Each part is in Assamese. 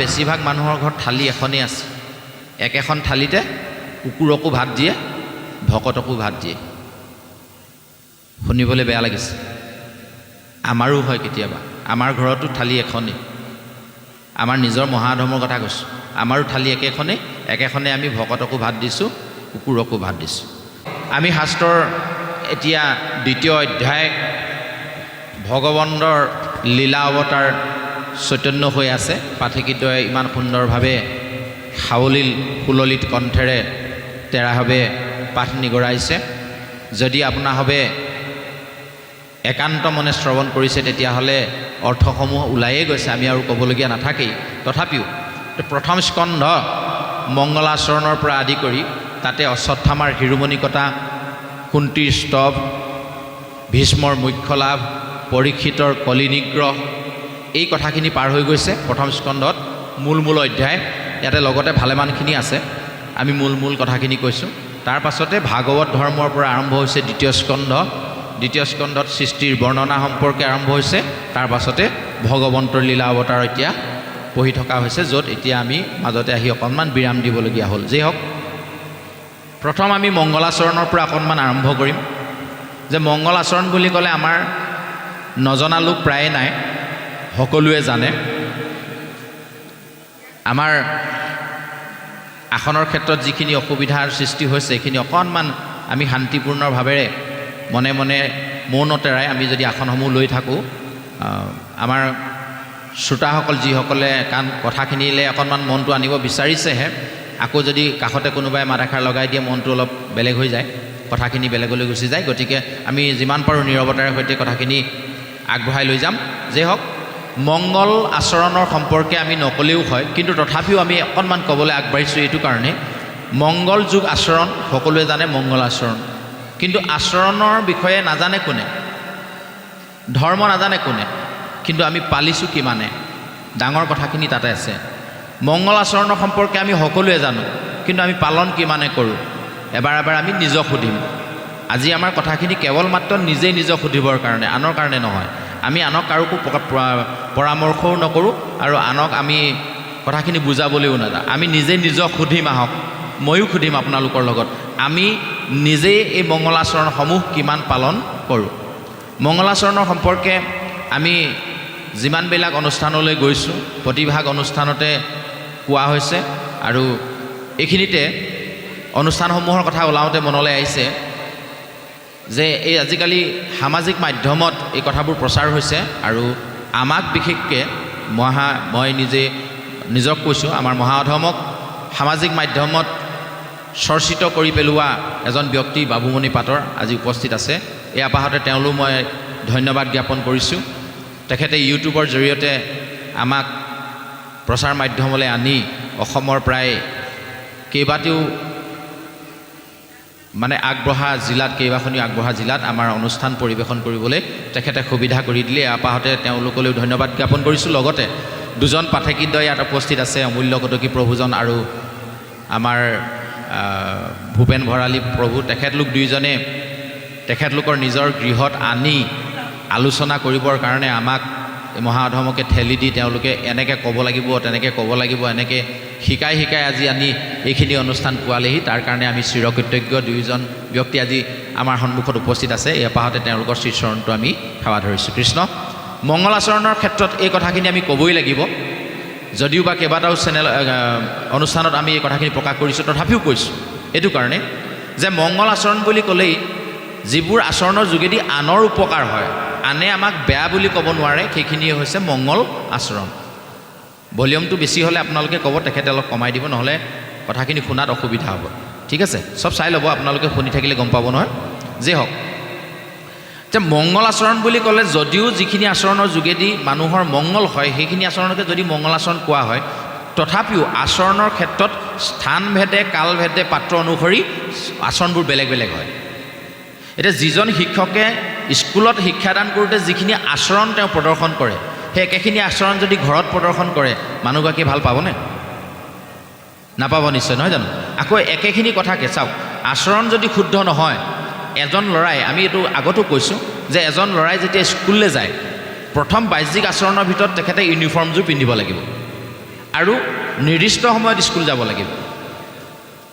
বেছিভাগ মানুহৰ ঘৰত থালি এখনেই আছে। একেখন থালিতে কুকুৰকো ভাত দিয়ে, ভকতকো ভাত দিয়ে। শুনিবলৈ বেয়া লাগিছে, আমাৰো হয় কেতিয়াবা। আমাৰ ঘৰতো থালি এখনেই, আমাৰ নিজৰ মহাধৰ্মৰ কথা কৈছোঁ। আমাৰো থালি একেখনে আমি ভকতকো ভাত দিছোঁ, কুকুৰকো ভাত দিছোঁ। আমি শাস্ত্ৰৰ এতিয়া 2য় অধ্যায় ভগৱন্তৰ লীলা অৱতাৰ চৈতন্য হৈ আছে। পাঠকীদ্বয়ে ইমান সুন্দৰভাৱে সাৱলীল সুললিত কণ্ঠেৰে তেৰাভাৱে পাঠ নিগৰাইছে। যদি আপোনাৰভাৱে একান্ত মনে শ্ৰৱণ কৰিছে তেতিয়াহ'লে অৰ্থসমূহ ওলায়ে গৈছে, আমি আৰু ক'বলগীয়া নাথাকেই। তথাপিও প্ৰথম স্কন্ধ মংগলাচৰণৰ পৰা আদি কৰি তাতে অশ্বত্থামাৰ শিৰোমণিকতা, কুন্তীৰ স্তৱ, ভীষ্মৰ মুখ্য লাভ, পৰীক্ষিতৰ কলিনিগ্ৰহ, এই কথাখিনি পাৰ হৈ গৈছে প্ৰথম স্কন্ধত। মূল অধ্যায় ইয়াতে লগতে ভালেমানখিনি আছে, আমি মূল কথাখিনি কৈছোঁ। তাৰ পাছতে ভাগৱত ধৰ্মৰ পৰা আৰম্ভ হৈছে 2য় স্কন্ধ। 2য় স্কন্ধত সৃষ্টিৰ বৰ্ণনা সম্পৰ্কে আৰম্ভ হৈছে। তাৰ পাছতে ভগৱন্তৰ লীলা অৱতাৰ এতিয়া পঢ়ি থকা হৈছে, য'ত এতিয়া আমি মাজতে আহি অকণমান বিৰাম দিবলগীয়া হ'ল। যেই হওক, প্ৰথম আমি মংগলাচৰণৰ পৰা অকণমান আৰম্ভ কৰিম। যে মংগলাচৰণ বুলি ক'লে আমাৰ নজনা লোক প্ৰায়ে নাই, সকলোৱে জানে। আমাৰ আসনৰ ক্ষেত্ৰত যিখিনি অসুবিধাৰ সৃষ্টি হৈছে সেইখিনি অকণমান আমি শান্তিপূৰ্ণ ভাৱেৰে মনে মনে মৌনতেৰাই আমি যদি আসনসমূহ লৈ থাকোঁ, আমাৰ শ্ৰোতাসকল যিসকলে কথাখিনিলে অকণমান মনটো আনিব বিচাৰিছেহে, আকৌ যদি কাষতে কোনোবাই মাতষাৰ লগাই দিয়ে মনটো অলপ বেলেগ হৈ যায়, কথাখিনি বেলেগলৈ গুচি যায়। গতিকে আমি যিমান পাৰোঁ নীৰৱতাৰে সৈতে কথাখিনি আগবঢ়াই লৈ যাম। যে হওক, মংগল আচৰণৰ সম্পৰ্কে আমি নক'লেও হয়, কিন্তু তথাপিও আমি অকণমান ক'বলৈ আগবাঢ়িছোঁ এইটো কাৰণে, মংগল যুগ আচৰণ সকলোৱে জানে, মংগল আচৰণ। কিন্তু আচৰণৰ বিষয়ে নাজানে কোনে, ধৰ্ম নাজানে কোনে, কিন্তু আমি পালিছোঁ কিমানে, ডাঙৰ কথাখিনি তাতে আছে। মংগল আচৰণৰ সম্পৰ্কে আমি সকলোৱে জানো, কিন্তু আমি পালন কিমানে কৰোঁ, এবাৰ আমি নিজক সুধিম। আজি আমাৰ কথাখিনি কেৱল মাত্ৰ নিজক সুধিবৰ কাৰণে, আনৰ কাৰণে নহয়। আমি আনক কাৰোকো পৰামৰ্শও নকৰোঁ আৰু আনক আমি কথাখিনি বুজাবলৈও নাযাওঁ। আমি নিজক সুধিম। আহক, ময়ো সুধিম আপোনালোকৰ লগত, আমি নিজেই এই মংগলাচৰণসমূহ কিমান পালন কৰোঁ। মংগলাচৰণৰ সম্পৰ্কে আমি যিমানবিলাক অনুষ্ঠানলৈ গৈছোঁ, প্ৰতিভাগ অনুষ্ঠানতে কোৱা হৈছে। আৰু এইখিনিতে অনুষ্ঠানসমূহৰ কথা ওলাওঁতে মনলৈ আহিছে যে এই আজিকালি সামাজিক মাধ্যমত এই কথাবোৰ প্ৰচাৰ হৈছে। আৰু আমাক বিশেষকৈ মই নিজক কৈছোঁ, আমাৰ মহাধৰ্মক সামাজিক মাধ্যমত চৰ্চিত কৰি পেলোৱা এজন ব্যক্তি বাবুমণি পাটৰ আজি উপস্থিত আছে। এই আপাহতে তেওঁলৈ মই ধন্যবাদ জ্ঞাপন কৰিছোঁ। তেখেতে ইউটিউবৰ জৰিয়তে আমাক প্ৰচাৰ মাধ্যমলৈ আনি অসমৰ প্ৰায় কেইবাটাও আগবঢ়া জিলাত, কেইবাখনিও আগবঢ়া জিলাত আমাৰ অনুষ্ঠান পৰিৱেশন কৰিবলৈ তেখেতে সুবিধা কৰি দিলে। আপাহতে তেওঁলোকলৈও ধন্যবাদ জ্ঞাপন কৰিছোঁ। লগতে 2জন পাঠকীদ্বয় ইয়াত উপস্থিত আছে, অমূল্য কটকী প্ৰভুজন আৰু আমাৰ ভূপেন ভৰালী প্ৰভু। তেখেতলোক 2জনে তেখেতলোকৰ নিজৰ গৃহত আনি আলোচনা কৰিবৰ কাৰণে আমাক মহাধৰ্মকে ঠেলি দি তেওঁলোকে এনেকৈ ক'ব লাগিব, তেনেকৈ ক'ব লাগিব, এনেকৈ শিকাই আজি আনি এইখিনি অনুষ্ঠান পোৱালেহি। তাৰ কাৰণে আমি চিৰকৃতজ্ঞ। 2জন ব্যক্তি আজি আমাৰ সন্মুখত উপস্থিত আছে। এই আপাহতে তেওঁলোকৰ শ্ৰীচৰণটো আমি সেৱা ধৰিছোঁ। কৃষ্ণ। মংগলাচৰণৰ ক্ষেত্ৰত এই কথাখিনি আমি ক'বই লাগিব, যদিও বা কেইবাটাও অনুষ্ঠানত আমি এই কথাখিনি প্ৰকাশ কৰিছোঁ, তথাপিও কৈছোঁ এইটো কাৰণে যে মংগল আচৰণ বুলি ক'লেই যিবোৰ আচৰণৰ যোগেদি আনৰ উপকাৰ হয়, আনে আমাক বেয়া বুলি ক'ব নোৱাৰে, সেইখিনিয়ে হৈছে মংগল আচৰণ। ভলিউমটো বেছি হ'লে আপোনালোকে ক'ব, তেখেতে অলপ কমাই দিব, নহ'লে কথাখিনি শুনাত অসুবিধা হ'ব। ঠিক আছে, চব চাই ল'ব, আপোনালোকে শুনি থাকিলে গম পাব নহয়। যে হওক, যে মংগল আচৰণ বুলি ক'লে যদিও যিখিনি আচৰণৰ যোগেদি মানুহৰ মংগল হয় সেইখিনি আচৰণকে যদি মংগল আচৰণ কোৱা হয়, তথাপিও আচৰণৰ ক্ষেত্ৰত স্থানভেদে, কালভেদে, পাত্ৰ অনুসৰি আচৰণবোৰ বেলেগ হয়। এতিয়া যিজন শিক্ষকে স্কুলত শিক্ষাদান কৰোঁতে যিখিনি আচৰণ তেওঁ প্ৰদৰ্শন কৰে, সেই একেখিনি আচৰণ যদি ঘৰত প্ৰদৰ্শন কৰে, মানুহগৰাকী ভাল পাবনে? নাপাব নিশ্চয়, নহয় জানো? আকৌ একেখিনি কথাকে চাওক, আচৰণ যদি শুদ্ধ নহয়, এজন ল'ৰাই, আমি এইটো আগতো কৈছোঁ যে এজন ল'ৰাই যেতিয়া স্কুললৈ যায়, প্ৰথম বাহ্যিক আচৰণৰ ভিতৰত তেখেতে ইউনিফৰ্মযোৰ পিন্ধিব লাগিব। আৰু নিৰ্দিষ্ট সময়ত স্কুল যাব লাগিব।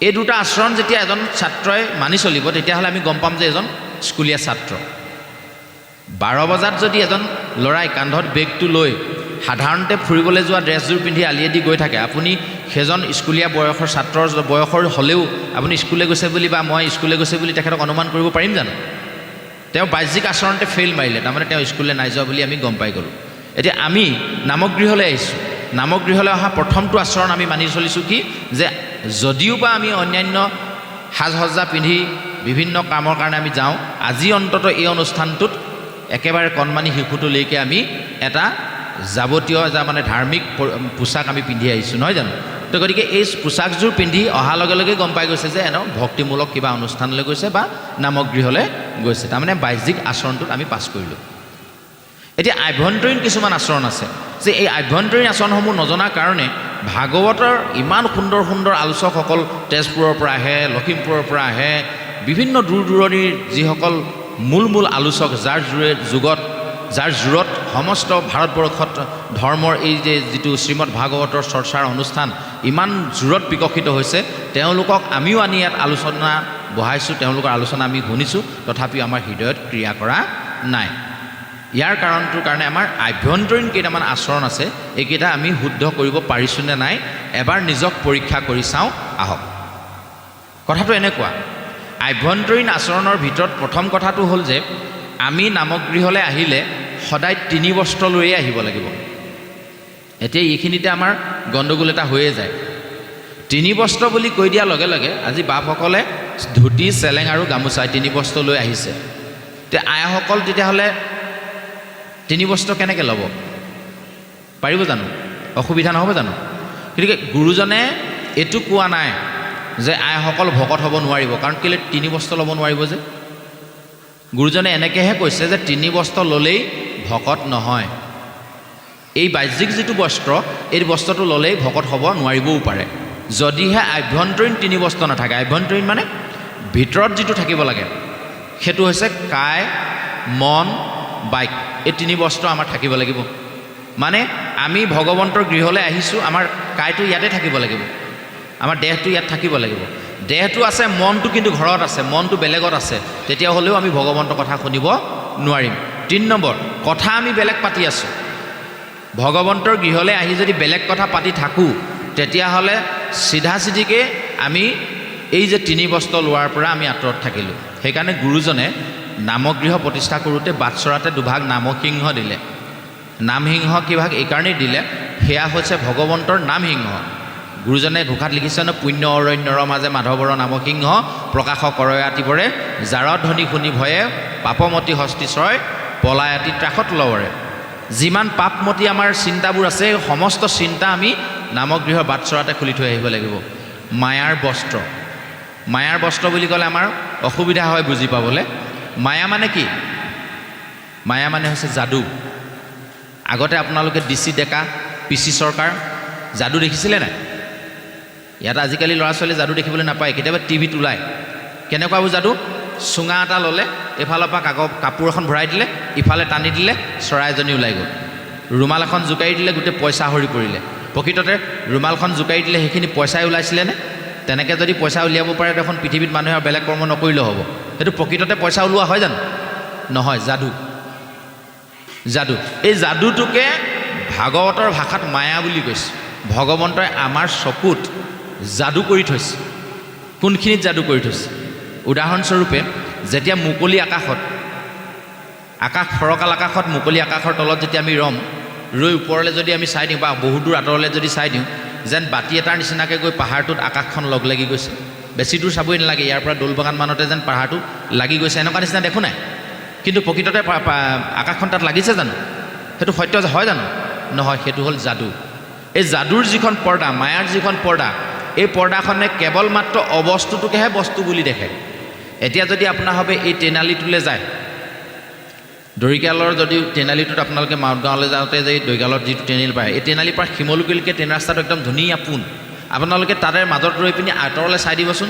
এই দুটা আচৰণ যেতিয়া এজন ছাত্ৰই মানি চলিব তেতিয়াহ'লে আমি গম পাম যে এজন স্কুলীয়া ছাত্ৰ। 12 বজাত যদি এজন ল'ৰাই কান্ধত বেগটো লৈ সাধাৰণতে ফুৰিবলৈ যোৱা ড্ৰেছযোৰ পিন্ধি আলিয়েদি গৈ থাকে, আপুনি সেইজন স্কুলীয়া বয়সৰ ছাত্ৰৰ বয়সৰ হ'লেও আপুনি স্কুলে গৈছে বুলি বা মই স্কুলে গৈছে বুলি তেখেতক অনুমান কৰিব পাৰিম জানো? তেওঁ বাহ্যিক আচৰণতে ফেইল মাৰিলে, তাৰমানে তেওঁ স্কুললৈ নাই যোৱা বুলি আমি গম পাই গ'লোঁ। এতিয়া আমি নামগৃহলৈ আহিছোঁ। নামগৃহলৈ অহা প্ৰথমটো আচৰণ আমি মানি চলিছোঁ কি, যে যদিও বা আমি অন্যান্য সাজ সজ্জা পিন্ধি বিভিন্ন কামৰ কাৰণে আমি যাওঁ, আজি অন্ততঃ এই অনুষ্ঠানটোত একেবাৰে কণমানি শিশুটোলৈকে আমি এটা যাৱতীয় মানে ধাৰ্মিক পোছাক আমি পিন্ধি আহিছোঁ, নহয় জানো? তো গতিকে এই পোছাকযোৰ পিন্ধি অহাৰ লগে লগে গম পাই গৈছে যে এনে ভক্তিমূলক কিবা অনুষ্ঠানলৈ গৈছে বা নামগৃহলৈ গৈছে, তাৰমানে বাহ্যিক আচৰণটোত আমি পাছ কৰিলোঁ। এতিয়া আভ্যন্তৰীণ কিছুমান আচৰণ আছে, যে এই আভ্যন্তৰীণ আচৰণসমূহ নজনাৰ কাৰণে ভাগৱতৰ ইমান সুন্দৰ সুন্দৰ আলোচকসকল তেজপুৰৰ পৰা আহে, লখিমপুৰৰ পৰা আহে, বিভিন্ন দূৰ দূৰণিৰ যিসকল মূল আলোচক, যাৰ জোৰত সমস্ত ভাৰতবৰ্ষত ধৰ্মৰ এই যে যিটো শ্ৰীমদ ভাগৱতৰ চৰ্চাৰ অনুষ্ঠান ইমান জোৰত বিকশিত হৈছে, তেওঁলোকক আমিও আনি ইয়াত আলোচনা বহাইছোঁ, তেওঁলোকৰ আলোচনা আমি শুনিছোঁ, তথাপিও আমাৰ হৃদয়ত ক্ৰিয়া কৰা নাই। ইয়াৰ কাৰণটোৰ কাৰণে আমাৰ আভ্যন্তৰীণ কেইটামান আচৰণ আছে, এইকেইটা আমি শুদ্ধ কৰিব পাৰিছোঁ নে নাই এবাৰ নিজক পৰীক্ষা কৰি চাওঁ আহক। কথাটো এনেকুৱা, আভ্যন্তৰীণ আচৰণৰ ভিতৰত প্ৰথম কথাটো হ'ল যে আমি নামগৃহলৈ আহিলে সদায় 3 বস্ত্ৰ লৈয়ে আহিব লাগিব। এতিয়া এইখিনিতে আমাৰ গণ্ডগোল এটা হৈয়ে যায়। 3 বস্ত্ৰ বুলি কৈ দিয়াৰ লগে লগে আজি বাপসকলে ধুতি, চেলেং আৰু গামোচা 3 বস্ত্ৰ লৈ আহিছে, তে আইসকল তেতিয়াহ'লে 3 বস্ত্ৰ কেনেকৈ ল'ব পাৰিব জানো? অসুবিধা নহ'ব জানো? গতিকে গুৰুজনে এইটো কোৱা নাই যে আইসকল ভকত হ'ব নোৱাৰিব, কাৰণ কেলৈ 3 বস্ত্ৰ ল'ব নোৱাৰিব যে? গুৰুজনে এনেকৈহে কৈছে যে 3 বস্ত্ৰ ল'লেই ভকত নহয়। এই বাহ্যিক যিটো বস্ত্ৰ, এই বস্ত্ৰটো ল'লেই ভকত হ'ব নোৱাৰিবও পাৰে, যদিহে আভ্যন্তৰীণ 3 বস্ত্ৰ নাথাকে। আভ্যন্তৰীণ মানে ভিতৰত যিটো থাকিব লাগে সেইটো হৈছে কায়, মন, বাক্য, এই 3 বস্ত্ৰ আমাৰ থাকিব লাগিব। মানে আমি ভগৱন্তৰ গৃহলৈ আহিছোঁ, আমাৰ কায়টো ইয়াতে থাকিব লাগিব, আমাৰ দেহটো ইয়াত থাকিব লাগিব। দেহটো আছে, মনটো কিন্তু ঘৰত আছে, মনটো বেলেগত আছে, তেতিয়া হ'লেও আমি ভগৱন্তৰ কথা শুনিব নোৱাৰিম। 3 নম্বৰ কথা আমি বেলেগ পাতি আছোঁ। ভগৱন্তৰ গৃহলৈ আহি যদি বেলেগ কথা পাতি থাকোঁ তেতিয়াহ'লে চিধাচিধিকৈ আমি এই যে 3 বস্ত্ৰ লোৱাৰ পৰা আমি আঁতৰত থাকিলোঁ। সেইকাৰণে গুৰুজনে নামগৃহ প্ৰতিষ্ঠা কৰোঁতে বাটচৰাতে দুভাগ নামসিংহ দিলে। নামসিংহ কিভাগ এইকাৰণেই দিলে, সেয়া হৈছে ভগৱন্তৰ নামসিংহ। গুৰুজনে ঘোষাত লিখিছে ন, পুণ্য অৰণ্যৰ মাজে মাধৱৰ নামসিংহ, প্ৰকাশ কৰয়াতিবৰে, যাৰ ধ্বনি শুনি ভয়ে, পাপমতী হস্তিশ্ৰয়, পলায়াতি ত্ৰাসত লৱৰে। যিমান পাপমতী আমাৰ চিন্তাবোৰ আছে, সমস্ত চিন্তা আমি নামগৃহৰ বাটচৰাতে খুলি থৈ আহিব লাগিব। মায়াৰ বস্ত্ৰ, মায়াৰ বস্ত্ৰ বুলি ক'লে আমাৰ অসুবিধা হয় বুজি পাবলৈ। মায়া মানে কি? মায়া মানে হৈছে যাদু। আগতে আপোনালোকে DC ডেকা, PC চৰকাৰ যাদু দেখিছিলে নাই? ইয়াত আজিকালি ল'ৰা ছোৱালীয়ে যাদু দেখিবলৈ নাপায়, কেতিয়াবা টিভিত ওলায়। কেনেকুৱাবোৰ যাদু? চুঙা এটা ল'লে, এফালৰ পৰা কাপোৰ এখন ভৰাই দিলে, ইফালে টানি দিলে, চৰাই এজনী ওলাই গ'ল। ৰুমাল এখন জোকাৰি দিলে, গোটেই পইচা সৰি পৰিলে। প্ৰকৃততে ৰুমালখন জোকাৰি দিলে সেইখিনি পইচাই ওলাইছিলেনে? তেনেকৈ যদি পইচা উলিয়াব পাৰে দেখোন পৃথিৱীত মানুহে আৰু বেলেগ কৰ্ম নকৰিলেও হ'ব। সেইটো প্ৰকৃততে পইচা ওলোৱা হয় জানো? নহয়, যাদু। যাদু, এই যাদুটোকে ভাগৱতৰ ভাষাত মায়া বুলি কৈছে। ভগৱন্তই আমাৰ চকুত যাদু কৰি থৈছে। কোনখিনিত যাদু কৰি থৈছে? উদাহৰণস্বৰূপে যেতিয়া মুকলি আকাশত, ফৰকাল আকাশত, মুকলি আকাশৰ তলত যেতিয়া আমি ৰৈ ওপৰলৈ যদি আমি চাই দিওঁ বা বহুত দূৰ আঁতৰলৈ যদি চাই দিওঁ, যেন বাতি এটাৰ নিচিনাকৈ গৈ পাহাৰটোত আকাশখন লগ লাগি গৈছে। বেছি দূৰ চাবই নালাগে, ইয়াৰ পৰা দৌলবাগানমানতে যেন পাহাৰটো লাগি গৈছে, এনেকুৱা নিচিনা দেখোঁ নাই? কিন্তু প্ৰকৃততে আকাশখন তাত লাগিছে জানো? সেইটো সত্য হয় জানো? নহয়, সেইটো হ'ল যাদু। এই যাদুৰ যিখন পৰ্দা, মায়াৰ যিখন পৰ্দা, এই পৰ্দাখনে কেৱল মাত্ৰ অবস্তুটোকেহে বস্তু বুলি দেখে। এতিয়া যদি আপোনাৰ ভাবে এই তেনালীটোলৈ যায়, দৰিকালৰ যদি তেনালীটোত আপোনালোকে মাউতগাঁৱলৈ যাওঁতে যে দৰিকালত যিটো তেনালী পায়, এই তেনালীৰ পৰা শিমলুগুৰিলৈকে ট্ৰেইন ৰাস্তাটো একদম ধুনীয়া পোন। আপোনালোকে তাতে মাজত ৰৈ পিনি আঁতৰলৈ চাই দিবচোন,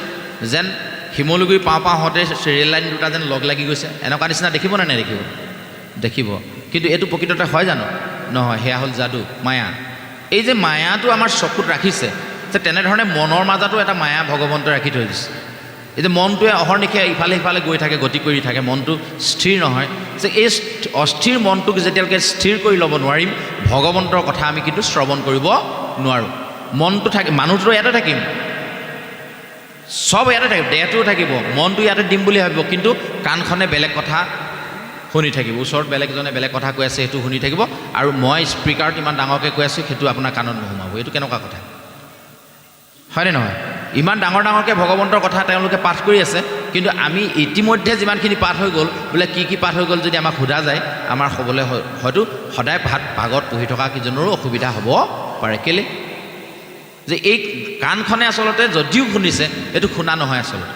যেন শিমলুগুৰি পাওঁ হওঁতে ৰেল লাইন দুটা যেন লগ লাগি গৈছে, এনেকুৱা নিচিনা দেখিব নে নেদেখিব? দেখিব। কিন্তু এইটো প্ৰকৃততে হয় জানো? নহয়, সেয়া হ'ল যাদু, মায়া। এই যে মায়াটো আমাৰ চকুত ৰাখিছে, যে তেনেধৰণে মনৰ মাজতো এটা মায়া ভগৱন্তই ৰাখি থৈ দিছে। এই যে মনটোৱে অহৰ্নিশে ইফালে সিফালে গৈ থাকে, গতি কৰি থাকে, মনটো স্থিৰ নহয়, যে এই অস্থিৰ মনটোক যেতিয়ালৈকে স্থিৰ কৰি ল'ব নোৱাৰিম, ভগৱন্তৰ কথা আমি কিন্তু শ্ৰৱণ কৰিব নোৱাৰোঁ। মনটো থাকে, মানুহটো ইয়াতে থাকিম, চব ইয়াতে থাকিব, দেহটোও থাকিব, মনটো ইয়াতে দিম বুলি ভাবিব, কিন্তু কাণখনে বেলেগ কথা শুনি থাকিব, ওচৰত বেলেগজনে বেলেগ কথা কৈ আছে সেইটো শুনি থাকিব, আৰু মই স্পীকাৰত ইমান ডাঙৰকৈ কৈ আছোঁ সেইটো আপোনাৰ কাণত নোসোমাব। এইটো কেনেকুৱা কথা, হয়নে নহয়? ইমান ডাঙৰ ডাঙৰকৈ ভগৱন্তৰ কথা তেওঁলোকে পাঠ কৰি আছে, কিন্তু আমি ইতিমধ্যে যিমানখিনি পাঠ হৈ গ'ল, বোলে কি কি পাঠ হৈ গ'ল যদি আমাক সোধা যায়, আমাৰ হ'বলৈ হয়তো সদায় ভাগত পঢ়ি থকা কিজনৰো অসুবিধা হ'ব পাৰে। কেলৈ? যে এই কাণখনে আচলতে যদিও শুনিছে, এইটো শুনা নহয় আচলতে,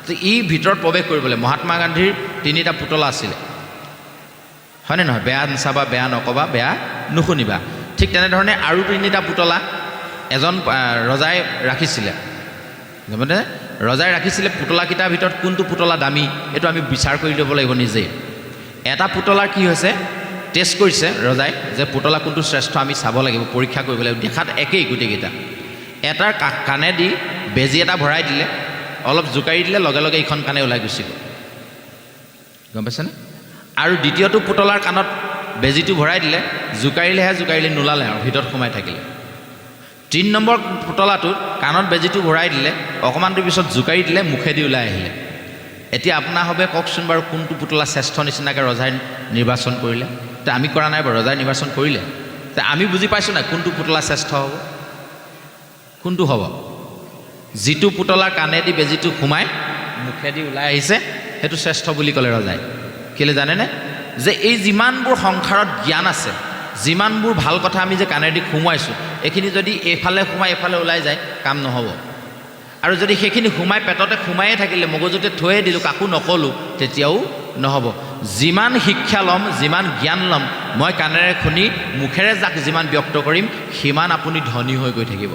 যে ই ভিতৰত প্ৰৱেশ কৰিবলৈ। মহাত্মা গান্ধীৰ 3টা পুতলা আছিলে, হয়নে নহয়? বেয়া নাচাবা, বেয়া নকবা, বেয়া নুশুনিবা। ঠিক তেনেধৰণে আৰু 3টা পুতলা এজন ৰজাই ৰাখিছিলে, মানে ৰজাই ৰাখিছিলে। পুতলাকেইটাৰ ভিতৰত কোনটো পুতলা দামী এইটো আমি বিচাৰ কৰি ল'ব লাগিব নিজেই। এটা পুতলাৰ কি হৈছে, টেষ্ট কৰিছে ৰজাই, যে পুতলা কোনটো শ্ৰেষ্ঠ আমি চাব লাগিব, পৰীক্ষা কৰিব লাগিব। দেখাত একেই গোটেইকেইটা, এটাৰ কাণেদি বেজী এটা ভৰাই দিলে, অলপ জোকাৰি দিলে, লগে লগে ইখন কাণে ওলাই গুচি গ'ল, গম পাইছেনে? আৰু দ্বিতীয়টো পুতলাৰ কাণত বেজীটো ভৰাই দিলে, জোকাৰিলে নোলালে আৰু ভিতৰত সোমাই থাকিলে। 3 নম্বৰ পুতলাটোত কাণত বেজীটো ভৰাই দিলে, অকণমান দেৰি পিছত জোকাৰি দিলে, মুখেদি ওলাই আহিলে। এতিয়া আপোনাৰ হবে কওকচোন বাৰু, কোনটো পুতলা শ্ৰেষ্ঠ নিচিনাকৈ ৰজাই নিৰ্বাচন কৰিলে? তে আমি কৰা নাই বাৰু, ৰজাই নিৰ্বাচন কৰিলে। তে আমি বুজি পাইছোঁ নাই কোনটো পুতলা শ্ৰেষ্ঠ হ'ব, কোনটো হ'ব? যিটো পুতলাৰ কাণেদি বেজীটো সোমাই মুখেদি ওলাই আহিছে সেইটো শ্ৰেষ্ঠ বুলি ক'লে ৰজাই। কেলৈ জানেনে? যে এই যিমানবোৰ সংসাৰত জ্ঞান আছে, যিমানবোৰ ভাল কথা আমি যে কাণেদি সোমোৱাইছোঁ, এইখিনি যদি এইফালে সোমাই এইফালে ওলাই যায়, কাম নহ'ব। আৰু যদি সেইখিনি সোমাই পেটতে সোমায়ে থাকিলে, মগজুতে থৈয়ে দিলোঁ, কাকো নকলোঁ, তেতিয়াও নহ'ব। যিমান শিক্ষা ল'ম, যিমান জ্ঞান ল'ম, মই কাণেৰে শুনি মুখেৰে যাক যিমান ব্যক্ত কৰিম, সিমান আপুনি ধনী হৈ গৈ থাকিব।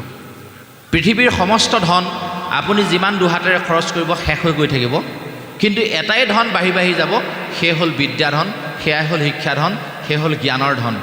পৃথিৱীৰ সমস্ত ধন আপুনি যিমান দুহাতেৰে খৰচ কৰিব, শেষ হৈ গৈ থাকিব, কিন্তু এটাই ধন বাঢ়ি বাঢ়ি যাব, সেই হ'ল বিদ্যাধন, সেয়াই হ'ল শিক্ষাধন, সেই হ'ল জ্ঞানৰ ধন।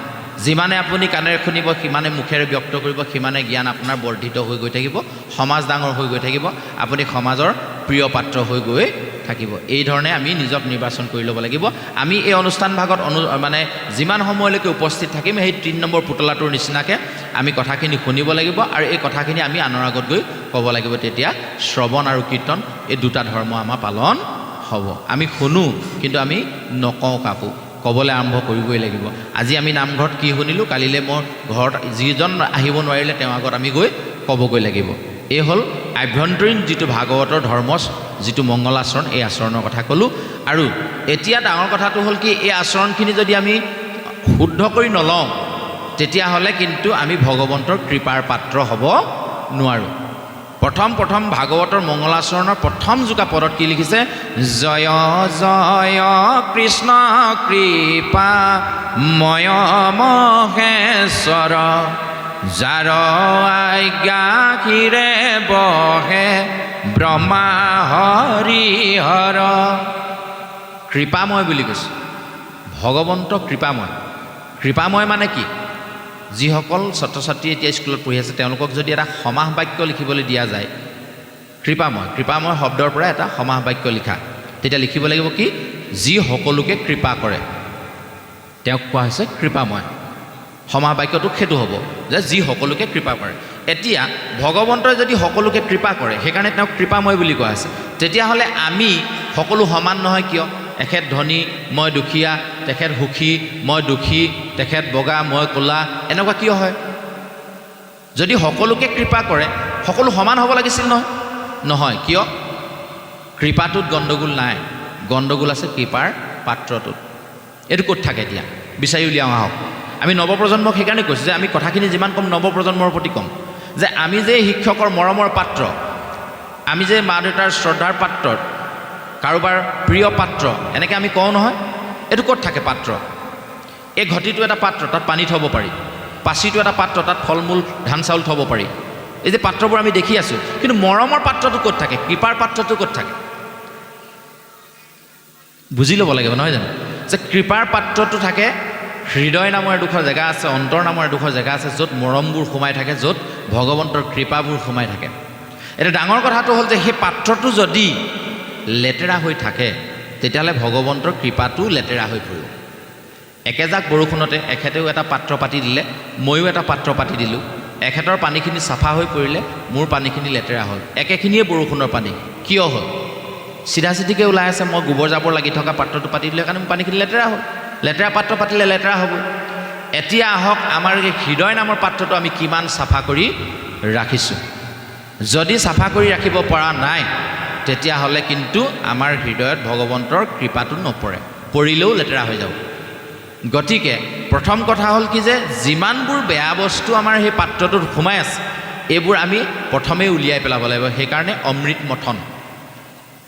যিমানে আপুনি কাণেৰে শুনিব, সিমানে মুখেৰে ব্যক্ত কৰিব, সিমানে জ্ঞান আপোনাৰ বৰ্ধিত হৈ গৈ থাকিব, সমাজ ডাঙৰ হৈ গৈ থাকিব, আপুনি সমাজৰ প্ৰিয় পাত্ৰ হৈ গৈ থাকিব। এই ধৰণে আমি নিজক নিৰ্বাচন কৰি ল'ব লাগিব। আমি এই অনুষ্ঠান ভাগত মানে যিমান সময়লৈকে উপস্থিত থাকিম, সেই 3 নম্বৰ পুতলাটোৰ নিচিনাকৈ আমি কথাখিনি শুনিব লাগিব, আৰু এই কথাখিনি আমি আনৰ আগত গৈ ক'ব লাগিব। তেতিয়া শ্ৰৱণ আৰু কীৰ্তন এই 2টা ধৰ্ম আমাৰ পালন হ'ব। আমি শুনো, কিন্তু আমি নকওঁ কাকো, ক'বলৈ আৰম্ভ কৰিবই লাগিব। আজি আমি নামঘৰত কি শুনিলোঁ, কালিলৈ মোৰ ঘৰত যিজন আহিব নোৱাৰিলে তেওঁৰ আগত আমি গৈ ক'বগৈ লাগিব। এই হ'ল আভ্যন্তৰীণ যিটো ভাগৱতৰ ধৰ্ম, যিটো মংগল আচৰণ, এই আচৰণৰ কথা ক'লোঁ। আৰু এতিয়া ডাঙৰ কথাটো হ'ল কি, এই আচৰণখিনি যদি আমি শুদ্ধ কৰি নলওঁ, তেতিয়াহ'লে কিন্তু আমি ভগৱন্তৰ কৃপাৰ পাত্ৰ হ'ব নোৱাৰোঁ। প্ৰথম ভাগৱতৰ মংগলাচৰণৰ প্ৰথম জোকা পদত কি লিখিছে? জয় জয় কৃষ্ণ কৃপা ময় মহেশ্বৰ, যাৰ আজ্ঞাখিৰে বহে ব্ৰহ্মা হৰিহৰ। কৃপাময় বুলি কৈছে, ভগৱন্ত কৃপাময়। কৃপাময় মানে কি? যিসকল ছাত্ৰ ছাত্ৰী এতিয়া স্কুলত পঢ়ি আছে, তেওঁলোকক যদি এটা সমাস বাক্য লিখিবলৈ দিয়া যায়, কৃপাময় শব্দৰ পৰা এটা সমাস বাক্য লিখা, তেতিয়া লিখিব লাগিব কি? যি সকলোকে কৃপা কৰে, তেওঁক কোৱা হৈছে কৃপাময়। সমাস বাক্যটো সেইটো হ'ব যে যি সকলোকে কৃপা কৰে। এতিয়া ভগৱন্তই যদি সকলোকে কৃপা কৰে, সেইকাৰণে তেওঁক কৃপাময় বুলি কোৱা হৈছে। তেতিয়াহ'লে আমি সকলো সমান নহয় কিয়? এখেত ধনী, মই দুখীয়া, তেখেত সুখী, মই দুখী, তেখেত বগা, মই ক'লা, এনেকুৱা কিয় হয়? যদি সকলোকে কৃপা কৰে, সকলো সমান হ'ব লাগিছিল নহয়। কিয়? কৃপাটোত গণ্ডগোল নাই, গণ্ডগোল আছে কৃপাৰ পাত্ৰটোত। এইটো ক'ত থাকে এতিয়া? বিচাৰি উলিয়াওঁ আহক। আমি নৱপ্ৰজন্মক সেইকাৰণে কৈছোঁ যে আমি কথাখিনি যিমান কম নৱপ্ৰজন্মৰ প্ৰতি ক'ম, যে আমি যে শিক্ষকৰ মৰমৰ পাত্ৰ, আমি যে মা দেউতাৰ শ্ৰদ্ধাৰ পাত্ৰ, কাৰোবাৰ প্ৰিয় পাত্ৰ, এনেকৈ আমি কওঁ নহয়। এইটো ক'ত থাকে পাত্ৰ? এই ঘটিটো এটা পাত্ৰ, তাত পানী থ'ব পাৰি। পাচিটো এটা পাত্ৰ, তাত ফল মূল ধান চাউল থ'ব পাৰি। এই যে পাত্ৰবোৰ আমি দেখি আছোঁ, কিন্তু মৰমৰ পাত্ৰটো ক'ত থাকে? কৃপাৰ পাত্ৰটো ক'ত থাকে? বুজি ল'ব লাগিব নহয় জানো? যে কৃপাৰ পাত্ৰটো থাকে হৃদয় নামৰ এডোখৰ জেগা আছে, অন্তৰ নামৰ এডোখৰ জেগা আছে, য'ত মৰমবোৰ সোমাই থাকে, য'ত ভগৱন্তৰ কৃপাবোৰ সোমাই থাকে। এতিয়া ডাঙৰ কথাটো হ'ল যে সেই পাত্ৰটো যদি লেতেৰা হৈ থাকে তেতিয়াহ'লে ভগৱন্তৰ কৃপাটো লেতেৰা হৈ পৰিব। একেজাক বৰষুণতে এখেতেও এটা পাত্ৰ পাতি দিলে, ময়ো এটা পাত্ৰ পাতি দিলোঁ, এখেতৰ পানীখিনি চাফা হৈ পৰিলে, মোৰ পানীখিনি লেতেৰা হ'ল। একেখিনিয়ে বৰষুণৰ পানী, কিয় হ'ল? চিধা চিধিকৈ ওলাই আছে, মই গোবৰ জাবৰ লাগি থকা পাত্ৰটো পাতি দিলে কাৰণে মোৰ পানীখিনি লেতেৰা হ'ল। লেতেৰা পাত্ৰ পাতিলে লেতেৰা হ'ব। এতিয়া আহক আমাৰ এই হৃদয় নামৰ পাত্ৰটো আমি কিমান চাফা কৰি ৰাখিছোঁ। যদি চাফা কৰি ৰাখিব পৰা নাই তেতিয়াহ'লে কিন্তু আমাৰ হৃদয়ত ভগৱন্তৰ কৃপাটো নপৰে, পৰিলেও লেতেৰা হৈ যাব। গতিকে প্ৰথম কথা হ'ল কি যে যিমানবোৰ বেয়া বস্তু আমাৰ সেই পাত্ৰটোত সোমাই আছে এইবোৰ আমি প্ৰথমেই উলিয়াই পেলাব লাগিব। সেইকাৰণে অমৃত মথন,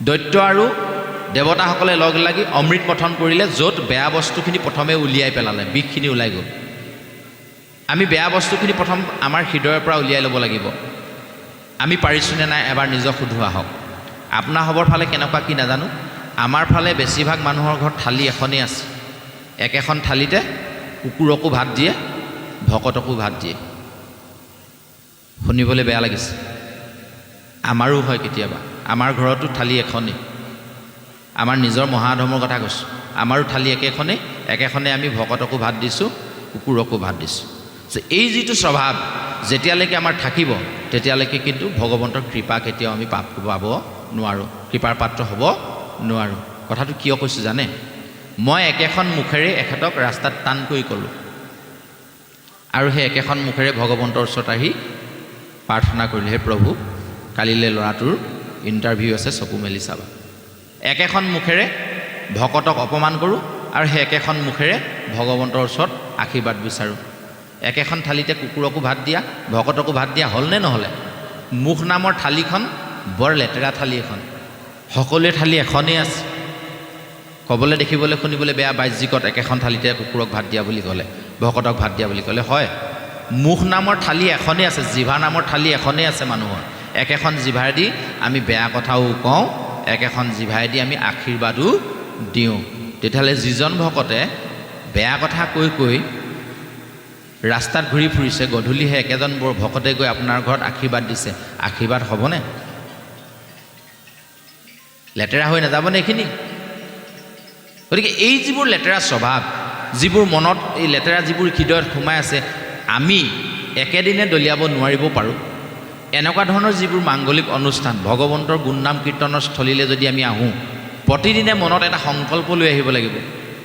দৈত্য আৰু দেৱতাসকলে লগ লাগি অমৃত মথন কৰিলে, য'ত বেয়া বস্তুখিনি প্ৰথমে উলিয়াই পেলালে, বিষখিনি ওলাই গ'ল। আমি বেয়া বস্তুখিনি প্ৰথম আমাৰ হৃদয়ৰ পৰা উলিয়াই ল'ব লাগিব। আমি পাৰিছোঁনে নাই এবাৰ নিজক সোধো আহক। আপোনাৰ হ'বৰ ফালে কেনেকুৱা কি নাজানো, আমাৰ ফালে বেছিভাগ মানুহৰ ঘৰত থালি এখনেই আছে। একেখন থালিতে কুকুৰকো ভাত দিয়ে, ভকতকো ভাত দিয়ে। শুনিবলৈ বেয়া লাগিছে, আমাৰো হয় কেতিয়াবা। আমাৰ ঘৰতো থালি এখনেই, আমাৰ নিজৰ মহাধৰ্মৰ কথা কৈছোঁ। আমাৰো থালি একেখনে আমি ভকতকো ভাত দিছোঁ, কুকুৰকো ভাত দিছোঁ। এই যিটো স্বভাৱ যেতিয়ালৈকে আমাৰ থাকিব তেতিয়ালৈকে কিন্তু ভগৱন্তৰ কৃপা কেতিয়াও আমি পাব নোৱাৰোঁ, কৃপাৰ পাত্ৰ হ'ব নোৱাৰোঁ। কথাটো কিয় কৈছোঁ জানে? মই একেখন মুখেৰে এখেতক ৰাস্তাত টান কৰি ক'লোঁ, আৰু সেই একেখন মুখেৰে ভগৱন্তৰ ওচৰত আহি প্ৰাৰ্থনা কৰিলোঁ, হে প্ৰভু কালিলৈ ল'ৰাটোৰ ইণ্টাৰভিউ আছে, চকু মেলি চাবা। একেখন মুখেৰে ভকতক অপমান কৰোঁ আৰু সেই একেখন মুখেৰে ভগৱন্তৰ ওচৰত আশীৰ্বাদ বিচাৰোঁ। একেখন থালিতে কুকুৰকো ভাত দিয়া, ভকতকো ভাত দিয়া হ'লনে নহ'লে? মুখ নামৰ থালিখন বৰ লেতেৰা থালি এখন। সকলোৱে থালি এখনেই আছে, ক'বলৈ দেখিবলৈ শুনিবলৈ বেয়া, বাহ্যিকত একেখন থালিতে কুকুৰক ভাত দিয়া বুলি ক'লে, ভকতক ভাত দিয়া বুলি ক'লে হয়। মুখ নামৰ থালি এখনেই আছে, জিভা নামৰ থালি এখনেই আছে মানুহৰ। একেখন জিভাৰেদি আমি বেয়া কথাও কওঁ, একেখন জিভাৰেদি আমি আশীৰ্বাদো দিওঁ। তেতিয়াহ'লে যিজন ভকতে বেয়া কথা কৈ কৈ ৰাস্তাত ঘূৰি ফুৰিছে, গধূলিহে একেজন বৰ ভকতে গৈ আপোনাৰ ঘৰত আশীৰ্বাদ দিছে, আশীৰ্বাদ হ'বনে? লেতেৰা হৈ নাযাবনে এইখিনি? গতিকে এই যিবোৰ লেতেৰা স্বভাৱ, যিবোৰ মনত এই লেতেৰা যিবোৰ হৃদয়ত সোমাই আছে, আমি একেদিনে দলিয়াব নোৱাৰিব পাৰোঁ। এনেকুৱা ধৰণৰ যিবোৰ মাংগলিক অনুষ্ঠান, ভগৱন্তৰ গুণনাম কীৰ্তনৰ স্থলীলৈ যদি আমি আহোঁ, প্ৰতিদিনে মনত এটা সংকল্প লৈ আহিব লাগিব।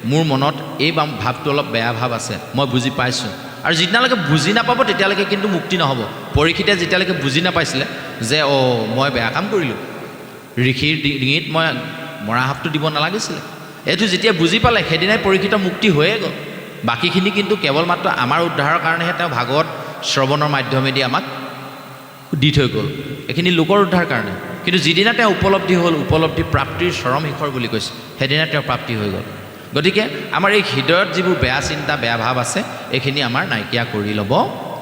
মোৰ মনত এই ভাৱটো অলপ বেয়া ভাৱ আছে, মই বুজি পাইছোঁ। আৰু যেতিয়ালৈকে বুজি নাপাব তেতিয়ালৈকে কিন্তু মুক্তি নহ'ব। পৰীক্ষিতে যেতিয়ালৈকে বুজি নাপাইছিলে যে মই বেয়া কাম কৰিলোঁ, ঋষিৰ ডিঙিত মই মৰা সাপটো দিব নালাগিছিলে, এইটো যেতিয়া বুজি পালে সেইদিনাই পৰীক্ষিত মুক্তি হৈয়ে গ'ল। বাকীখিনি কিন্তু কেৱল মাত্ৰ আমাৰ উদ্ধাৰৰ কাৰণেহে তেওঁ ভাগৱত শ্ৰৱণৰ মাধ্যমেদি আমাক দি থৈ গ'ল, এইখিনি লোকৰ উদ্ধাৰ কাৰণে। কিন্তু যিদিনা তেওঁ উপলব্ধি হ'ল, উপলব্ধি প্ৰাপ্তিৰ চৰম শিখৰ বুলি কৈছে, সেইদিনা তেওঁ প্ৰাপ্তি হৈ গ'ল। গতিকে আমাৰ এই হৃদয়ত যিবোৰ বেয়া চিন্তা, বেয়া ভাৱ আছে, এইখিনি আমাৰ নাইকিয়া কৰি ল'ব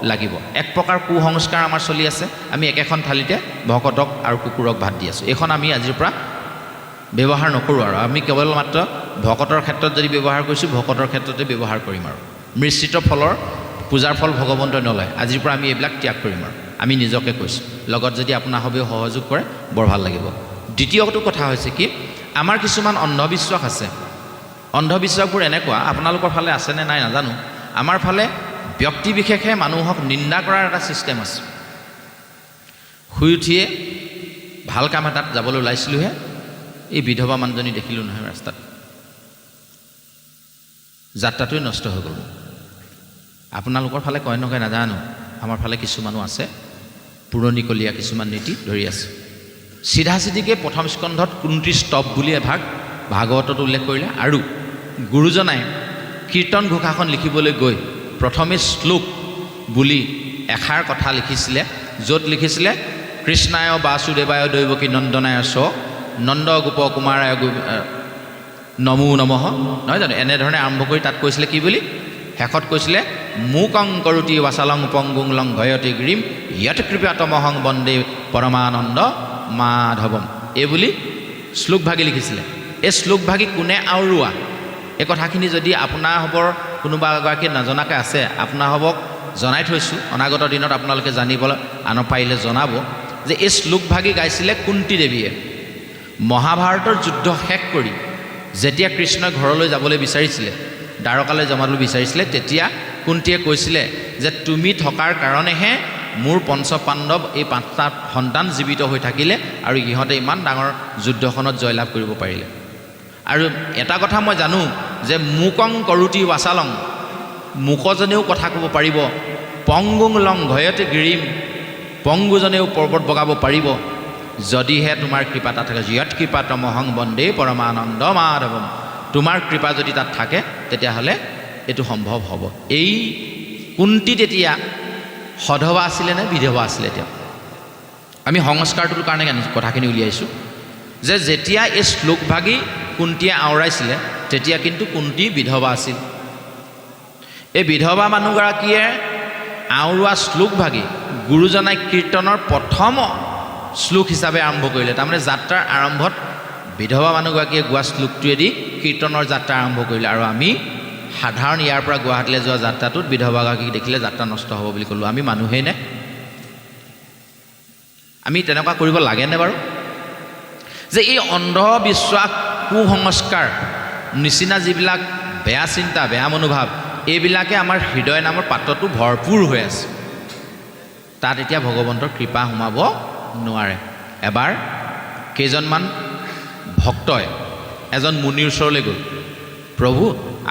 লাগিব। এক প্ৰকাৰ কুসংস্কাৰ আমাৰ চলি আছে, আমি একেখন থালিতে ভকতক আৰু কুকুৰক ভাত দি আছোঁ। এইখন আমি আজিৰ পৰা ব্যৱহাৰ নকৰোঁ। আৰু আমি কেৱল মাত্ৰ ভকতৰ ক্ষেত্ৰত যদি ব্যৱহাৰ কৰিছোঁ, ভকতৰ ক্ষেত্ৰতে ব্যৱহাৰ কৰিম। আৰু মিশ্ৰিত ফলৰ পূজাৰ ফল ভগৱন্তই নলয়। আজিৰ পৰা আমি এইবিলাক ত্যাগ কৰিম। আৰু আমি নিজকে কৈছোঁ, লগত যদি আপোনাৰ সবেও সহযোগ কৰে বৰ ভাল লাগিব। দ্বিতীয়টো কথা হৈছে কি, আমাৰ কিছুমান অন্ধবিশ্বাস আছে। অন্ধবিশ্বাসবোৰ এনেকুৱা, আপোনালোকৰ ফালে আছেনে নাই নাজানো, আমাৰ ফালে ব্যক্তি বিশেষে মানুহক নিন্দা কৰাৰ এটা ছিষ্টেম আছে। শুই উঠিয়ে ভাল কাম এটাত যাবলৈ ওলাইছিলোঁহে, এই বিধৱা মানুহজনী দেখিলোঁ নহয় ৰাস্তাত, যাত্ৰাটোৱে নষ্ট হৈ গ'ল। আপোনালোকৰ ফালে কয় নকয় নাজানো, আমাৰ ফালে কিছুমানো আছে, পুৰণিকলীয়া কিছুমান নীতি ধৰি আছে। চিধা চিধিকৈ প্ৰথম স্কন্ধত 29 স্তৱ বুলি এভাগ ভাগৱতত উল্লেখ কৰিলে, আৰু গুৰুজনাই কীৰ্তন ঘোষাখন লিখিবলৈ গৈ প্ৰথমে শ্লোক বুলি এষাৰ কথা লিখিছিলে, য'ত লিখিছিলে কৃষ্ণায় বাসুদেৱায় দৈৱকী নন্দনায় চ নন্দ গোপ কুমাৰায় নমো নমঃ, নহয় জানো? এনেধৰণে আৰম্ভ কৰি তাত কৈছিলে কি বুলি, শেষত কৈছিলে মুকং কৰোতি ৱাচালং পংগুং লং ভয়তি গ্ৰীম য়ত কৃপাতমহং বন্দে পৰমানন্দ মাধৱম, এই বুলি শ্লোকভাগী লিখিছিলে। এই শ্লোকভাগী কোনে আওৰোৱা, এই কথাখিনি যদি আপোনাৰ হ'বৰ কোনোবা এগৰাকী নজনাকৈ আছে, আপোনালোকক জনাই থৈছোঁ, অনাগত দিনত আপোনালোকে জানিবলৈ আন পাৰিলে জনাব যে এই শ্লোকভাগী গাইছিলে কুন্তী দেৱীয়ে। মহাভাৰতৰ যুদ্ধ শেষ কৰি যেতিয়া কৃষ্ণই ঘৰলৈ যাবলৈ বিচাৰিছিলে, দ্বাৰকালৈ যাবলৈ বিচাৰিছিলে, তেতিয়া কুন্তীয়ে কৈছিলে যে তুমি থকাৰ কাৰণেহে মোৰ পঞ্চপাণ্ডৱ এই 5টা সন্তান জীৱিত হৈ থাকিলে আৰু ইহঁতে ইমান ডাঙৰ যুদ্ধখনত জয়লাভ কৰিব পাৰিলে। আৰু এটা কথা মই জানো যে মুকং কৰোতি ৱাচালং, মুকজনেও কথা ক'ব পাৰিব, পংগুং লং ঘয়তে গিৰিম, পংগুজনেও পৰ্বত বগাব পাৰিব, যদিহে তোমাৰ কৃপা তাত থাকে। যৎ কৃপা তমহং বন্দে পৰমানন্দ মাধৱম, তোমাৰ কৃপা যদি তাত থাকে তেতিয়াহ'লে এইটো সম্ভৱ হ'ব। এই কুন্তী তেতিয়া সধৱা আছিলে নে বিধৱা আছিলে? এতিয়া আমি সংস্কাৰটোৰ কাৰণে কথাখিনি উলিয়াইছোঁ যে যেতিয়া এই শ্লোকভাগী কুন্তীয়ে আওৰাইছিলে তেতিয়া কিন্তু কুন্তী বিধৱা আছিল। এই বিধৱা মানুহগৰাকীয়ে আওৰোৱা শ্লোকভাগী গুৰুজনাই কীৰ্তনৰ প্ৰথম শ্লোক হিচাপে আৰম্ভ কৰিলে। তাৰমানে যাত্ৰাৰ আৰম্ভত বিধৱা মানুহগৰাকীয়ে গোৱা শ্লোকটোৱেদি কীৰ্তনৰ যাত্ৰা আৰম্ভ কৰিলে। আৰু আমি সাধাৰণ ইয়াৰ পৰা গুৱাহাটীলৈ যোৱা যাত্ৰাটোত বিধৱাগৰাকীক দেখিলে যাত্ৰা নষ্ট হ'ব বুলি ক'লোঁ। আমি মানুহেই নে? আমি তেনেকুৱা কৰিব লাগেনে বাৰু? যে এই অন্ধবিশ্বাস, কুসংস্কাৰ নিচিনা যিবিলাক বেয়া চিন্তা, বেয়া মনোভাৱ, এইবিলাকে আমাৰ হৃদয় নামৰ পাত্ৰটো ভৰপূৰ হৈ আছে, তাত এতিয়া ভগৱন্তৰ কৃপা সোমাব নোৱাৰে। এবাৰ কেইজনমান ভক্তই এজন মুনিৰ ওচৰলৈ গ'ল, প্ৰভু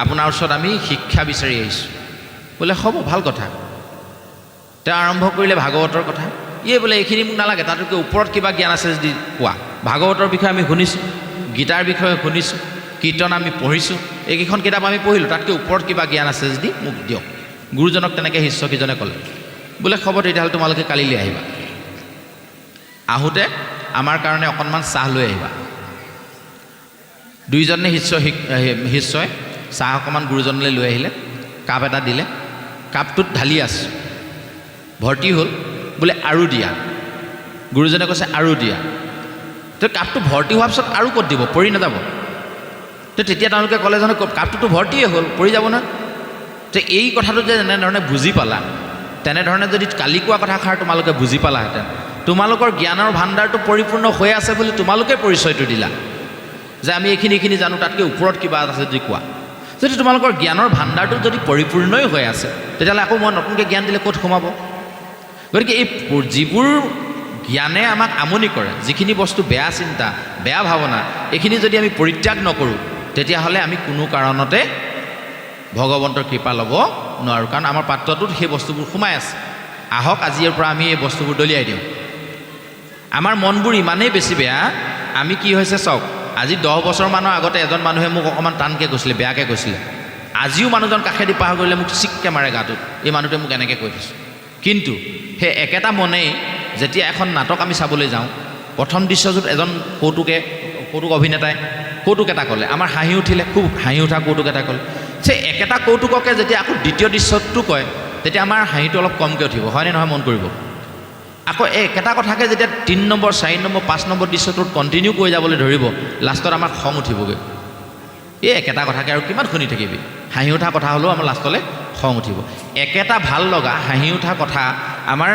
আপোনাৰ ওচৰত আমি শিক্ষা বিচাৰি আহিছোঁ। বোলে হ'ব, ভাল কথা। তেওঁ আৰম্ভ কৰিলে ভাগৱতৰ কথা। বোলে এইখিনি মোক নালাগে, তাতকৈ ওপৰত কিবা জ্ঞান আছে যদি কোৱা। ভাগৱতৰ বিষয়ে আমি শুনিছোঁ, গীতাৰ বিষয়ে শুনিছোঁ, কীৰ্তন আমি পঢ়িছোঁ, এইকেইখন কিতাপ আমি পঢ়িলোঁ, তাতকৈ ওপৰত কিবা জ্ঞান আছে যদি মোক দিয়ক। গুৰুজনক তেনেকৈ শিষ্যকেইজনে ক'লে। বোলে হ'ব, তেতিয়াহ'লে তোমালোকে কালিলৈ আহিবা, আহোঁতে আমাৰ কাৰণে অকণমান চাহ লৈ আহিবা। দুইজনে শিষ্যই চাহ অকণমান গুৰুজনলৈ লৈ আহিলে, কাপ এটা দিলে, কাপটোত ঢালি আছোঁ, ভৰ্তি হ'ল। বোলে আৰু দিয়া। গুৰুজনে কৈছে আৰু দিয়া। তো কাপটো ভৰ্তি হোৱাৰ পিছত আৰু ক'ত দিব? পৰি নাযাব? তো তেতিয়া তেওঁলোকে ক'লে জানো কাপটোতো ভৰ্তিয়ে হ'ল, পৰি যাব না? তো এই কথাটো যে যেনেধৰণে বুজি পালা, তেনেধৰণে যদি কালি কোৱা কথাষাৰ তোমালোকে বুজি পালাহেঁতেন, তোমালোকৰ জ্ঞানৰ ভাণ্ডাৰটো পৰিপূৰ্ণ হৈ আছে বুলি তোমালোকে পৰিচয়টো দিলা যে আমি এইখিনি জানো, তাতকৈ ওপৰত কিবা আছে যদি কোৱা। যদি তোমালোকৰ জ্ঞানৰ ভাণ্ডাৰটো যদি পৰিপূৰ্ণই হৈ আছে, তেতিয়াহ'লে আকৌ মই নতুনকৈ জ্ঞান দিলে ক'ত সোমাব? গতিকে এই যিবোৰ জ্ঞানে আমাক আমনি কৰে, যিখিনি বস্তু বেয়া চিন্তা, বেয়া ভাৱনা, এইখিনি যদি আমি পৰিত্যাগ নকৰোঁ, তেতিয়াহ'লে আমি কোনো কাৰণতে ভগৱন্তৰ কৃপা ল'ব নোৱাৰোঁ। কাৰণ আমাৰ পাত্ৰটোত সেই বস্তুবোৰ সোমাই আছে। আহক আজিৰ পৰা আমি এই বস্তুবোৰ দলিয়াই দিওঁ। আমাৰ মনবোৰ ইমানেই বেছি বেয়া, আমি কি হৈছে চাওক, আজি 10 বছৰমানৰ আগতে এজন মানুহে মোক অকণমান টানকৈ কৈছিলে, বেয়াকৈ কৈছিলে। আজিও মানুহজন কাষেদি পাৰ কৰিলে মোক চিককৈ মাৰে গাটোত, এই মানুহটোৱে মোক এনেকৈ কৈ থৈছে। কিন্তু সেই একেটা মনেই যেতিয়া এখন নাটক আমি চাবলৈ যাওঁ, প্ৰথম দৃশ্যটোত এজন কৌতুক অভিনেতাই কৌতুক এটা ক'লে, আমাৰ হাঁহি উঠিলে, খুব হাঁহি উঠা কৌতুক এটা ক'লে। সেই একেটা কৌতুককে যেতিয়া আকৌ দ্বিতীয় দৃশ্যটো কয়, তেতিয়া আমাৰ হাঁহিটো অলপ কমকৈ উঠিব, হয়নে নহয়? মন কৰিব। আকৌ এই একেটা কথাকে যেতিয়া 3 নম্বৰ, 4 নম্বৰ, 5 নম্বৰ দৃশ্যটোত কণ্টিনিউ কৰি যাবলৈ ধৰিব, লাষ্টত আমাৰ খং উঠিবগৈ। এই একেটা কথাকে আৰু কিমান শুনি থাকিবি? হাঁহি উঠা কথা হ'লেও আমাৰ লাষ্টলৈ খং উঠিব। একেটা ভাল লগা হাঁহি উঠা কথা আমাৰ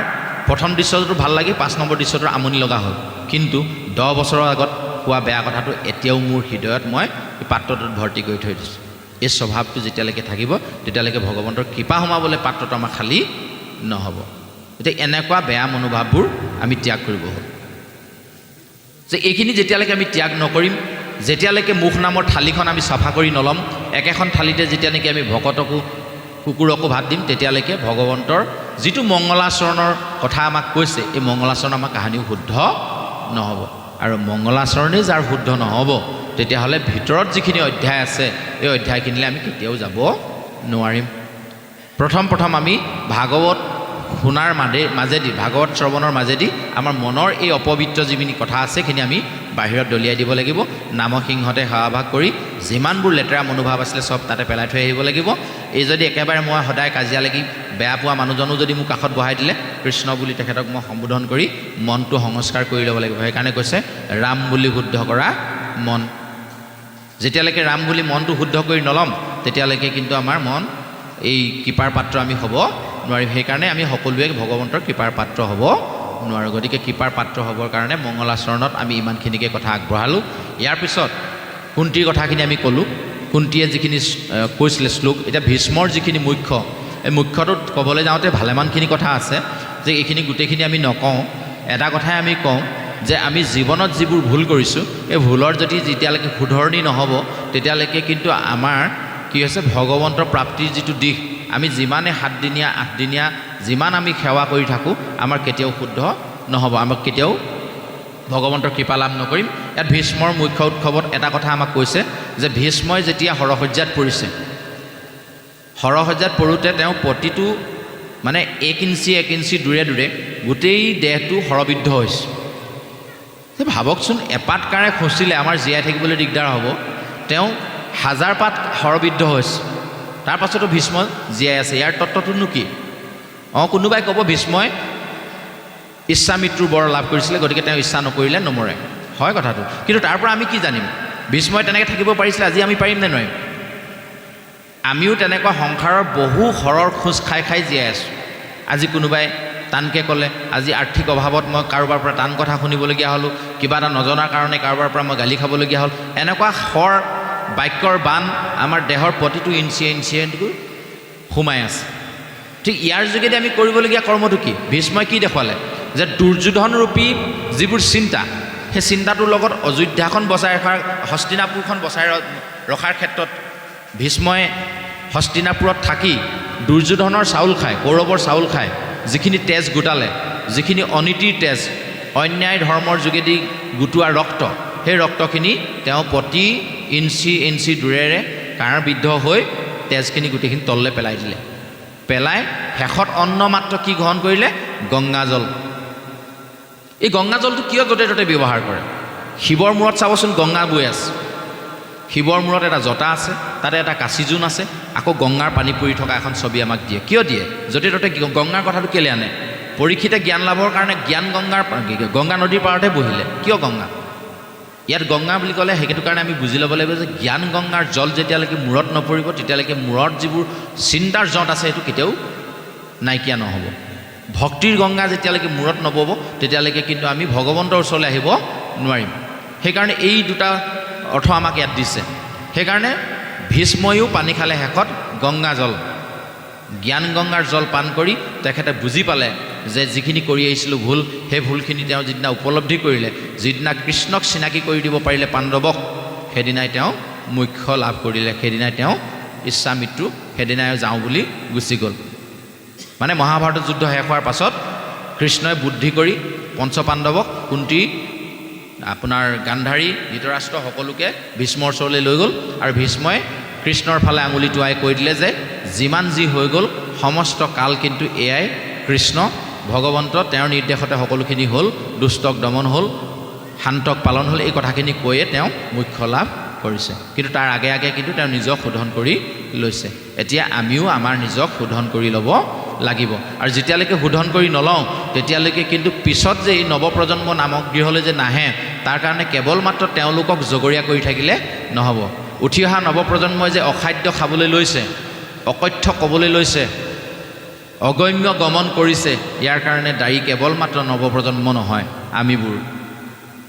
প্ৰথম দৃশ্যটো ভাল লাগি 5 নম্বৰ দৃশ্যটোৰ আমনি লগা হ'ল। কিন্তু 10 বছৰৰ আগত কোৱা বেয়া কথাটো এতিয়াও মোৰ হৃদয়ত মই এই পাত্ৰটোত ভৰ্তি কৰি থৈ দিছোঁ। এই স্বভাৱটো যেতিয়ালৈকে থাকিব, তেতিয়ালৈকে ভগৱন্তৰ কৃপা সোমাবলৈ পাত্ৰটো আমাৰ খালী নহ'ব। গতিকে এনেকুৱা বেয়া মনোভাৱবোৰ আমি ত্যাগ কৰিব হ'ল। যে এইখিনি যেতিয়ালৈকে আমি ত্যাগ নকৰিম, যেতিয়ালৈকে মুখ নামৰ থালিখন আমি চাফা কৰি নল'ম, একেখন থালিতে যেতিয়া নেকি আমি ভকতকো কুকুৰকো ভাত দিম, তেতিয়ালৈকে ভগৱন্তৰ যিটো মংগলাচৰণৰ কথা আমাক কৈছে, এই মংগলাচৰণ আমাৰ কাহানিও শুদ্ধ নহ'ব। আৰু মংগলাচৰণেই যাৰ শুদ্ধ নহ'ব, তেতিয়াহ'লে ভিতৰত যিখিনি অধ্যায় আছে, এই অধ্যায়খিনিলৈ আমি কেতিয়াও যাব নোৱাৰিম। প্ৰথম আমি ভাগৱত শুনাৰ মাজেদি, ভাগৱত শ্ৰৱণৰ মাজেদি আমাৰ মনৰ এই অপবিত্ৰ যিখিনি কথা আছে, সেইখিনি আমি বাহিৰত দলিয়াই দিব লাগিব। নামসিংহতে সেৱাভাগ কৰি যিমানবোৰ লেতেৰা মনোভাৱ আছিলে চব তাতে পেলাই থৈ আহিব লাগিব। এই যদি একেবাৰে মই সদায় কাজিয়া লাগি বেয়া পোৱা মানুহজনো যদি মোক কাষত বহাই দিলে, কৃষ্ণ বুলি তেখেতক মই সম্বোধন কৰি মনটো সংস্কাৰ কৰি ল'ব লাগিব। সেইকাৰণে কৈছে ৰাম বুলি শুদ্ধ কৰা মন। যেতিয়ালৈকে ৰাম বুলি মনটো শুদ্ধ কৰি নল'ম, তেতিয়ালৈকে কিন্তু আমাৰ মন এই কৃপাৰ পাত্ৰ আমি হ'ব নোৱাৰিম। সেইকাৰণে আমি সকলোৱে ভগৱন্তৰ কৃপাৰ পাত্ৰ হ'ব নোৱাৰোঁ। গতিকে কৃপাৰ পাত্ৰ হ'বৰ কাৰণে মংগলাচৰণত আমি ইমানখিনিকে কথা আগবঢ়ালোঁ। ইয়াৰ পিছত কুন্তীৰ কথাখিনি আমি ক'লোঁ। কুন্তীয়ে যিখিনি কৈছিলে শ্লোক, এতিয়া ভীষ্মৰ যিখিনি মুখ্য, এই মুখ্যটোত ক'বলৈ যাওঁতে ভালেমানখিনি কথা আছে, যে এইখিনি গোটেইখিনি আমি নকওঁ। এটা কথাই আমি কওঁ যে আমি জীৱনত যিবোৰ ভুল কৰিছোঁ, এই ভুলৰ যদি যেতিয়ালৈকে শুধৰণি নহ'ব, তেতিয়ালৈকে কিন্তু আমাৰ কি হৈছে, ভগৱন্তৰ প্ৰাপ্তিৰ যিটো দিশ, আমি যিমানে 7 দিনীয়া 8 দিনীয়া যিমান আমি সেৱা কৰি থাকোঁ, আমাৰ কেতিয়াও শুদ্ধ নহ'ব, আমাক কেতিয়াও ভগৱন্তৰ কৃপা লাভ নকৰিম। ইয়াত ভীষ্মৰ মুখ্য উৎসৱত এটা কথা আমাক কৈছে যে ভীষ্মই যেতিয়া হৰসজ্জাত পৰিছে, হৰসজ্জাত পৰোঁতে তেওঁ প্ৰতিটো মানে 1 ইঞ্চি দূৰে দূৰে গোটেই দেহটো হৰবিদ্ধ হৈছে। ভাবকচোন, এপাত কাঁড়ে খুচিলে আমাৰ জীয়াই থাকিবলৈ দিগদাৰ হ'ব, তেওঁ 1000 পাত হৰবিদ্ধ হৈছে, তাৰ পাছতো ভীষ্ম জীয়াই আছে। ইয়াৰ তত্ত্বটোনো কি? কোনোবাই ক'ব ভীষ্মই ইচ্ছা মৃত্যুৰ বৰ লাভ কৰিছিলে, গতিকে তেওঁ ইচ্ছা নকৰিলে নমৰে। হয় কথাটো, কিন্তু তাৰ পৰা আমি কি জানিম? ভীষ্মই তেনেকৈ থাকিব পাৰিছিলে, আজি আমি পাৰিম নে নোৱাৰিম? আমিও তেনেকুৱা সংসাৰৰ বহু হৰৰ খোজ খাই খাই জীয়াই আছোঁ। আজি কোনোবাই টানকৈ ক'লে, আজি আৰ্থিক অভাৱত মই কাৰোবাৰ পৰা টান কথা শুনিবলগীয়া হ'লোঁ, কিবা এটা নজনাৰ কাৰণে কাৰোবাৰ পৰা মই গালি খাবলগীয়া হ'ল। এনেকুৱা হৰ বাক্যৰ বান আমাৰ দেহৰ প্ৰতিটো ইঞ্চিয়ে সোমাই আছে। ঠিক ইয়াৰ যোগেদি আমি কৰিবলগীয়া কৰ্মটো কি? ভীষ্মই কি দেখুৱালে? যে দুৰ্যোধনৰূপী যিবোৰ চিন্তা, সেই চিন্তাটোৰ লগত অযোধ্যাখন বচাই ৰখাৰ, হস্তিনাপুৰখন বচাই ৰখাৰ ক্ষেত্ৰত ভীষ্মই হস্তিনাপুৰত থাকি দুৰ্যোধনৰ চাউল খায়, কৌৰৱৰ চাউল খায়, যিখিনি তেজ গোটালে, যিখিনি অনীতিৰ তেজ, অন্যায় ধৰ্মৰ যোগেদি গোটোৱা ৰক্ত, সেই ৰক্তখিনি তেওঁ প্ৰতি ইঞ্চি দূৰেৰে কাঁড়বিদ্ধ হৈ তেজখিনি গোটেইখিনি তললৈ পেলাই দিলে। পেলাই শেষত অন্ন মাত্ৰ কি গ্ৰহণ কৰিলে? গংগাজল। এই গংগাজলটো কিয় য'তে ত'তে ব্যৱহাৰ কৰে? শিৱৰ মূৰত চাবচোন গংগা বৈ আছে, শিৱৰ মূৰত এটা জটা আছে, তাতে এটা কাঁচিজোন আছে, আকৌ গংগাৰ পানী পৰি থকা এখন ছবি আমাক দিয়ে। কিয় দিয়ে? য'তে ত'তে গংগাৰ কথাটো কেলৈ আনে? পৰীক্ষিতে জ্ঞান লাভৰ কাৰণে জ্ঞান গংগা নদীৰ পাৰতে বহিলে। কিয় গংগা? ইয়াত গংগা বুলি ক'লে সেইটো কাৰণে আমি বুজি ল'ব লাগিব যে জ্ঞান গংগাৰ জল যেতিয়ালৈকে মূৰত নপৰিব, তেতিয়ালৈকে মূৰত যিবোৰ চিন্তাৰ জঁট আছে সেইটো কেতিয়াও নাইকিয়া নহ'ব। ভক্তিৰ গংগা যেতিয়ালৈকে মূৰত নবব, তেতিয়ালৈকে কিন্তু আমি ভগৱন্তৰ ওচৰলৈ আহিব নোৱাৰিম। সেইকাৰণে এই দুটা অৰ্থ আমাক ইয়াত দিছে। সেইকাৰণে ভীষ্ময়ো পানী খালে শেষত গংগা জল, জ্ঞান গংগাৰ জল পান কৰি তেখেতে বুজি পালে যে যিখিনি কৰি আহিছিলোঁ ভুল, সেই ভুলখিনি তেওঁ যিদিনা উপলব্ধি কৰিলে, যিদিনা কৃষ্ণক চিনাকি কৰি দিব পাৰিলে পাণ্ডৱক, সেইদিনাই তেওঁ মোক্ষ লাভ কৰিলে, সেইদিনাই তেওঁ ইচ্ছা মৃত্যু, সেইদিনাই যাওঁ বুলি গুচি গ'ল। মানে মহাভাৰতৰ যুদ্ধ শেষ হোৱাৰ পাছত কৃষ্ণই বুদ্ধি কৰি পঞ্চপাণ্ডৱক, কুন্তী, আপোনাৰ গান্ধাৰী, ধৃতৰাষ্ট্ৰ সকলোকে ভীষ্মৰ ওচৰলৈ লৈ গ'ল, আৰু ভীষ্মই কৃষ্ণৰ ফালে আঙুলি টোৱাই কৈ দিলে যে যিমান যি হৈ গ'ল সমস্ত কাল কিন্তু এয়াই কৃষ্ণ ভগৱন্ত, তেওঁৰ নিৰ্দেশতে সকলোখিনি হ'ল, দুষ্টক দমন হ'ল, শান্তক পালন হ'ল, এই কথাখিনি কৈয়ে তেওঁ মোক্ষ লাভ কৰিছে। কিন্তু তাৰ আগে আগে কিন্তু তেওঁ নিজক শোধন কৰি লৈছে। এতিয়া আমিও আমাৰ নিজক শোধন কৰি ল'ব লাগিব, আৰু যেতিয়ালৈকে শোধন কৰি নলওঁ তেতিয়ালৈকে কিন্তু পিছত যে এই নৱপ্ৰজন্ম নামক গৃহলৈ যে নাহে, তাৰ কাৰণে কেৱল মাত্ৰ তেওঁলোকক জগৰীয়া কৰি থাকিলে নহ'ব। উঠি অহা নৱপ্ৰজন্মই যে অখাদ্য খাবলৈ লৈছে, অকথ্য ক'বলৈ লৈছে, অগম্য গমন কৰিছে, ইয়াৰ কাৰণে দায়ী কেৱল মাত্ৰ নৱপ্ৰজন্ম নহয়,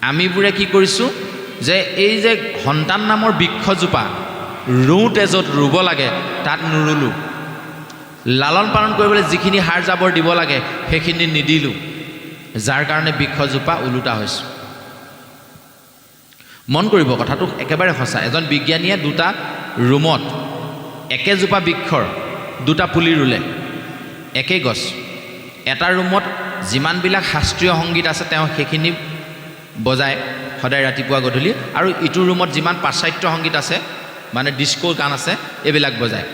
আমিবোৰে কি কৰিছোঁ যে এই যে সন্তান নামৰ বৃক্ষজোপা ৰুওঁতে য'ত ৰুব লাগে তাত নুৰুলোঁ, লালন পালন কৰিবলৈ যিখিনি সাৰ জাবৰ দিব লাগে সেইখিনি নিদিলোঁ, যাৰ কাৰণে বৃক্ষজোপা ওলোটা হৈছে। মন কৰিব, কথাটো একেবাৰে সঁচা। এজন বিজ্ঞানীয়ে 2টা ৰুমত একেজোপা বৃক্ষৰ 2টা পুলি ৰুলে, একেই গছ। এটা ৰুমত যিমানবিলাক শাস্ত্ৰীয় সংগীত আছে তেওঁ সেইখিনি বজায় সদায় ৰাতিপুৱা গধূলি, আৰু ইটো ৰুমত যিমান পাশ্চাত্য সংগীত আছে মানে ডিস্কো গান আছে এইবিলাক বজায়।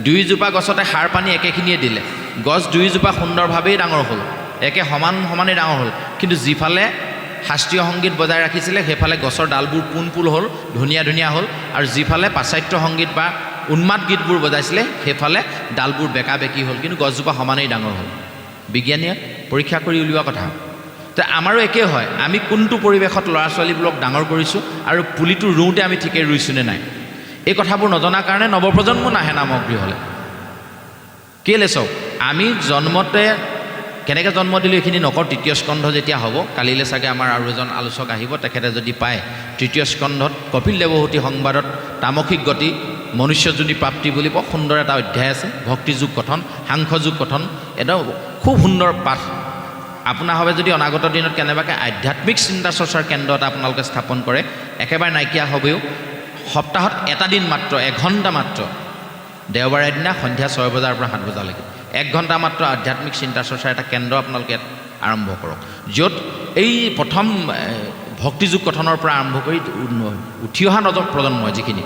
2জোপা গছতে সাৰ পানী একেখিনিয়ে দিলে, গছ 2জোপা সুন্দৰভাৱেই ডাঙৰ হ'ল, একে সমানেই ডাঙৰ হ'ল, কিন্তু যিফালে শাস্ত্ৰীয় সংগীত বজাই ৰাখিছিলে সেইফালে গছৰ ডালবোৰ পোনপোল হ'ল, ধুনীয়া হ'ল, আৰু যিফালে পাশ্চাত্য সংগীত বা উন্মাদ গীতবোৰ বজাইছিলে সেইফালে ডালবোৰ বেকা বেকি হ'ল, কিন্তু গছজোপা সমানেই ডাঙৰ হ'ল। বিজ্ঞানীয়ে পৰীক্ষা কৰি উলিওৱা কথা। তো আমাৰো একেই হয়, আমি কোনটো পৰিৱেশত ল'ৰা ছোৱালীবোৰক ডাঙৰ কৰিছোঁ আৰু পুলিটো ৰুওঁতে আমি ঠিকেই ৰুইছোঁ নে নাই, এই কথাবোৰ নজনাৰ কাৰণে নৱপ্ৰজন্ম নাহে নামক গৃহলৈ। কেলৈ চাওক আমি জন্মতে কেনেকৈ জন্ম দিলোঁ এইখিনি নকওঁ তৃতীয় স্কন্ধ যেতিয়া হ'ব কালিলৈ চাগে আমাৰ আৰু এজন আলোচক আহিব তেখেতে যদি পায় তৃতীয় স্কন্ধত কপিল দেৱহূতি সংবাদত তামসিক গতি মনুষ্যজনী প্ৰাপ্তি বুলি বৰ সুন্দৰ এটা অধ্যায় আছে ভক্তিযোগ কথন সাংখ্যযোগ কথন এটা খুব সুন্দৰ পাঠ আপোনাৰ হবে যদি অনাগত দিনত কেনেবাকৈ আধ্যাত্মিক চিন্তা চৰ্চাৰ কেন্দ্ৰ এটা আপোনালোকে স্থাপন কৰে একেবাৰে নাইকিয়া হ'বেও সপ্তাহত এটা দিন মাত্ৰ এঘণ্টা মাত্ৰ দেওবাৰে দিনা সন্ধিয়া 6 বজাৰ পৰা 7 বজালৈকে 1 ঘণ্টা মাত্ৰ আধ্যাত্মিক চিন্তা চৰ্চাৰ এটা কেন্দ্ৰ আপোনালোকে আৰম্ভ কৰক য'ত এই প্ৰথম ভক্তিযোগ কথনৰ পৰা আৰম্ভ কৰি উঠি অহা প্ৰজন্ম যিখিনি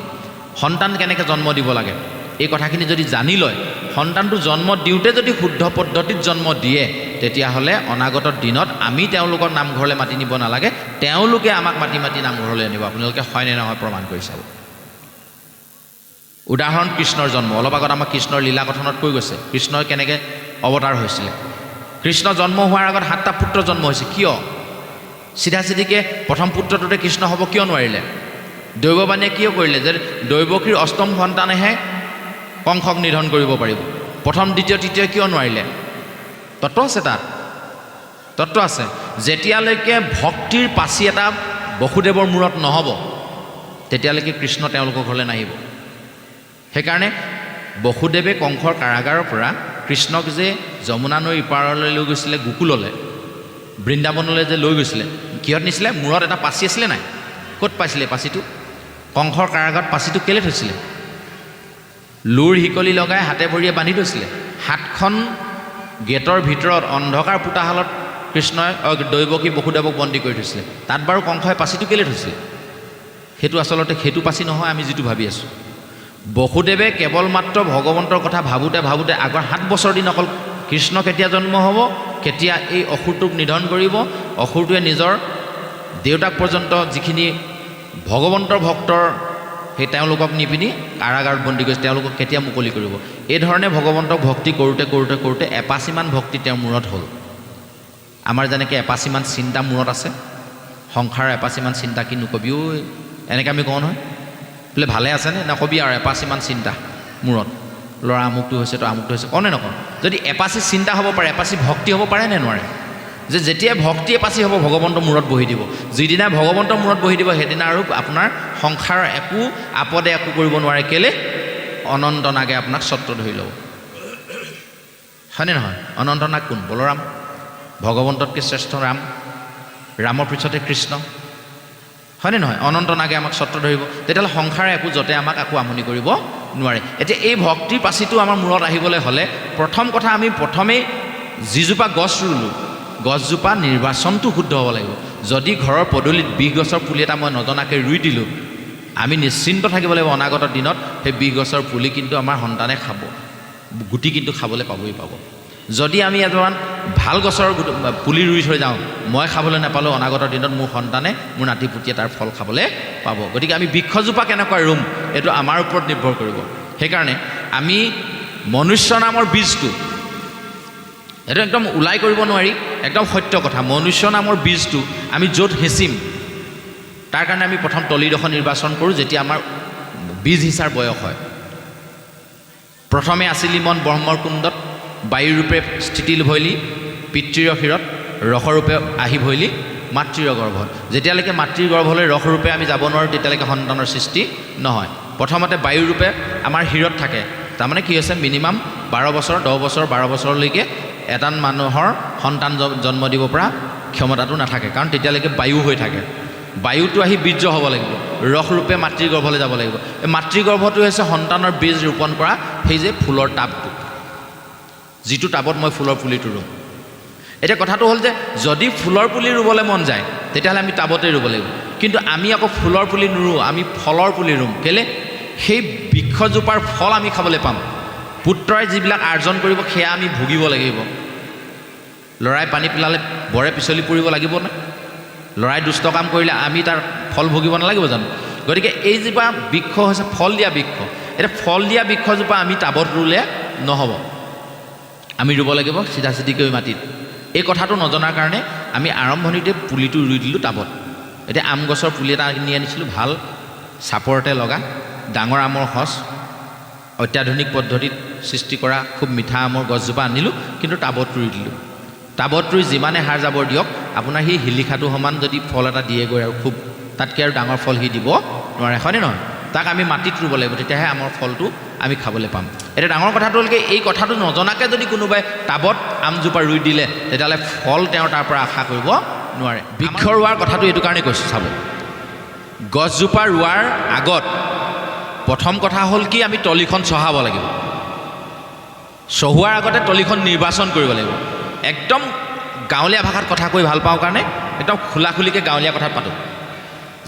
সন্তান কেনেকৈ জন্ম দিব লাগে এই কথাখিনি যদি জানি লয় সন্তানটো জন্ম দিওঁতে যদি শুদ্ধ পদ্ধতিত জন্ম দিয়ে তেতিয়াহ'লে অনাগত দিনত আমি তেওঁলোকৰ নামঘৰলৈ মাতি নিব নালাগে তেওঁলোকে আমাক মাতি মাতি নামঘৰলৈ আনিব আপোনালোকে হয়নে নহয় প্ৰমাণ কৰি চাব উদাহৰণ কৃষ্ণৰ জন্ম অলপ আগত আমাক কৃষ্ণৰ লীলা কথনত কৈ গৈছে কৃষ্ণই কেনেকৈ অৱতাৰ হৈছিলে কৃষ্ণ জন্ম হোৱাৰ আগত 7টা পুত্ৰ জন্ম হৈছে কিয় চিধা চিধিকৈ প্ৰথম পুত্ৰটোতে কৃষ্ণ হ'ব কিয় নোৱাৰিলে দৈৱবাণীয়ে কিয় কৰিলে যে দৈৱকীৰ অষ্টম সন্তানেহে কংসক নিধন কৰিব পাৰিব প্ৰথম দ্বিতীয় তৃতীয় কিয় নোৱাৰিলে তত্ত্ব আছে তাত তত্ত্ব আছে যেতিয়ালৈকে ভক্তিৰ পাচি এটা বসুদেৱৰ মূৰত নহ'ব তেতিয়ালৈকে কৃষ্ণ তেওঁলোকৰ ঘৰলৈ নাহিব সেইকাৰণে বসুদেৱে কংসৰ কাৰাগাৰৰ পৰা কৃষ্ণক যে যমুনা নৈৰ ইপাৰলৈ লৈ গৈছিলে গোকুললৈ বৃন্দাবনলৈ যে লৈ গৈছিলে কিহত নিছিলে মূৰত এটা পাচি আছিলে নাই ক'ত পাইছিলে পাচিটো কংসৰ কাৰাগাৰত পাচিটো কেলৈ থৈছিলে লুৰ শিকলি লগাই হাতে ভৰিয়ে বান্ধি থৈছিলে 7খন গেটৰ ভিতৰত অন্ধকাৰ পোতাশালত কৃষ্ণই দৈৱকী বসুদেৱক বন্দী কৰি থৈছিলে তাত বাৰু কংসই পাচিটো কেলৈ থৈছিলে সেইটো আচলতে সেইটো পাচি নহয় আমি যিটো ভাবি আছোঁ বসুদেৱে কেৱল মাত্ৰ ভগৱন্তৰ কথা ভাবোঁতে ভাবোঁতে আগৰ 7 বছৰ দিন অকল কৃষ্ণ কেতিয়া জন্ম হ'ব কেতিয়া এই অসুৰটোক নিধন কৰিব অসুৰটোৱে নিজৰ দেউতাক পৰ্যন্ত যিখিনি ভগৱন্তৰ ভক্তৰ সেই তেওঁলোকক নি পিনি কাৰাগাৰত বন্দী কৰিছে তেওঁলোকক কেতিয়া মুকলি কৰিব এই ধৰণে ভগৱন্তক ভক্তি কৰোঁতে কৰোঁতে কৰোঁতে এপাচিমান ভক্তি তেওঁৰ মূৰত হ'ল আমাৰ যেনেকৈ এপাচিমান চিন্তা মূৰত আছে সংসাৰৰ এপাচিমান চিন্তা কি নকবি ঐ এনেকৈ আমি কওঁ নহয় বোলে ভালে আছেনে নকবি আৰু এপাচিমান চিন্তা মূৰত ল'ৰা আমুকটো হৈছে তো আমুকটো হৈছে কওঁনে নকওঁ যদি এপাচি চিন্তা হ'ব পাৰে এপাচি ভক্তি হ'ব পাৰে নে নোৱাৰে যে যেতিয়াই ভক্তি এপাচি হ'ব ভগৱন্তৰ মূৰত বহি দিব যিদিনা ভগৱন্তৰ মূৰত বহি দিব সেইদিনা আৰু আপোনাৰ সংসাৰৰ একো আপদে একো কৰিব নোৱাৰে কেলৈ অনন্ত নাগে আপোনাক ছত্ৰ ধৰি ল'ব হয়নে নহয় অনন্ত নাগ কোন বলৰাম ভগৱন্ততকৈ শ্ৰেষ্ঠ ৰাম ৰামৰ পিছতে কৃষ্ণ হয়নে নহয় অনন্ত নাগে আমাক ছত্ৰ ধৰিব তেতিয়াহ'লে সংসাৰে একো যতে আমাক একো আমনি কৰিব নোৱাৰে এতিয়া এই ভক্তিৰ পাচিটো আমাৰ মূৰত আহিবলৈ হ'লে প্ৰথম কথা আমি প্ৰথমেই যিজোপা গছ ৰুলোঁ গছজোপা নিৰ্বাচনটো শুদ্ধ হ'ব লাগিব যদি ঘৰৰ পদূলিত 20 গছৰ পুলি এটা মই নজনাকৈ ৰুই দিলোঁ আমি নিশ্চিন্ত থাকিব লাগিব অনাগত দিনত সেই 20 গছৰ পুলি কিন্তু আমাৰ সন্তানে খাব গুটি কিন্তু খাবলৈ পাবই পাব যদি আমি এজন ভাল গছৰ পুলি ৰুই থৈ যাওঁ মই খাবলৈ নাপালোঁ অনাগত দিনত মোৰ সন্তানে মোৰ নাতিপুতিয়ে তাৰ ফল খাবলৈ পাব গতিকে আমি বৃক্ষজোপা কেনেকুৱা ৰুম এইটো আমাৰ ওপৰত নিৰ্ভৰ কৰিব সেইকাৰণে আমি মনুষ্য নামৰ বীজটো এইটো একদম ওলাই কৰিব নোৱাৰি একদম সত্য কথা মনুষ্য নামৰ বীজটো আমি য'ত হেঁচিম তাৰ কাৰণে আমি প্ৰথম তলিডোখৰ নিৰ্বাচন কৰোঁ যেতিয়া আমাৰ বীজ সিঁচাৰ বয়স হয় প্ৰথমে আছিলি মন ব্ৰহ্মৰ কুণ্ডত বায়ুৰূপে স্থিতিল ভৈলি পিতৃৰ শিৰত ৰসৰূপে আহি ভৈলি মাতৃৰ গৰ্ভত যেতিয়ালৈকে মাতৃৰ গৰ্ভলৈ ৰসৰূপে আমি যাব নোৱাৰোঁ তেতিয়ালৈকে সন্তানৰ সৃষ্টি নহয় প্ৰথমতে বায়ুৰূপে আমাৰ শিৰত থাকে তাৰমানে কি হৈছে মিনিমাম 12 বছৰ 10 বছৰ 12 বছৰলৈকে এটান মানুহৰ সন্তান জন্ম দিব পৰা ক্ষমতাটো নাথাকে কাৰণ তেতিয়ালৈকে বায়ু হৈ থাকে বায়ুটো আহি বীৰ্য হ'ব লাগিব ৰসৰূপে মাতৃৰ গৰ্ভলৈ যাব লাগিব এই মাতৃৰ গৰ্ভটো হৈছে সন্তানৰ বীজ ৰোপণ কৰা সেই যে ফুলৰ টাবটো যিটো টাবত মই ফুলৰ পুলিটো ৰুম এতিয়া কথাটো হ'ল যে যদি ফুলৰ পুলি ৰুবলৈ মন যায় তেতিয়াহ'লে আমি টাবতে ৰুব লাগিব কিন্তু আমি আকৌ ফুলৰ পুলি নুৰুওঁ আমি ফলৰ পুলি ৰুম কেলৈ সেই বৃক্ষজোপাৰ ফল আমি খাবলৈ পাম পুত্ৰই যিবিলাক আৰ্জন কৰিব সেয়া আমি ভুগিব লাগিব ল'ৰাই পানী পেলালে বৰে পিছলি পৰিব লাগিবনে ল'ৰাই দুষ্ট কাম কৰিলে আমি তাৰ ফল ভুগিব নালাগিব জানো গতিকে এইজোপা বৃক্ষ হৈছে ফল দিয়া বৃক্ষ এতিয়া ফল দিয়া বৃক্ষজোপা আমি টাবত ৰুলে নহ'ব আমি ৰুব লাগিব চিধা চিধিকৈ মাটিত এই কথাটো নজনাৰ কাৰণে আমি আৰম্ভণিতে পুলিটো ৰুই দিলোঁ টাবত এতিয়া আম গছৰ পুলি এটা কিনি আনিছিলোঁ ভাল চাপৰতে লগা ডাঙৰ আমৰ সঁচ অত্যাধুনিক পদ্ধতিত সৃষ্টি কৰা খুব মিঠা আমৰ গছজোপা আনিলোঁ, কিন্তু টাবত ৰুই দিলোঁ। টাবত ৰুই যিমানে সাৰ জাবৰ দিয়ক, আপোনাৰ সেই শিলিখাটো সমান যদি ফল এটা দিয়েগৈ আৰু খুব তাতকৈ আৰু ডাঙৰ ফল সি দিব নোৱাৰে, হয়নে নহয়? তাক আমি মাটিত ৰুব লাগিব, তেতিয়াহে আমৰ ফলটো আমি খাবলৈ পাম। এতিয়া ডাঙৰ কথাটো হ'ল কি, এই কথাটো নজনাকৈ যদি কোনোবাই টাবত আমজোপা ৰুই দিলে, তেতিয়াহ'লে ফল তেওঁৰ তাৰ পৰা আশা কৰিব নোৱাৰে। বৃক্ষ ৰোৱাৰ কথাটো এইটো কাৰণে কৈছোঁ, চাব, গছজোপা ৰোৱাৰ আগত প্ৰথম কথা হ'ল কি, আমি তলিখন চহাব লাগিব। চহোৱাৰ আগতে তলিখন নিৰ্বাচন কৰিব লাগিব। একদম গাঁৱলীয়া ভাষাত কথা কৈ ভাল পাওঁ কাৰণে একদম খোলা খুলিকৈ গাঁৱলীয়া কথাত পাতোঁ।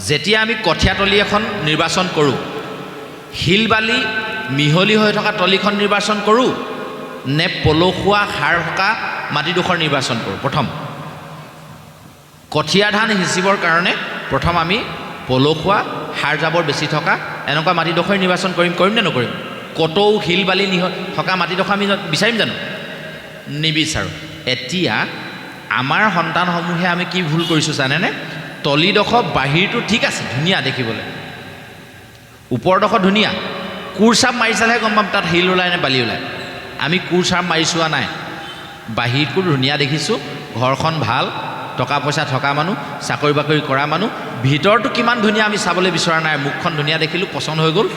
যেতিয়া আমি কঠীয়াতলি এখন নিৰ্বাচন কৰোঁ, শিল বালি মিহলি হৈ থকা তলিখন নিৰ্বাচন কৰোঁ নে পলসুৱা সাৰ থকা মাটিডোখৰ নিৰ্বাচন কৰোঁ? প্ৰথম কঠীয়া ধান সিঁচিবৰ কাৰণে প্ৰথম আমি পলসুৱা সাৰ জাবৰ বেছি থকা এনেকুৱা মাটিডোখৰ নিৰ্বাচন কৰিম নে নকৰিম? কটৌ শিল বালি থকা মাটিডোখৰ আমি বিচাৰিম জানো? নিবিচাৰোঁ। এতিয়া আমাৰ সন্তানসমূহে আমি কি ভুল কৰিছোঁ জানেনে? তলিডোখৰ বাহিৰটো ঠিক আছে, ধুনীয়া দেখিবলৈ, ওপৰডোখৰ ধুনীয়া, কোৰ চাপ মাৰি চালেহে গম পাম তাত শিল ওলায় নে বালি ওলায়। আমি কোৰ চাপ মাৰি চোৱা নাই, বাহিৰটো ধুনীয়া দেখিছোঁ, ঘৰখন ভাল, টকা পইচা থকা মানুহ, চাকৰি বাকৰি কৰা মানুহ, ভিতৰটো কিমান ধুনীয়া আমি চাবলৈ বিচৰা নাই। মুখখন ধুনীয়া দেখিলোঁ, পচন্দ হৈ গ'ল,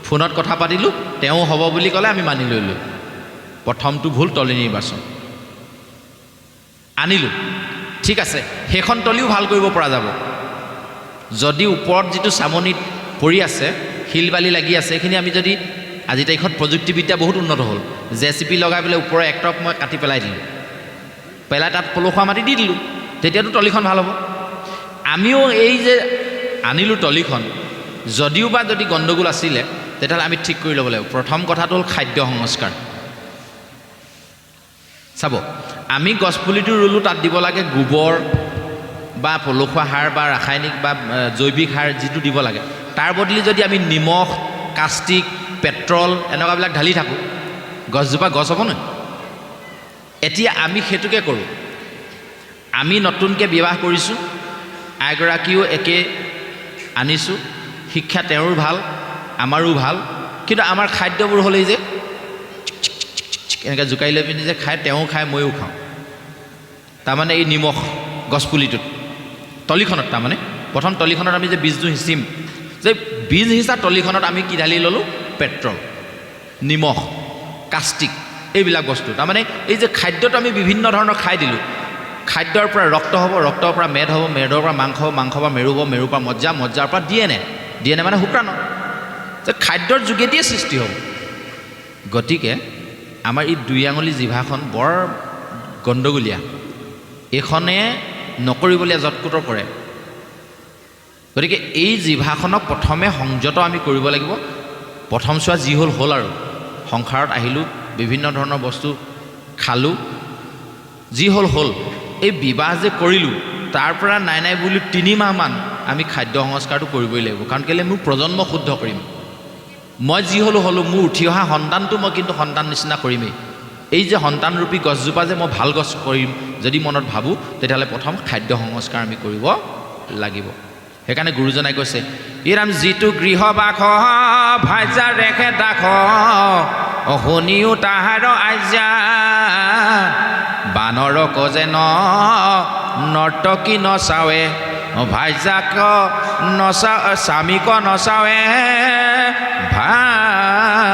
ফোনত কথা পাতিলোঁ, তেওঁ হ'ব বুলি ক'লে আমি মানি লৈলোঁ। প্ৰথমটো ভুল, তলি নিৰ্বাচন। আনিলোঁ, ঠিক আছে, সেইখন তলিও ভাল কৰিব পৰা যাব যদি ওপৰত যিটো চামনিত পৰি আছে, শিল বালি লাগি আছে, সেইখিনি আমি যদি, আজি তাৰিখত প্ৰযুক্তিবিদ্যা বহুত উন্নত হ'ল, JCB লগাই পেলাই ওপৰৰ একটক মই কাটি পেলাই দিলোঁ, পেলাই তাত পলসুৱা মাটি দি দিলোঁ, তেতিয়াতো তলিখন ভাল হ'ব। আমিও এই যে আনিলোঁ তলিখন, যদিও বা যদি গণ্ডগোল আছিলে, তেতিয়াহ'লে আমি ঠিক কৰি ল'ব লাগিব। প্ৰথম কথাটো হ'ল খাদ্য সংস্কাৰ। চাব, আমি গছপুলিটো ৰুলোঁ, তাত দিব লাগে গোবৰ বা পলসুৱা সাৰ বা ৰাসায়নিক বা জৈৱিক সাৰ যিটো দিব লাগে, তাৰ বদলি যদি আমি নিমখ, কাষ্টিক, পেট্ৰল এনেকুৱাবিলাক ঢালি থাকোঁ, গছজোপা গছ হ'ব নহয়? এতিয়া আমি সেইটোকে কৰোঁ। আমি নতুনকৈ বিবাহ কৰিছোঁ, আইগৰাকীও একে আনিছোঁ, শিক্ষা তেওঁৰো ভাল, আমাৰো ভাল, কিন্তু আমাৰ খাদ্যবোৰ হ'লেই যে এনেকৈ জোকাৰি লৈ পিনি যে খায়, তেওঁ খায়, ময়ো খাওঁ। তাৰমানে এই নিমখ গছপুলিটোত, তলিখনত, তাৰমানে প্ৰথম তলিখনত আমি যে বীজটো সিঁচিম, যে বীজ সিঁচা তলিখনত আমি কি ঢালি ল'লোঁ? পেট্ৰল, নিমখ, কাষ্টিক, এইবিলাক বস্তু। তাৰমানে এই যে খাদ্যটো আমি বিভিন্ন ধৰণৰ খাই দিলোঁ, খাদ্যৰ পৰা ৰক্ত হ'ব, ৰক্তৰ পৰা মেদ হ'ব, মেদৰ পৰা মাংস হ'ব, মাংসৰ পৰা মেৰু হ'ব, মেৰুৰ পৰা মজ্জা, মজ্জাৰ পৰা DNA মানে শুক্ৰাণু, যে খাদ্যৰ যোগেদিয়ে সৃষ্টি হ'ব। গতিকে আমাৰ এই দুই আঙুলি জিভাখন বৰ গণ্ডগোলীয়া, এইখনে নকৰিবলীয়া যৎকুতৰ কৰে। গতিকে এই জিভাখনক প্ৰথমে সংযত আমি কৰিব লাগিব। প্ৰথম চোৱা যি হ'ল হ'ল, আৰু সংসাৰত আহিলোঁ, বিভিন্ন ধৰণৰ বস্তু খালোঁ, যি হ'ল হ'ল। এই বিবাহ যে কৰিলোঁ, তাৰ পৰা নাই বুলি 3 মাহমান আমি খাদ্য সংস্কাৰটো কৰিবই লাগিব। কাৰণ কেলৈ? মোৰ প্ৰজন্ম শুদ্ধ কৰিম। মই যি হ'লোঁ, মোৰ উঠি অহা সন্তানটো মই কিন্তু সন্তান নিচিনা কৰিমেই। এই যে সন্তানৰূপী গছজোপা যে মই ভাল গছ কৰিম যদি মনত ভাবোঁ, তেতিয়াহ'লে প্ৰথম খাদ্য সংস্কাৰ আমি কৰিব লাগিব। সেইকাৰণে গুৰুজনাই কৈছে, ইৰাম যিটো গৃহবাস ভাইজা ৰেখে দাখ, শুনিও তাহাৰ আজ্ঞা, বানৰক যেন নৰ্তকী নচাৱে, ভাইজাক নচা স্বামীক নচাৱে ভাইজা।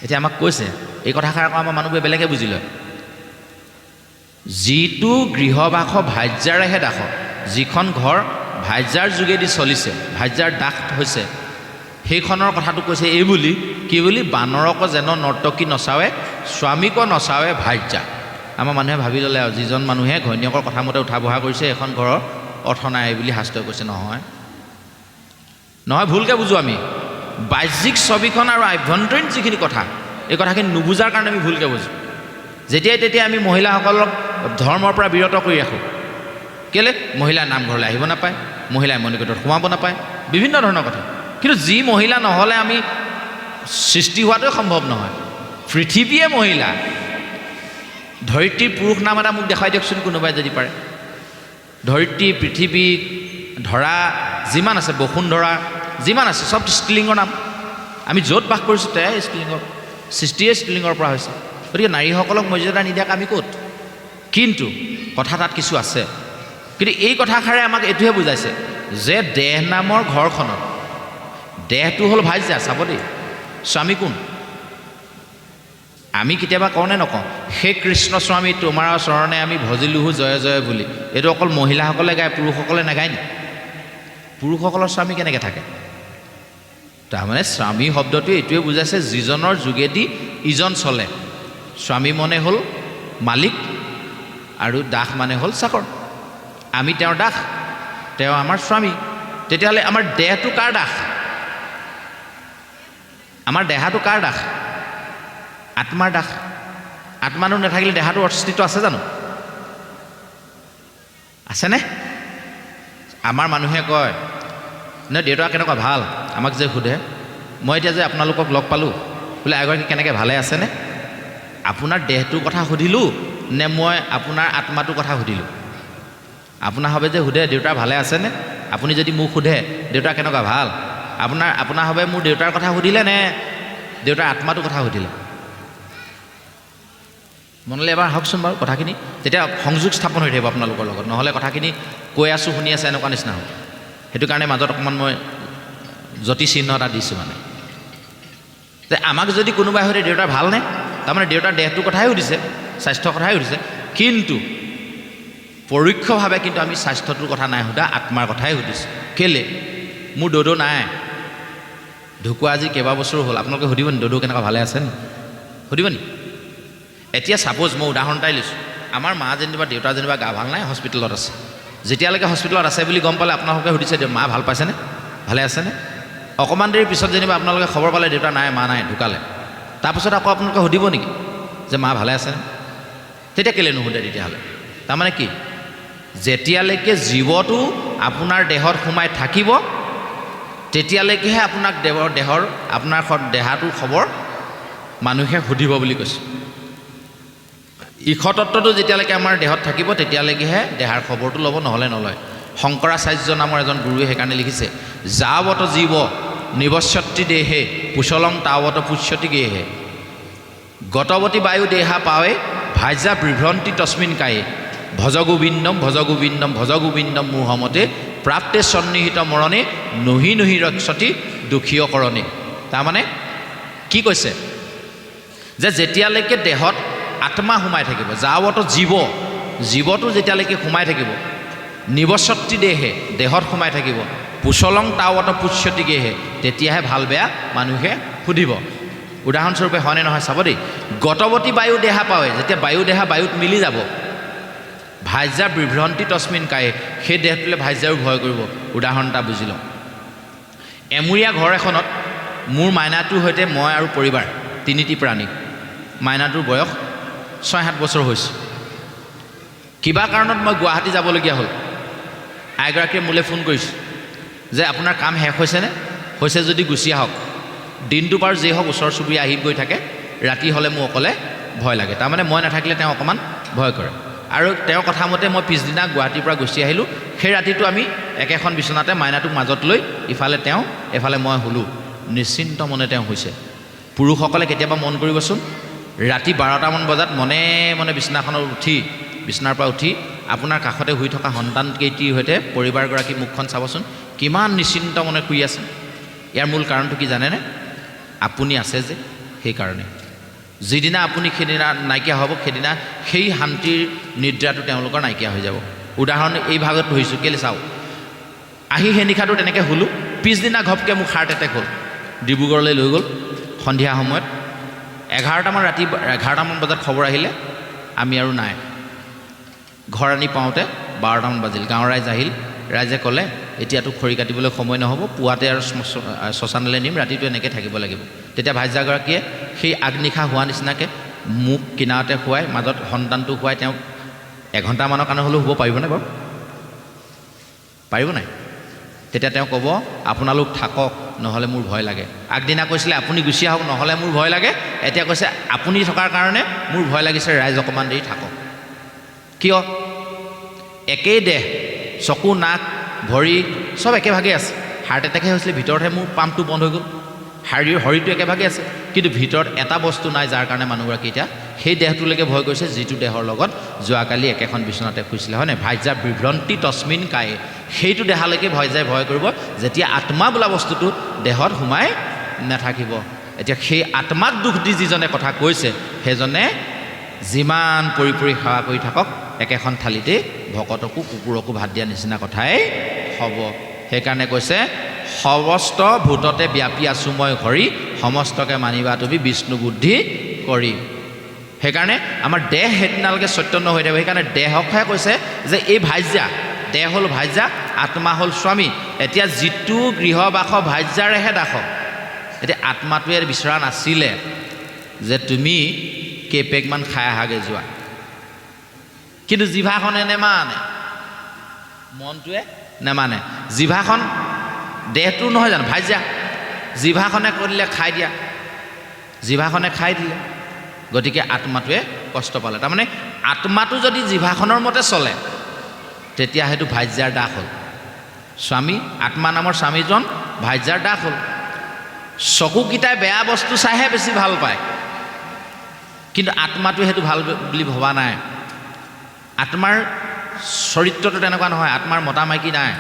এতিয়া আমাক কৈছে, এই কথাষাৰ আকৌ আমাৰ মানুহবোৰে বেলেগে বুজি লয়। যিটো গৃহবাস ভাজ্যাৰেহে দাস, যিখন ঘৰ ভাজ্যাৰ যোগেদি চলিছে, ভাজ্যাৰ দাস হৈছে, সেইখনৰ কথাটো কৈছে এই বুলি, কি বুলি? বানৰক যেন নৰ্তকী নচাৱে, স্বামীক নচাৱে ভাজ্যা। আমাৰ মানুহে ভাবি ল'লে আৰু যিজন মানুহে ঘৈণীয়েকৰ কথা মতে উঠা বহা কৰিছে, এখন ঘৰৰ অৰ্থ নাই বুলি শাস্ত্ৰই কৈছে। নহয়, ভুলকৈ বুজোঁ আমি। বাহ্যিক ছবিখন আৰু আভ্যন্তৰীণ যিখিনি কথা, এই কথাখিনি নুবুজাৰ কাৰণে আমি ভুলকৈ বুজোঁ। যেতিয়াই তেতিয়া আমি মহিলাসকলক ধৰ্মৰ পৰা বিৰত কৰি ৰাখোঁ। কেলৈ? মহিলাই নামঘৰলৈ আহিব নাপায়, মহিলাই মণিকূটত সোমাব নাপায়, বিভিন্ন ধৰণৰ কথা। কিন্তু যি মহিলা নহ'লে আমি সৃষ্টি হোৱাটোৱে সম্ভৱ নহয়। পৃথিৱীয়ে মহিলা। ধৰিত্ৰীৰ পুৰুষ নাম এটা মোক দেখুৱাই দিয়কচোন কোনোবাই যদি পাৰে। ধৰিত্ৰী, পৃথিৱী, ধৰা, যিমান আছে, বসুন্ধৰা, যিমান আছে, চব স্ত্ৰীলিংগৰ নাম। আমি য'ত বাস কৰিছোঁ তেয়াই স্ত্ৰীলিংগ, সৃষ্টিয়ে স্ত্ৰীলিংগৰ পৰা হৈছে। গতিকে নাৰীসকলক মৰ্যাদা নিদিয়াকৈ আমি ক'ত? কিন্তু কথা তাত কিছু আছে। কিন্তু এই কথাষাৰে আমাক এইটোহে বুজাইছে যে দেহ নামৰ ঘৰখনত দেহটো হ'ল ভাজ্যা। চাব দেই, স্বামী কোন? আমি কেতিয়াবা কওঁ নে নকওঁ, সেই কৃষ্ণ স্বামী তোমাৰ চৰণে আমি ভজিলোহো জয় জয় বুলি? এইটো অকল মহিলাসকলে গায়, পুৰুষসকলে নাগায় নি? পুৰুষসকলৰ স্বামী কেনেকৈ থাকে? তাৰমানে স্বামী শব্দটোৱে এইটোৱে বুজাইছে যিজনৰ যোগেদি ইজন চলে। স্বামী মানে হ'ল মালিক আৰু দাস মানে হ'ল চাকৰ। আমি তেওঁৰ দাস, তেওঁ আমাৰ স্বামী। তেতিয়াহ'লে আমাৰ দেহটো কাৰ দাস? আমাৰ দেহাটো কাৰ দাস? আত্মাৰ দাস। আত্মাটো নাথাকিলে দেহাটোৰ অস্তিত্ব আছে জানো? আছেনে? আমাৰ মানুহে কয় নে দেউতা কেনেকুৱা ভাল, আমাক যে সোধে, মই এতিয়া যে আপোনালোকক লগ পালোঁ বোলে এগৰাকী কেনেকৈ ভালে আছেনে? আপোনাৰ দেহটোৰ কথা সুধিলোঁ নে মই আপোনাৰ আত্মাটোৰ কথা সুধিলোঁ? আপোনাৰ হবে যে সোধে দেউতা ভালে আছেনে? আপুনি যদি মোক সোধে দেউতা কেনেকুৱা ভাল, আপোনাৰ হবে মোৰ দেউতাৰ কথা সুধিলে নে দেউতাৰ আত্মাটোৰ কথা সুধিলে? মনলৈ এবাৰ আহকচোন বাৰু কথাখিনি, তেতিয়া সংযোগ স্থাপন হৈ থাকিব আপোনালোকৰ লগত। নহ'লে কথাখিনি কৈ আছোঁ শুনি আছে এনেকুৱা নিচিনা হ'ব। সেইটো কাৰণে মাজত অকণমান মই জ্যোতি চিহ্ন এটা দিছোঁ মানে যে আমাক যদি কোনোবাই সুধে দেউতাৰ ভালনে, তাৰমানে দেউতাৰ দেহটোৰ কথাই সুধিছে, স্বাস্থ্যৰ কথাই সুধিছে। কিন্তু পৰোক্ষভাৱে কিন্তু আমি স্বাস্থ্যটোৰ কথা নাই সোধা, আত্মাৰ কথাই সুধিছোঁ। কেলে? মোৰ দদৌ নাই, ঢুকুৱা আজি কেইবাবছৰো হ'ল। আপোনালোকে সুধিব নি দদৌ কেনেকুৱা ভালে আছে নি? সুধিব নি? এতিয়া ছাপ'জ মই উদাহৰণ এটাই লৈছোঁ, আমাৰ মা যেনিবা দেউতা যেনিবা গা ভাল নাই, হস্পিটেলত আছে। যেতিয়ালৈকে হস্পিটেলত আছে বুলি গম পালে আপোনালোকে সুধিছে মা ভাল পাইছেনে, ভালে আছেনে? অকণমান দেৰিৰ পিছত যেনিবা আপোনালোকে খবৰ পালে দেউতা নাই, মা নাই, ঢুকালে। তাৰপিছত আকৌ আপোনালোকে সুধিব নেকি যে মা ভালে আছেনে? তেতিয়া কেলৈ নুসুধে তেতিয়াহ'লে? তাৰমানে কি? যেতিয়ালৈকে জীৱটো আপোনাৰ দেহত সোমাই থাকিব তেতিয়ালৈকেহে আপোনাক আপোনাৰ দেহাটোৰ খবৰ মানুহে সুধিব বুলি কৈছে। ঈশতত্বটো যেতিয়ালৈকে আমাৰ দেহত থাকিব তেতিয়ালৈকেহে দেহাৰ খবৰটো ল'ব, নহ'লে নলয়। শংকৰাচাৰ্য নামৰ এজন গুৰুৱে সেইকাৰণে লিখিছে, যাৱত জীৱ নিৱস্যতি দেহে পুচলং তাৱত পুষ্যতি গেহে গতৱতী বায়ু দেহা পাৱে ভাজ্যা বিভ্ৰন্তি তস্মিন কায়ে ভজ গোবিন্দম ভজ গোবিন্দম ভজ গোবিন্দম মুহমতে প্ৰাপ্তে সন্নিহিত মৰণে নহি নহি ৰক্ষতি দুখীয় কৰণে। তাৰমানে কি কৈছে যে যেতিয়ালৈকে দেহত আত্মা সোমাই থাকিব, যাৱত জীৱটো যেতিয়ালৈকে সোমাই থাকিব, নিৱসতি দেহে দেহত সোমাই থাকিব, পুচলং তাৱত পুষ্যতি গেহে তেতিয়াহে ভাল বেয়া মানুহে সুধিব। উদাহৰণস্বৰূপে হয়নে নহয় চাব দেই, গতৱতী বায়ু দেহা পাৱে, যেতিয়া বায়ু দেহা বায়ুত মিলি যাব, ভাজ্যা বিভ্ৰন্তি তস্মিন কায়ে সেই দেহটোলৈ ভাজ্যাৰো ভয় কৰিব। উদাহৰণ এটা বুজি লওঁ। এমূৰীয়া ঘৰ এখনত মোৰ মাইনাটোৰ সৈতে মই আৰু পৰিবাৰ তিনিটি প্ৰাণী। মাইনাটোৰ বয়স 6-7 বছৰ হৈছে। কিবা কাৰণত মই গুৱাহাটী যাবলগীয়া হ'ল। আইগৰাকীয়ে মোলৈ ফোন কৰিছে যে আপোনাৰ কাম শেষ হৈছেনে? হৈছে যদি গুচি আহক। দিনটো বাৰু যেই হওক ওচৰ চুবুৰীয়া আহি গৈ থাকে, ৰাতি হ'লে মোৰ অকলে ভয় লাগে। তাৰমানে মই নাথাকিলে তেওঁ অকণমান ভয় কৰে। আৰু তেওঁৰ কথা মতে মই পিছদিনা গুৱাহাটীৰ পৰা গুচি আহিলোঁ। সেই ৰাতিটো আমি একেখন বিচনাতে মাইনাটোক মাজত লৈ ইফালে তেওঁ এফালে মই শুলোঁ। নিশ্চিন্ত মনে তেওঁ হৈছে। পুৰুষসকলে কেতিয়াবা মন কৰিবচোন, ৰাতি 12টামান বজাত মনে মনে বিচনাখনত বিচনাৰ পৰা উঠি আপোনাৰ কাষতে শুই থকা সন্তানকেইটিৰ সৈতে পৰিবাৰগৰাকী মুখখন চাবচোন, কিমান নিশ্চিন্ত মনে শুই আছে। ইয়াৰ মূল কাৰণটো কি জানেনে? আপুনি আছে যে, সেইকাৰণে। যিদিনা আপুনি সেইদিনা নাইকিয়া হ'ব, সেইদিনা সেই শান্তিৰ নিদ্ৰাটো তেওঁলোকৰ নাইকিয়া হৈ যাব। উদাহৰণ এই ভাগত ধৰিছোঁ, কেলৈ চাওঁ, আহি সেই নিশাটো তেনেকৈ শুলোঁ। পিছদিনা ঘপকৈ মোক হাৰ্ট এটেক হ'ল, ডিব্ৰুগড়লৈ লৈ গ'ল। সন্ধিয়া সময়ত 11টামান বজাত খবৰ আহিলে আমি আৰু নাই। ঘৰ আনি পাওঁতে 12টামান বাজিল। গাঁৱৰ ৰাইজ আহিল, ৰাইজে ক'লে এতিয়াতো খৰি কাটিবলৈ সময় নহ'ব, পুৱাতে আৰু শ্মশানলৈ নিম, ৰাতিটো এনেকৈ থাকিব লাগিব। তেতিয়া ভাইজাগৰাকীয়ে সেই আগনিশা হোৱা নিচিনাকৈ মোক কিনাৰতে শুৱাই, মাজত সন্তানটো শুৱাই তেওঁক 1 ঘণ্টামানৰ কাৰণে হ'লেও শুব পাৰিবনে বাৰু? পাৰিব নাই? তেতিয়া তেওঁ ক'ব আপোনালোক থাকক, নহ'লে মোৰ ভয় লাগে। আগদিনা কৈছিলে আপুনি গুচি আহক, নহ'লে মোৰ ভয় লাগে। এতিয়া কৈছে আপুনি থকাৰ কাৰণে মোৰ ভয় লাগিছে, ৰাইজ অকণমান দেৰি থাকক। কিয়? একেই দেহ, চকু নাক ভৰি চব একেভাগেই আছে। হাৰ্ট এটেকহে হৈছিলে, ভিতৰতহে মোৰ পাম্পটো বন্ধ হৈ গ'ল। শৰীৰটো একেভাগে আছে, কিন্তু ভিতৰত এটা বস্তু নাই, যাৰ কাৰণে মানুহগৰাকী এতিয়া সেই দেহটোলৈকে ভয় কৰিছে যিটো দেহৰ লগত যোৱাকালি একেখন বিচনাতে শুইছিলে, হয় নাই? ভাজ্যা বিভ্ৰন্তি তস্মিন কায়ে, সেইটো দেহালৈকে ভয় কৰিব যেতিয়া আত্মা বোলা বস্তুটো দেহত সোমাই নাথাকিব। এতিয়া সেই আত্মাক দুখ দি যিজনে কথা কৈছে সেইজনে যিমান পৰি সেৱা কৰি থাকক একেখন থালিতে ভকতকো কুকুৰকো ভাত দিয়া নিচিনা কথাই হ'ব। সেইকাৰণে কৈছে সমস্ত ভূততে ব্যাপী আছো মই হৰি, সমস্তকে মানিবা তুমি বিষ্ণু বুদ্ধি কৰি। সেইকাৰণে আমাৰ দেহ সেইদিনালৈকে চৈতন্য হৈ থাকিব। সেইকাৰণে দেহকহে কৈছে যে এই ভাজ্যা, দেহ হ'ল ভাজ্যা, আত্মা হ'ল স্বামী। এতিয়া যিটো গৃহবাস ভাজ্যাৰেহে দাস, এতিয়া আত্মাটোৱে বিচৰা নাছিলে যে তুমি কেইপেকমান খাই আহাগে যোৱা, কিন্তু জিভাখনে নেমানে, মনটোৱে নেমানে। জিভাখন দেহটো নহয় জানো ভাজ্যা, জিভাখনে কৰিলে খাই দিয়া, জিভাখনে খাই দিলে, গতিকে আত্মাটোৱে কষ্ট পালে। তাৰমানে আত্মাটো যদি জিভাখনৰ মতে চলে তেতিয়া সেইটো ভাজ্যাৰ দাস হ'ল। স্বামী, আত্মা নামৰ স্বামীজন ভাজ্যাৰ দাস হ'ল। চকুকেইটাই বেয়া বস্তু চাইহে বেছি ভাল পায়, কিন্তু আত্মাটোৱে সেইটো ভাল বুলি ভবা নাই। আত্মাৰ চৰিত্ৰটো তেনেকুৱা নহয়। আত্মাৰ মতা মাইকী নাই,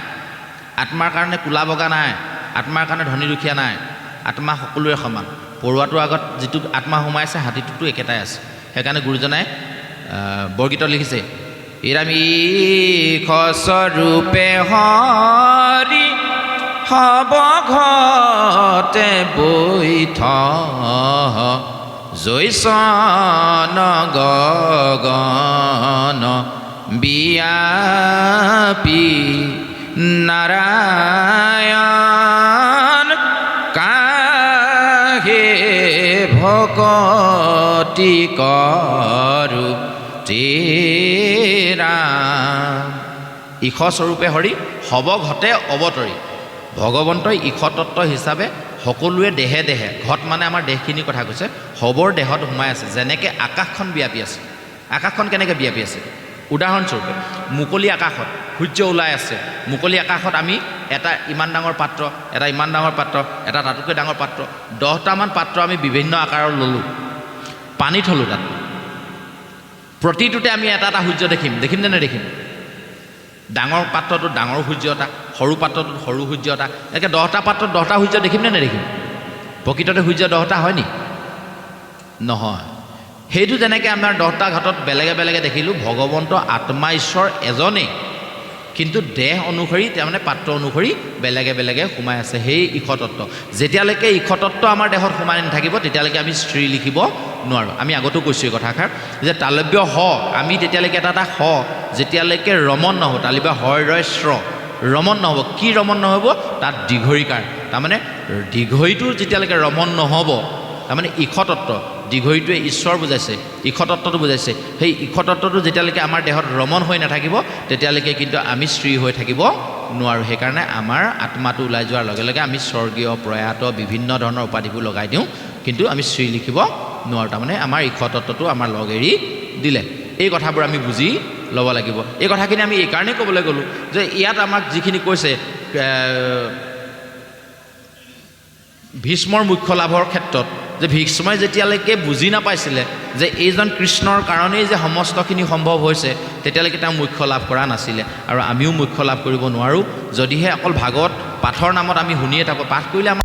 আত্মাৰ কাৰণে কোলা বগা নাই, আত্মাৰ কাৰণে ধনী দুখীয়া নাই, আত্মা সকলোৰে সমান। পৰুৱাটোৰ আগত যিটো আত্মা সোমাইছে হাতীটোতো একেটাই আছে। সেইকাৰণে গুৰুজনাই বৰগীতত লিখিছে, ইৰামিষ স্বৰূপে হৰি হব ঘতে বৈঠ, জৈসন গগন বিয়াপী নাৰায়ণ, কাহে ভকতি কৰো তেৰা। ঈশস্বৰূপে হৰি হব ঘতে অৱতৰি। ভগৱন্তই ঈশতত্ত্ব হিচাপে সকলোৱে দেহে দেহে, ঘট মানে আমাৰ দেহখিনিৰ কথা কৈছে, হবৰ দেহত সোমাই আছে। যেনেকৈ আকাশখন ব্যাপী আছে, আকাশখন কেনেকৈ ব্যাপী আছে? উদাহৰণস্বৰূপে মুকলি আকাশত সূৰ্য ওলাই আছে, মুকলি আকাশত আমি এটা ইমান ডাঙৰ পাত্ৰ, এটা ইমান ডাঙৰ পাত্ৰ, এটা তাতোকৈ ডাঙৰ পাত্ৰ, 10টামান পাত্ৰ আমি বিভিন্ন আকাৰৰ ল'লোঁ, পানী থ'লোঁ তাত। প্ৰতিটোতে আমি এটা এটা সূৰ্য দেখিম নে নেদেখিম? ডাঙৰ পাত্ৰটোত ডাঙৰ সূৰ্য এটা, সৰু পাত্ৰটোত সৰু সূৰ্য এটা, এনেকৈ 10টা পাত্ৰত 10টা সূৰ্য দেখিম নে নেদেখিম? প্ৰকৃততে সূৰ্য 10টা হয় নি? নহয়। সেইটো যেনেকৈ আমাৰ 10টা ঘাটত বেলেগে বেলেগে দেখিলোঁ, ভগৱন্ত আত্মা ঈশ্বৰ এজনেই, কিন্তু দেহ অনুসৰি তাৰমানে পাত্ৰ অনুসৰি বেলেগে বেলেগে সোমাই আছে। সেই ঈশতত্ত্ব, যেতিয়ালৈকে ঈশতত্ত্ব আমাৰ দেহত সোমাই নাথাকিব তেতিয়ালৈকে আমি স্ত্ৰী লিখিব নোৱাৰোঁ। আমি আগতো কৈছোঁ এই কথাষাৰ যে তালব্য হ, আমি তেতিয়ালৈকে এটা হ যেতিয়ালৈকে ৰমন নহ'ব, তালব্য হয় ৰয় শ্ৰ, ৰমন নহ'ব। কি ৰমন নহ'ব? তাত দীঘৰিকাৰ, তাৰমানে দীঘৰিটো যেতিয়ালৈকে ৰমন নহ'ব, তাৰমানে ঈশতত্ত্ব, দীঘৰিটোৱে ঈশ্বৰ বুজাইছে, ঈশতত্ত্বটো বুজাইছে। সেই ঈশতত্ত্বটো যেতিয়ালৈকে আমাৰ দেহত ৰমন হৈ নাথাকিব তেতিয়ালৈকে কিন্তু আমি স্ত্ৰী হৈ থাকিব নোৱাৰোঁ। সেইকাৰণে আমাৰ আত্মাটো ওলাই যোৱাৰ লগে লগে আমি স্বৰ্গীয় প্ৰয়াত বিভিন্ন ধৰণৰ উপাধিবোৰ লগাই দিওঁ, কিন্তু আমি স্ত্ৰী লিখিব নোৱাৰোঁ। তাৰমানে আমাৰ ঈশতত্ত্বটো আমাৰ লগ এৰি দিলে। এই কথাবোৰ আমি বুজি ল'ব লাগিব। এই কথাখিনি আমি এইকাৰণেই ক'বলৈ গ'লোঁ যে ইয়াত আমাক যিখিনি কৈছে ভীষ্মৰ মুখ্য লাভৰ ক্ষেত্ৰত, যে ভীষ্মই যেতিয়ালৈকে বুজি নাপাইছিলে যে এইজন কৃষ্ণৰ কাৰণেই যে সমস্তখিনি সম্ভৱ হৈছে, তেতিয়ালৈকে তেওঁ মুখ্য লাভ কৰা নাছিলে। আৰু আমিও মুখ্য লাভ কৰিব নোৱাৰোঁ যদিহে অকল ভাগৱত পাঠৰ নামত আমি শুনিয়ে থাকোঁ। পাঠ কৰিলে আমাৰ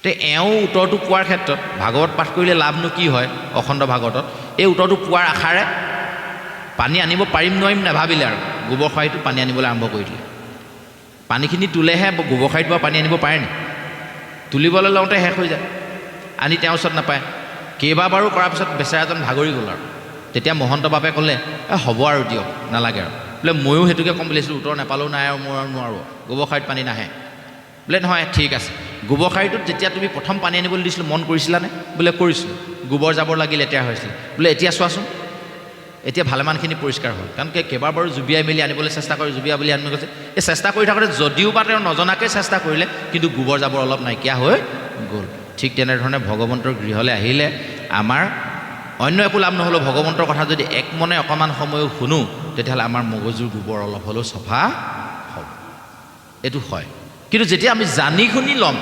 এওঁ উত্তৰটো পোৱাৰ ক্ষেত্ৰত ভাগৱত পাঠ কৰিলে লাভনো কি হয়? অখণ্ড ভাগৱতত এই উত্তৰটো পোৱাৰ আশাৰে পানী আনিব পাৰিম নোৱাৰিম নাভাবিলে আৰু গোবৰ খৰাহিটো পানী আনিবলৈ আৰম্ভ কৰি দিলে পানীখিনি তোলেহে গোবৰ খৰাহিত পৰা পানী আনিব পাৰে নি তুলিবলৈ লওঁতে শেষ হৈ যায় আনি তেওঁৰ ওচৰত নাপায় কেইবাবাৰো কৰাৰ পিছত বেচেৰাজন ভাগৰি গ'ল আৰু তেতিয়া মহন্ত বাপে ক'লে হ'ব আৰু দিয়ক নালাগে আৰু বোলে ময়ো সেইটোকে ক'ম বুলিছিলোঁ উত্তৰ নাপালেও নাই আৰু মোৰ আৰু নোৱাৰোঁ গোবৰ খৰাহিত পানী নাহে বোলে নহয় ঠিক আছে গোবৰ খৰাহিটোত যেতিয়া তুমি প্ৰথম পানী আনিবলৈ দিছিলোঁ মন কৰিছিলানে বোলে কৰিছিলোঁ গোবৰ জাবৰ লাগি লেতেৰা হৈছিলে বোলে এতিয়া চোৱাচোন এতিয়া ভালেমানখিনি পৰিষ্কাৰ হ'ল কাৰণ কেইবাবাৰো জুবিয়াই মেলি আনিবলৈ চেষ্টা কৰি জুবিয়া বুলি আনিব গৈছে এই চেষ্টা কৰি থাকোঁতে যদিও বা তেওঁ নজনাকৈ চেষ্টা কৰিলে কিন্তু গোবৰ জাবৰ অলপ নাইকিয়া হৈ গ'ল ঠিক তেনেধৰণে ভগৱন্তৰ গৃহলৈ আহিলে আমাৰ অন্য একো লাভ নহ'লেও ভগৱন্তৰ কথা যদি এক মনে অকণমান সময়ো শুনো তেতিয়াহ'লে আমাৰ মগজুৰ গোবৰ অলপ হ'লেও চফা হ'ব এইটো হয় কিন্তু যেতিয়া আমি জানি শুনি ল'ম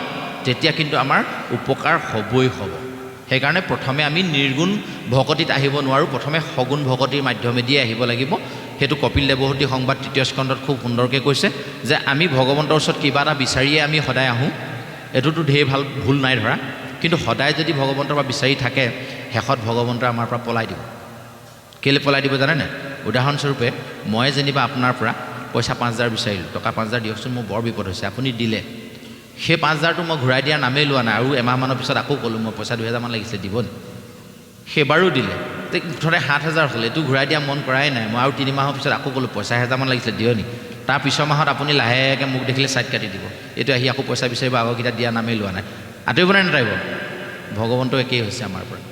তেতিয়া কিন্তু আমাৰ উপকাৰ হ'বই হ'ব সেইকাৰণে প্ৰথমে আমি নিৰ্গুণ ভকতিত আহিব নোৱাৰোঁ প্ৰথমে সগুণ ভকতিৰ মাধ্যমেদিয়ে আহিব লাগিব সেইটো কপিল দেৱহূতি সংবাদ ৩য় স্কন্ধত খুব সুন্দৰকৈ কৈছে যে আমি ভগৱন্তৰ ওচৰত কিবা এটা বিচাৰিয়ে আমি সদায় আহোঁ এইটোতো ঢেৰ ভাল ভুল নাই ধৰা কিন্তু সদায় যদি ভগৱন্তৰ পৰা বিচাৰি থাকে শেষত ভগৱন্তৰ আমাৰ পৰা পলাই দিব কেলৈ পলাই দিব জানেনে উদাহৰণস্বৰূপে মই যেনিবা আপোনাৰ পৰা পইচা ৫,০০০ বিচাৰিলোঁ টকা ৫,০০০ দিয়কচোন মোৰ বৰ বিপদ হৈছে আপুনি দিলে সেই ৫,০০০টো মই ঘূৰাই দিয়াৰ নামেই লোৱা নাই আৰু এমাহমানৰ পিছত আকৌ ক'লোঁ মই পইচা ২,০০০ মান লাগিছে দিব নি সেইবাৰো দিলে মুঠতে ৭,০০০ হ'ল এইটো ঘূৰাই দিয়া মন কৰাই নাই মই আৰু ৩ মাহৰ পিছত আকৌ ক'লোঁ পইচা ১,০০০ মান লাগিছিলে দিয় নি তাৰ পিছৰ মাহত আপুনি লাহেকৈ মোক দেখিলে ছাইড কাটি দিব এইটো আহি আকৌ পইচা বিচাৰিব আগৰকেইটা দিয়া নামেই লোৱা নাই আঁতৰিব নে নাটাৰিব ভগৱন্ত একেই হৈছে আমাৰ পৰা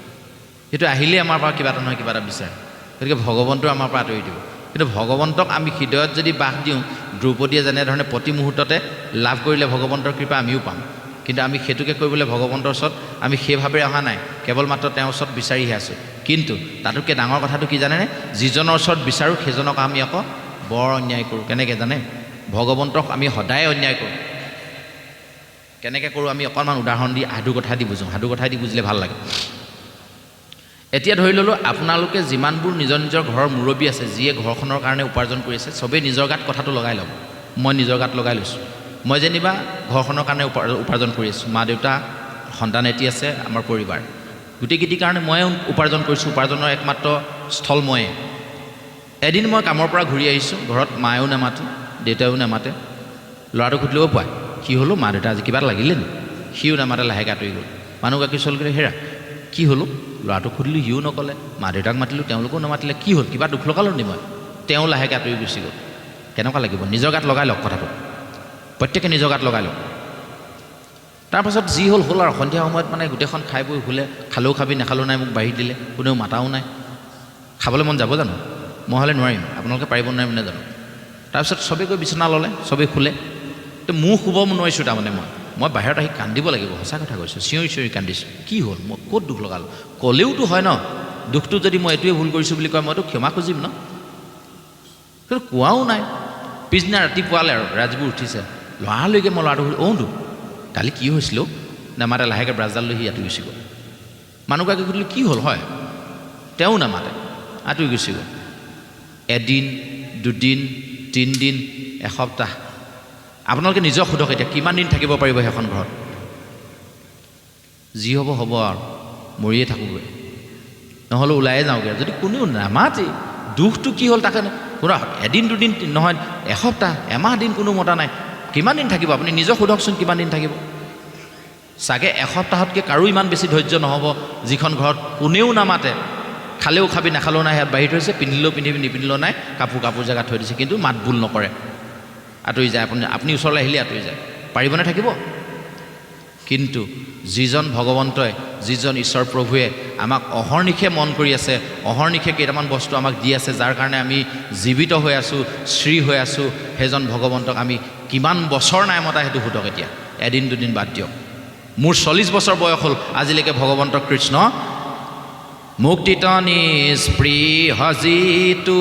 সেইটো আহিলেই আমাৰ পৰা কিবা এটা নহয় কিবা এটা বিচাৰে গতিকে ভগৱন্তও আমাৰ পৰা আঁতৰি দিব কিন্তু ভগৱন্তক আমি হৃদয়ত যদি বাস দিওঁ দ্ৰৌপদীয়ে যেনেধৰণে প্ৰতি মুহূৰ্ততে লাভ কৰিলে ভগৱন্তৰ কৃপা আমিও পাম কিন্তু আমি সেইটোকে কৰিবলৈ ভগৱন্তৰ ওচৰত আমি সেইভাৱে অহা নাই কেৱল মাত্ৰ তেওঁৰ ওচৰত বিচাৰিহে আছোঁ কিন্তু তাতোতকৈ ডাঙৰ কথাটো কি জানেনে যিজনৰ ওচৰত বিচাৰোঁ সেইজনক আমি আকৌ বৰ অন্যায় কৰোঁ কেনেকৈ জানে ভগৱন্তক আমি সদায় অন্যায় কৰোঁ কেনেকৈ কৰোঁ আমি অকণমান উদাহৰণ দি সাধু কথা দি বুজোঁ সাধু কথা দি বুজিলে ভাল লাগে এতিয়া ধৰি ল'লোঁ আপোনালোকে যিমানবোৰ নিজৰ নিজৰ ঘৰৰ মুৰব্বী আছে যিয়ে ঘৰখনৰ কাৰণে উপাৰ্জন কৰি আছে চবেই নিজৰ গাত কথাটো লগাই ল'ব মই নিজৰ গাত লগাই লৈছোঁ মই যেনিবা ঘৰখনৰ কাৰণে উপাৰ্জন কৰি আছোঁ মা দেউতা সন্তান এটি আছে আমাৰ পৰিবাৰ গোটেইকেইটিৰ কাৰণে ময়ে উপাৰ্জন কৰিছোঁ উপাৰ্জনৰ একমাত্ৰ স্থল ময়ে এদিন মই কামৰ পৰা ঘূৰি আহিছোঁ ঘৰত মায়েও নামাতে দেউতায়েও নামাতে ল'ৰাটোক সুধিলেও পায় কি হ'লো মা দেউতা আজি কিবা লাগিলে নি সিও নামাতে লাহেকৈ আঁতৰি গ'ল মানুহগৰাকী চলকৈ হেৰা কি হ'লো ল'ৰাটোক সুধিলোঁ সিও নক'লে মা দেউতাক মাতিলোঁ তেওঁলোকেও নামাতিলে কি হ'ল কিবা দুখ লগালোঁ নি মই তেওঁ লাহেকৈ আঁতৰি গুচি গ'ল কেনেকুৱা লাগিব নিজৰ গাত লগাই লওক কথাটো প্ৰত্যেকে নিজৰ গাত লগাই লওক তাৰপাছত যি হ'ল হ'ল আৰু সন্ধিয়া সময়ত মানে গোটেইখন খাই বৈ শুলে খালেও খাবি নাখালেও নাই মোক বাঢ়ি দিলে কোনেও মাতাও নাই খাবলৈ মন যাব জানো মই হ'লে নোৱাৰিম আপোনালোকে পাৰিব নোৱাৰিম নে জানো তাৰপিছত চবেই গৈ বিচনা ল'লে চবেই শুলে তো মোৰ শুব নোৱাৰিছোঁ তাৰমানে মই বাহিৰত আহি কান্দিব লাগিব সঁচা কথা কৈছোঁ চিঞৰি চিঞৰি কান্দিছোঁ কি হ'ল মই ক'ত দুখ লগালোঁ ক'লেওতো হয় ন দুখটো যদি মই এইটোৱে ভুল কৰিছোঁ বুলি কয় মইতো ক্ষমা খুজিম ন কিন্তু কোৱাও নাই পিছদিনা ৰাতিপুৱালে আৰু ৰাজবোৰ উঠিছে লৰালৈকে মই ল'ৰাটো অওঁতো কালি কি হৈছিল নামাতে লাহেকৈ ব্ৰাছডাল লৈ সি আঁতৰি গুচি গ'ল মানুহগৰাকী সুধিলোঁ কি হ'ল হয় তেওঁ নামাতে আঁতৰি গুচি গ'ল এদিন দুদিন 3 দিন এসপ্তাহ আপোনালোকে নিজক সোধক এতিয়া কিমান দিন থাকিব পাৰিব সেইখন ঘৰত যি হ'ব হ'ব আৰু মৰিয়ে থাকোঁগৈ নহ'লে ওলায়ে যাওঁগৈ যদি কোনেও নামাতে দুখটো কি হ'ল তাকে কোনো এদিন দুদিন নহয় এসপ্তাহ এমাহ দিন কোনো মতা নাই কিমান দিন থাকিব আপুনি নিজক সোধকচোন কিমান দিন থাকিব চাগে এসপ্তাহতকৈ কাৰো ইমান বেছি ধৈৰ্য নহ'ব যিখন ঘৰত কোনেও নামাতে খালেও খাবি নাখালেও নাই ইয়াত বাঢ়ি থৈছে পিন্ধিলেও পিন্ধিবি নিপিন্ধিলেও নাই কাপোৰ জেগাত থৈ দিছে কিন্তু মাত বোল নকৰে আঁতৰি যায় আপুনি ওচৰলৈ আহিলে আঁতৰি যায় পাৰিবনে থাকিব কিন্তু যিজন ভগৱন্তই যিজন ঈশ্বৰ প্ৰভুৱে আমাক অহৰ্নিশে মন কৰি আছে অহৰ্নিশে কেইটামান বস্তু আমাক দি আছে যাৰ কাৰণে আমি জীৱিত হৈ আছোঁ শ্ৰী হৈ আছোঁ সেইজন ভগৱন্তক আমি কিমান বছৰ নাই মতা সেইটো সোধক এতিয়া এদিন দুদিন বাদ দিয়ক মোৰ 40 বছৰ বয়স হ'ল আজিলৈকে ভগৱন্ত কৃষ্ণ মুক্তিত নিস্পৃহ যিটো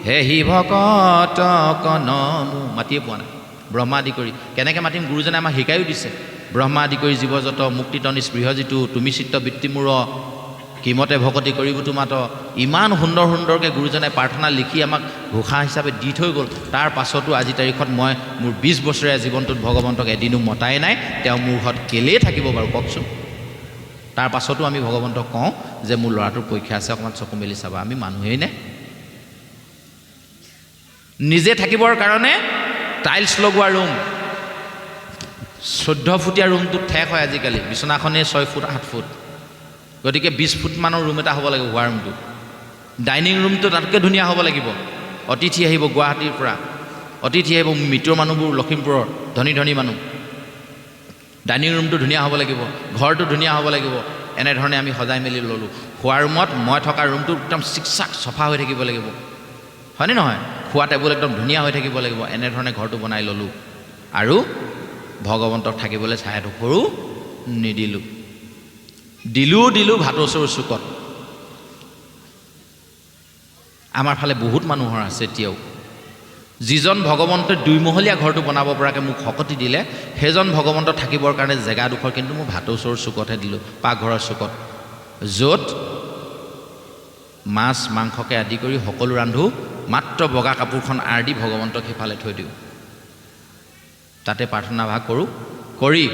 হেহি ভকত কনমু মাতিয়ে পোৱা নাই ব্ৰহ্মা আদি কৰি কেনেকৈ মাতিম গুৰুজনে আমাক শিকায়ো দিছে ব্ৰহ্মা আদি কৰি জীৱজত মুক্তিত নিস্পৃহ যিটো তুমি চিত্ত বৃত্তি মূৰ কিমতে ভকতি কৰিব তোমাত ইমান সুন্দৰকৈ গুৰুজনে প্ৰাৰ্থনা লিখি আমাক ঘোষা হিচাপে দি থৈ গ'ল তাৰ পাছতো আজি তাৰিখত মই মোৰ 20 বছৰীয়া জীৱনটোত ভগৱন্তক এদিনো মতাই নাই তেওঁ মোৰ ঘৰত কেলেই থাকিব বাৰু কওকচোন তাৰ পাছতো আমি ভগৱন্তক কওঁ যে মোৰ ল'ৰাটোৰ পৰীক্ষা আছে অকণমান চকু মেলি চাবা আমি মানুহেই নে নিজে থাকিবৰ কাৰণে টাইলছ লগোৱা ৰুম, 14 ফুটীয়া ৰুমটোত ঠেক হয় আজিকালি, বিচনাখনেই 6 ফুট 8 ফুট, গতিকে 20 ফুটমানৰ ৰুম এটা হ'ব লাগিব শোৱা ৰুমটো। ডাইনিং ৰুমটো তাতকৈ ধুনীয়া হ'ব লাগিব। অতিথি আহিব গুৱাহাটীৰ পৰা, অতিথি আহিব মৃত্যুৰ মানুহবোৰ লখিমপুৰৰ ধনী ধনী মানুহ, ডাইনিং ৰুমটো ধুনীয়া হ'ব লাগিব, ঘৰটো ধুনীয়া হ'ব লাগিব। এনেধৰণে আমি সজাই মেলি ল'লোঁ। খোৱা ৰুমত মই থকা ৰুমটো একদম চিকচাক চফা হৈ থাকিব লাগিব, হয়নে নহয়? খোৱা টেবুল একদম ধুনীয়া হৈ থাকিব লাগিব। এনেধৰণে ঘৰটো বনাই ল'লোঁ আৰু ভগৱন্তক থাকিবলৈ ছায়া এডোখৰো নিদিলোঁ। দিলোঁ ভাটৌচৰ চুকত। আমাৰ ফালে বহুত মানুহৰ আছে এতিয়াও, যিজন ভগৱন্তই 2 মহলীয়া ঘৰটো বনাব পৰাকৈ মোক শকতি দিলে, সেইজন ভগৱন্ত থাকিবৰ কাৰণে জেগাডোখৰ কিন্তু মই ভাটৌচৰ চুকতহে দিলোঁ, পাকঘৰৰ চুকত, য'ত মাছ মাংসকে আদি কৰি সকলো ৰান্ধোঁ, মাত্ৰ বগা কাপোৰখন আঁৰ দি ভগৱন্তক সেইফালে থৈ দিওঁ। তাতে প্ৰাৰ্থনা ভাগ কৰোঁ। কৰি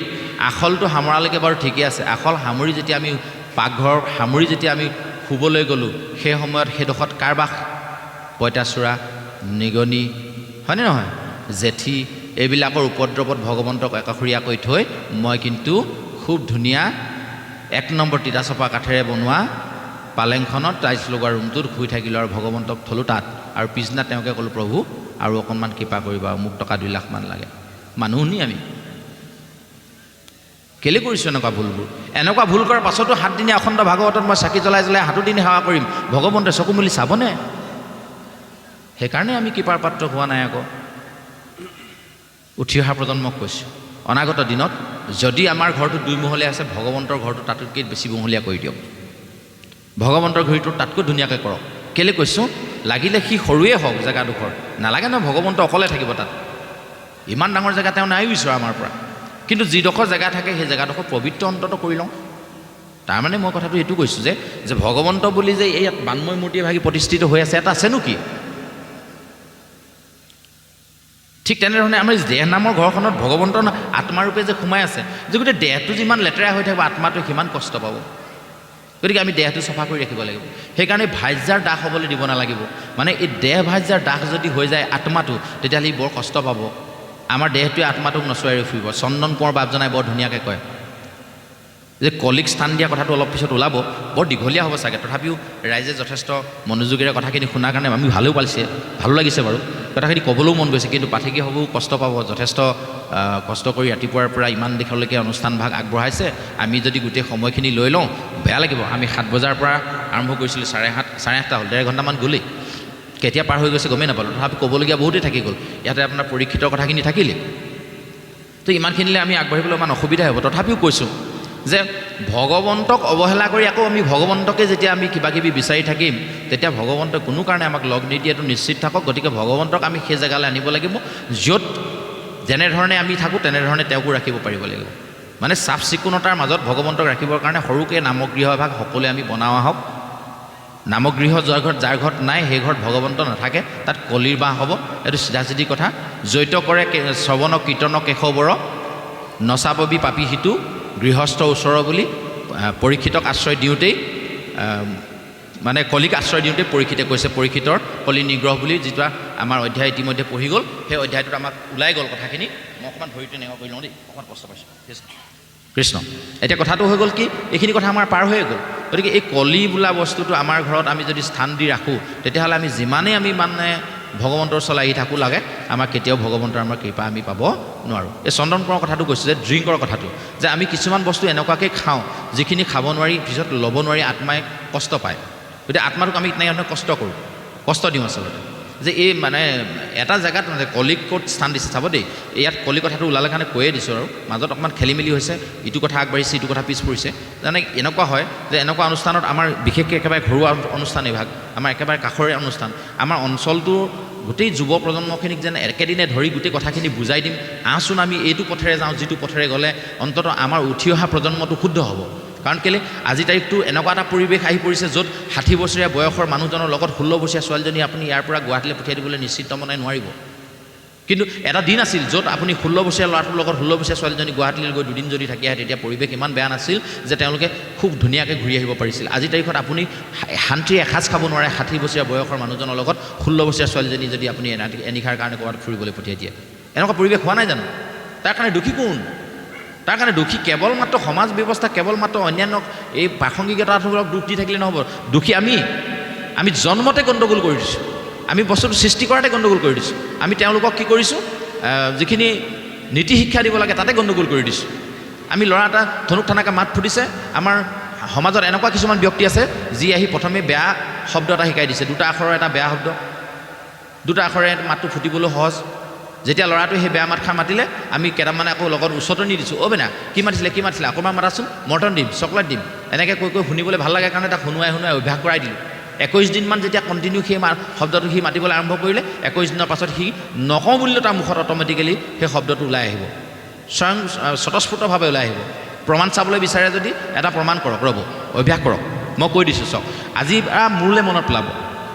আখলটো সামৰালৈকে বাৰু ঠিকেই আছে। আখল সামৰি যেতিয়া আমি পাকঘৰ সামৰি যেতিয়া আমি শুবলৈ গ'লোঁ, সেই সময়ত সেইডোখৰত কাৰবাস, পঁইতাচোৰা, নিগনি, হয়নে নহয়, জেঠী, এইবিলাকৰ উপদ্ৰৱত ভগৱন্তক একাষৰীয়াকৈ থৈ মই কিন্তু খুব ধুনীয়া 1 নম্বৰ তিতাচপা কাঠেৰে বনোৱা পালেংখনত টাইলছ লগোৱা ৰুমটোত শুই থাকিলোঁ আৰু ভগৱন্তক থলোঁ তাত। আৰু পিছদিনা তেওঁকে ক'লোঁ, প্ৰভু আৰু অকণমান কৃপা কৰিবা, মোক টকা 2 লাখ মান লাগে। মানুহ নি আমি কেলৈ কৰিছোঁ এনেকুৱা ভুলবোৰ? এনেকুৱা ভুল কৰাৰ পাছতো 7 দিনীয়া অখণ্ড ভাগৱতত মই চাকি জ্বলাই হাতো দিনে সেৱা কৰিম, ভগৱন্তই চকু মেলি চাবনে? সেইকাৰণে আমি কৃপাৰ পাত্ৰ হোৱা নাই। আকৌ উঠি অহা প্ৰজন্মক কৈছোঁ, অনাগত দিনত যদি আমাৰ ঘৰটো 2 মহলীয়া আছে, ভগৱন্তৰ ঘৰটো তাতকৈ বেছি মহলীয়া কৰি দিয়ক। ভগৱন্তৰ ঘৰটো তাতকৈ ধুনীয়াকৈ কৰক। কেলৈ কৈছোঁ? লাগিলে সি সৰুৱে হওক জেগাডোখৰ, নালাগে নহয় ভগৱন্ত অকলে থাকিব তাত। ইমান ডাঙৰ জেগা তেওঁ নাই বিচৰা আমাৰ পৰা, কিন্তু যিডোখৰ জেগা থাকে সেই জেগাডোখৰ পবিত্ৰ অন্তত কৰি লওঁ। তাৰমানে মই কথাটো এইটো কৈছোঁ যে ভগৱন্ত বুলি যে এই বান্ময় মূৰ্তিয়ে ভাগি প্ৰতিষ্ঠিত হৈ আছে, এটা আছেনো কি? ঠিক তেনেধৰণে আমাৰ দেহ নামৰ ঘৰখনত ভগৱন্ত আত্মাৰূপে যে সোমাই আছে, যে গোটেই দেহটো যিমান লেতেৰা হৈ থাকিব আত্মাটো সিমান কষ্ট পাব। গতিকে আমি দেহটো চফা কৰি ৰাখিব লাগিব। সেইকাৰণে ভাজ্যাৰ দাস হ'বলৈ দিব নালাগিব। মানে এই দেহ ভাজ্যাৰ দাস যদি হৈ যায় আত্মাটো, তেতিয়াহ'লে বৰ কষ্ট পাব। আমাৰ দেহটোৱে আত্মাটোক নচুৱাই ফুৰিব। চন্দন কোঁৱৰ বাপজনাই বৰ ধুনীয়াকৈ কয় যে কলিক স্থান দিয়া কথাটো অলপ পিছত ওলাব, বৰ দীঘলীয়া হ'ব চাগে, তথাপিও ৰাইজে যথেষ্ট মনোযোগেৰে কথাখিনি শুনাৰ কাৰণে আমি ভালো লাগিছে বাৰু, কথাখিনি ক'বলৈও মন গৈছে। কিন্তু পাঠকে হ'বও কষ্ট পাব, যথেষ্ট কষ্ট কৰি ৰাতিপুৱাৰ পৰা ইমান দিশলৈকে অনুষ্ঠান ভাগ আগবঢ়াইছে। আমি যদি গোটেই সময়খিনি লৈ লওঁ বেয়া লাগিব। আমি 7 বজাৰ পৰা আৰম্ভ কৰিছিলোঁ, 7:30 হ'ল, 1.5 ঘণ্টামান গ'লেই। কেতিয়া পাৰ হৈ গৈছে গমেই নাপালোঁ। তথাপি ক'বলগীয়া বহুতেই থাকি গ'ল। ইয়াতে আপোনাৰ পৰীক্ষিতৰ কথাখিনি থাকিলে, তো ইমানখিনিলে আমি আগবাঢ়িবলৈ ইমান অসুবিধা হ'ব। তথাপিও কৈছোঁ যে ভগৱন্তক অৱহেলা কৰি আকৌ আমি ভগৱন্তকে যেতিয়া আমি কিবাকিবি বিচাৰি থাকিম, তেতিয়া ভগৱন্তই কোনো কাৰণে আমাক লগ নিদিয়েটো নিশ্চিত থাকক। গতিকে ভগৱন্তক আমি সেই জেগালৈ আনিব লাগিব, য'ত যেনেধৰণে আমি থাকোঁ তেনেধৰণে তেওঁকো ৰাখিব পাৰিব লাগিব। মানে চাফ চিকুণতাৰ মাজত ভগৱন্তক ৰাখিবৰ কাৰণে সৰুকৈ নামগৃহ এভাগ সকলোৱে আমি বনাওঁ আহক। নামগৃহ যাৰ ঘৰত নাই সেই ঘৰত ভগৱন্ত নাথাকে, তাত কলিৰ বাঁহ হ'ব। এইটো চিধাচিধি কথা। জৈত কৰে শ্ৰৱণ কীৰ্তন কেশৱৰ, নচাপবি পাপী সিটো গৃহস্থ ওচৰ বুলি পৰীক্ষিতক আশ্ৰয় দিওঁতেই, মানে কলিক আশ্ৰয় দিওঁতেই পৰীক্ষিতে কৈছে, পৰীক্ষিতৰ কলি নিগ্ৰহ বুলি যিটো আমাৰ অধ্যায় ইতিমধ্যে পঢ়ি গ'ল, সেই অধ্যায়টোত আমাক ওলাই গ'ল কথাখিনি। মই অকণমান ভৰিটো নেঙা কৰি লওঁ দেই, অকণমান কষ্ট পাইছোঁ। কৃষ্ণ। এতিয়া কথাটো হৈ গ'ল কি, এইখিনি কথা আমাৰ পাৰ হৈ গ'ল। গতিকে এই কলি বোলা বস্তুটো আমাৰ ঘৰত আমি যদি স্থান দি ৰাখোঁ, তেতিয়াহ'লে আমি যিমানেই আমি মানে ভগৱন্তৰ ওচৰলৈ আহি থাকোঁ লাগে, আমাৰ কেতিয়াও ভগৱন্তৰ আমাৰ কৃপা আমি পাব নোৱাৰোঁ। এই চন্দন কোঁৱৰৰ কথাটো কৈছোঁ যে ড্ৰিংকৰ কথাটো, যে আমি কিছুমান বস্তু এনেকুৱাকৈ খাওঁ যিখিনি খাব নোৱাৰি, পিছত ল'ব নোৱাৰি, আত্মাই কষ্ট পায়। গতিকে আত্মাটোক আমি তেনেধৰণে কষ্ট কৰোঁ, কষ্ট দিওঁ আচলতে। যে এই মানে এটা জেগাত কলিক ক'ত স্থান দিছে চাব দেই। ইয়াত কলি কথাটো ওলালে কাৰণে কৈয়ে দিছোঁ, আৰু মাজত অকণমান খেলি মেলি হৈছে, ইটো কথা আগবাঢ়িছে ইটো কথা পিছ পৰিছে। মানে এনেকুৱা হয় যে এনেকুৱা অনুষ্ঠানত আমাৰ বিশেষকৈ একেবাৰে ঘৰুৱা অনুষ্ঠান এভাগ, আমাৰ একেবাৰে কাষৰে অনুষ্ঠান, আমাৰ অঞ্চলটোৰ গোটেই যুৱ প্ৰজন্মখিনিক যেন একেদিনে ধৰি গোটেই কথাখিনি বুজাই দিম, আহচোন আমি এইটো পথেৰে যাওঁ, যিটো পথেৰে গ'লে অন্ততঃ আমাৰ উঠি অহা প্ৰজন্মটো শুদ্ধ হ'ব। কাৰণ কেলৈ আজি তাৰিখটো এনেকুৱা এটা পৰিৱেশ আহি পৰিছে, য'ত 60 বছৰীয়া বয়সৰ মানুহজনৰ লগত 16 বছৰীয়া ছোৱালীজনী আপুনি ইয়াৰ পৰা গুৱাহাটীলৈ পঠিয়াই দিবলৈ নিশ্চিত মনে নোৱাৰিব। কিন্তু এটা দিন আছিল য'ত আপুনি 16 বছৰীয়া ল'ৰাটোৰ লগত 16 বছৰীয়া ছোৱালীজনী গুৱাহাটীলৈ গৈ দুদিন যদি থাকি আহে তেতিয়া পৰিৱেশ ইমান বেয়া নাছিল যে তেওঁলোকে খুব ধুনীয়াকৈ ঘূৰি আহিব পাৰিছিল। আজিৰ তাৰিখত আপুনি শান্তিৰে এসাঁজ খাব নোৱাৰে 60 বছৰীয়া বয়সৰ মানুহজনৰ লগত 16 বছৰীয়া ছোৱালীজনী যদি আপুনি এনিশাৰ কাৰণে ক'ৰবাত ফুৰিবলৈ পঠিয়াই দিয়ে। এনেকুৱা পৰিৱেশ হোৱা নাই জানো? তাৰ কাৰণে দোষী কোন? তাৰ কাৰণে দোষী কেৱল মাত্ৰ সমাজ ব্যৱস্থা, কেৱল মাত্ৰ অন্যান্য এই প্ৰাসংগিকতাবোৰক দোষ দি থাকিলে নহ'ব। দোষী আমি জন্মতে গণ্ডগোল কৰি দিছোঁ, আমি বস্তুটো সৃষ্টি কৰাতে গণ্ডগোল কৰি দিছোঁ। আমি তেওঁলোকক কি কৰিছোঁ, যিখিনি নীতি শিক্ষা দিব লাগে তাতে গণ্ডগোল কৰি দিছোঁ। আমি ল'ৰা এটা ধনুক থানাকৈ মাত ফুটিছে, আমাৰ সমাজত এনেকুৱা কিছুমান ব্যক্তি আছে যি আহি প্ৰথমে বেয়া শব্দ এটা শিকাই দিছে, 2টা আখৰৰ এটা বেয়া শব্দ, 2টা আখৰে মাতটো ফুটিবলৈ সহজ। যেতিয়া ল'ৰাটোৱে সেই বেয়া মাতষাৰ মাতিলে আমি কেইটামানে আকৌ লগত উচতনি দিছোঁ, অ' বেনা কি মাতিছিলে আকৌ এবাৰ মাতাচোন, মৰ্টন দিম, চকলেট দিম, এনেকৈ কৈ শুনিবলৈ ভাল লাগে কাৰণে তাক শুনোৱাই অভ্যাস কৰাই দিলোঁ। 21 দিনমান যেতিয়া কণ্টিনিউ সেই শব্দটো সি মাতিবলৈ আৰম্ভ কৰিলে, 21 দিনৰ পাছত সি নকওঁ বুলিলেও তাৰ মুখত অট'মেটিকেলি সেই শব্দটো ওলাই আহিব, স্বয়ং স্বতঃস্ফূৰ্তভাৱে ওলাই আহিব। প্ৰমাণ চাবলৈ বিচাৰে যদি এটা প্ৰমাণ কৰক, ৰ'ব অভ্যাস কৰক। মই কৈ দিছোঁ চাওক, আজিৰ পৰা মোলৈ মনত পেলাব